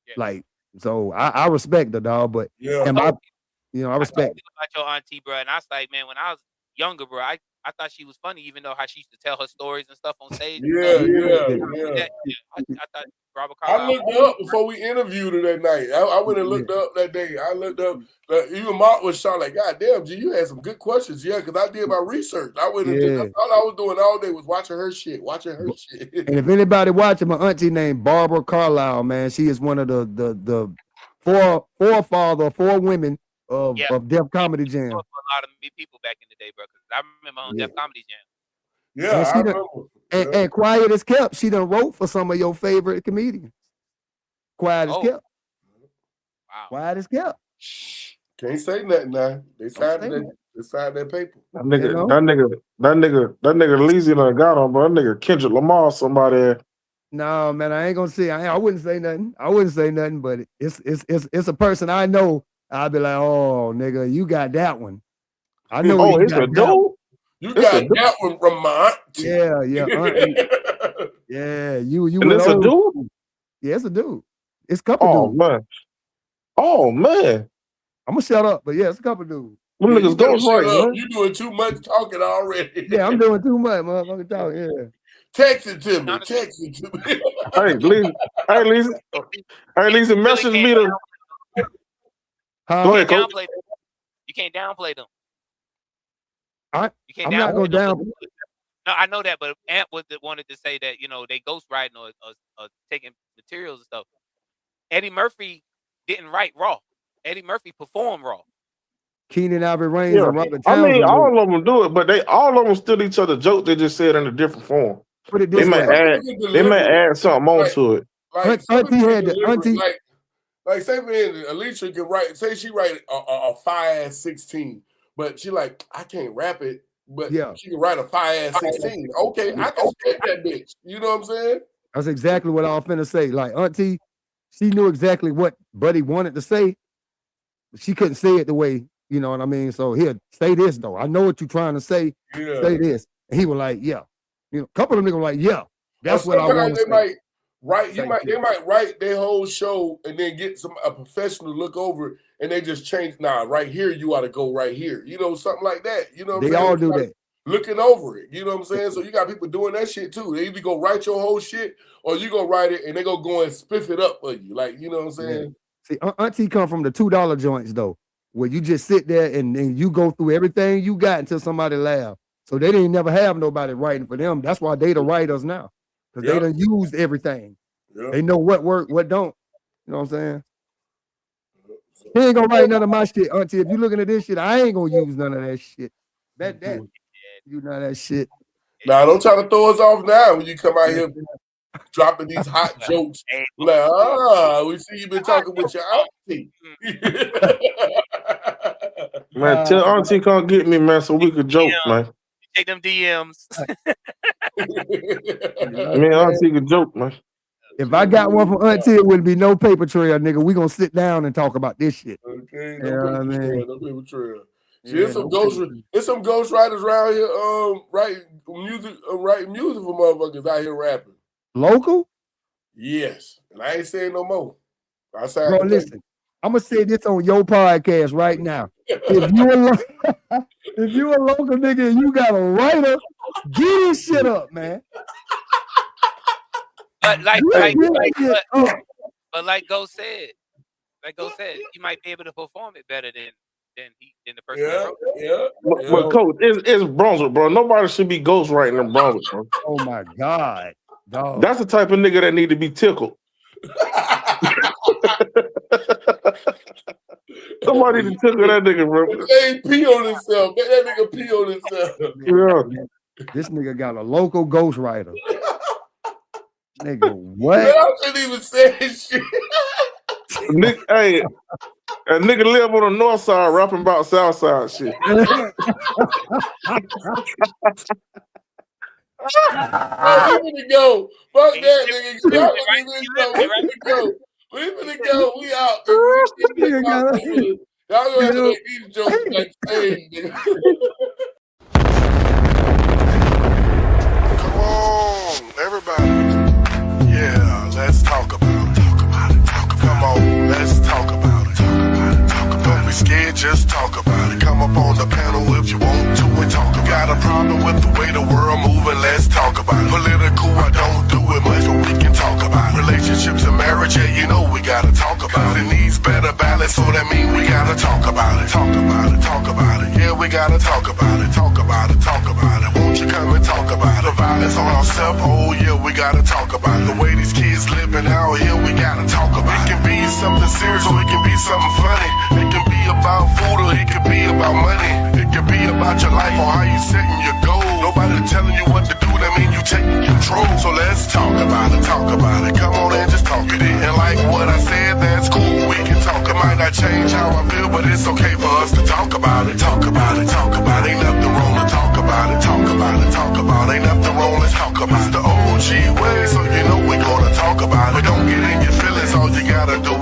Yeah. Like, so I respect the dog, but I respect about your auntie, bro. And I was like, man, when I was younger, bro, I thought she was funny, even though how she used to tell her stories and stuff on stage. Yeah. I thought Robert I looked her up before we interviewed her that night. I went and looked up that day. I looked up. Even Mark was shocked, like, God damn, G, you had some good questions. Yeah, because I did my research. I went and that's all I was doing all day was watching her shit. And if anybody watching, my auntie named Barbara Carlisle, man, she is one of the four women of Def Comedy Jam. For a lot of people back in the day, bro. Because I remember on Def Comedy Jam. Yeah, I remember. And Quiet as Kept, she done wrote for some of your favorite comedians. Quiet as Kept. Wow. Quiet as Kept. Can't say nothing now. They signed that paper. That nigga lazy done got on, but that nigga Kendrick Lamar somebody. No, man, I ain't gonna say. I wouldn't say nothing. But it's a person I know. I'll be like, oh, nigga, you got that one. I know. Oh, it's a dude. You got that one from my auntie. Yeah. Yeah, you. And it's a dude. Yeah, it's a dude. It's a couple dudes. Oh man. I'm gonna shut up, but yeah, it's a couple dudes. Them niggas ghost right, man. You doing too much talking already. Yeah, I'm doing too much, motherfucker. Talking. Yeah. Text it to me. Hey, Lisa, message me to. Go ahead, Coach. You can't downplay them. I'm not gonna downplay. No, I know that, but Ant wanted to say that they ghost writing or taking materials and stuff. Eddie Murphy didn't write Raw. Eddie Murphy performed Raw. Keenan Ivory Reigns Yeah. and Robert I mean, Townsend. all of them do it, but all of them steal each other joke. They just say it in a different form. Put it They this way. may add something onto it. Like Auntie had the auntie. Like say for instance, Alicia can write. Say she write a fire ass 16, but she like I can't rap it, but she can write a fire ass 16. Okay, I can spit that bitch. You know what I'm saying? That's exactly what I was finna say. Like Auntie, she knew exactly what Buddy wanted to say, but she couldn't say it the way, you know what I mean? So here, say this though. I know what you're trying to say. Yeah. Say this. And he was like, yeah. You know, a couple of them niggas were like, yeah, that's what I want to say. They might write their whole show and then get a professional to look over it and they just change. Nah, right here you ought to go right here. You know, something like that. You know what I'm saying? They all do that. Looking over it. You know what I'm saying? So you got people doing that shit too. They either go write your whole shit or you go write it and they go and spiff it up for you. Like, you know what I'm saying? Yeah. See, Auntie come from the $2 joints though, where you just sit there and you go through everything you got until somebody laugh. So they didn't never have nobody writing for them. That's why they the writers now. Because they done used everything. Yep. They know what work, what don't. You know what I'm saying? He ain't gonna write none of my shit, Auntie. If you looking at this shit, I ain't gonna use none of that shit. Bet that. You know that shit. Nah, don't try to throw us off now when you come out here dropping these hot jokes. Like, we see you been talking with your auntie. Man, tell Auntie come get me, man, so we could joke, man. Take them DMs. Me and Auntie could joke, man. If I got one from Auntie, it wouldn't be no paper trail, nigga. We gonna sit down and talk about this shit. Okay, no paper trail. See, there's some ghost writers around here, writing music for motherfuckers out here rapping. Local? Yes, and I ain't saying no more. Bro, listen, I'm gonna say this on your podcast right now. If you a local nigga and you got a writer, get this shit up, man. But like Ghost said, you might be able to perform it better than the person that wrote it. But Coach, it's Brunswick, bro. Nobody should be ghostwriting in Brunswick, bro. Oh my God. Dog. That's the type of nigga that need to be tickled. Somebody to tickle that nigga, bro. They ain't pee on himself. That nigga pee on himself. Yeah. This nigga got a local ghostwriter. Nigga, what? Man, I couldn't even say shit. Hey, a nigga live on the north side rapping about south side shit. We finna go. Fuck that, nigga. We finna go. We out. Y'all gonna have to make these jokes like same, nigga. Come on, everybody. Yeah, let's talk about it. Come on, let's talk about it. Don't be scared, just talk about it. Come up on the panel if you want to and talk. Got a problem with the way the world moving, let's talk about it. Political, I don't do it much, but we can talk about it. Relationships and marriage, yeah, you know we gotta talk about it. Needs better balance, so that means we gotta talk about it. Talk about it, talk about it. Yeah, we gotta talk about it. Talk about it, talk about it. Won't you come and talk about it? The violence on ourselves, oh yeah, we gotta talk about it. The way these kids living out here, we gotta talk about it. It can be something serious or it can be something funny. It can be about food or it can be about money. It can be about your life or how you setting your goals. Nobody telling you what to do, that mean you taking control. So let's talk about it, talk about it. Come on and just talk it. Didn't like what I said, that's cool, we can talk. It might not change how I feel, but it's okay for us to talk about it. Talk about it, talk about it. Ain't nothing wrong to talk about it. Talk about it, talk about it. Ain't nothing wrong, let's talk about it. It's the OG way, so you know we gonna talk about it. But don't get in your feelings, all you gotta do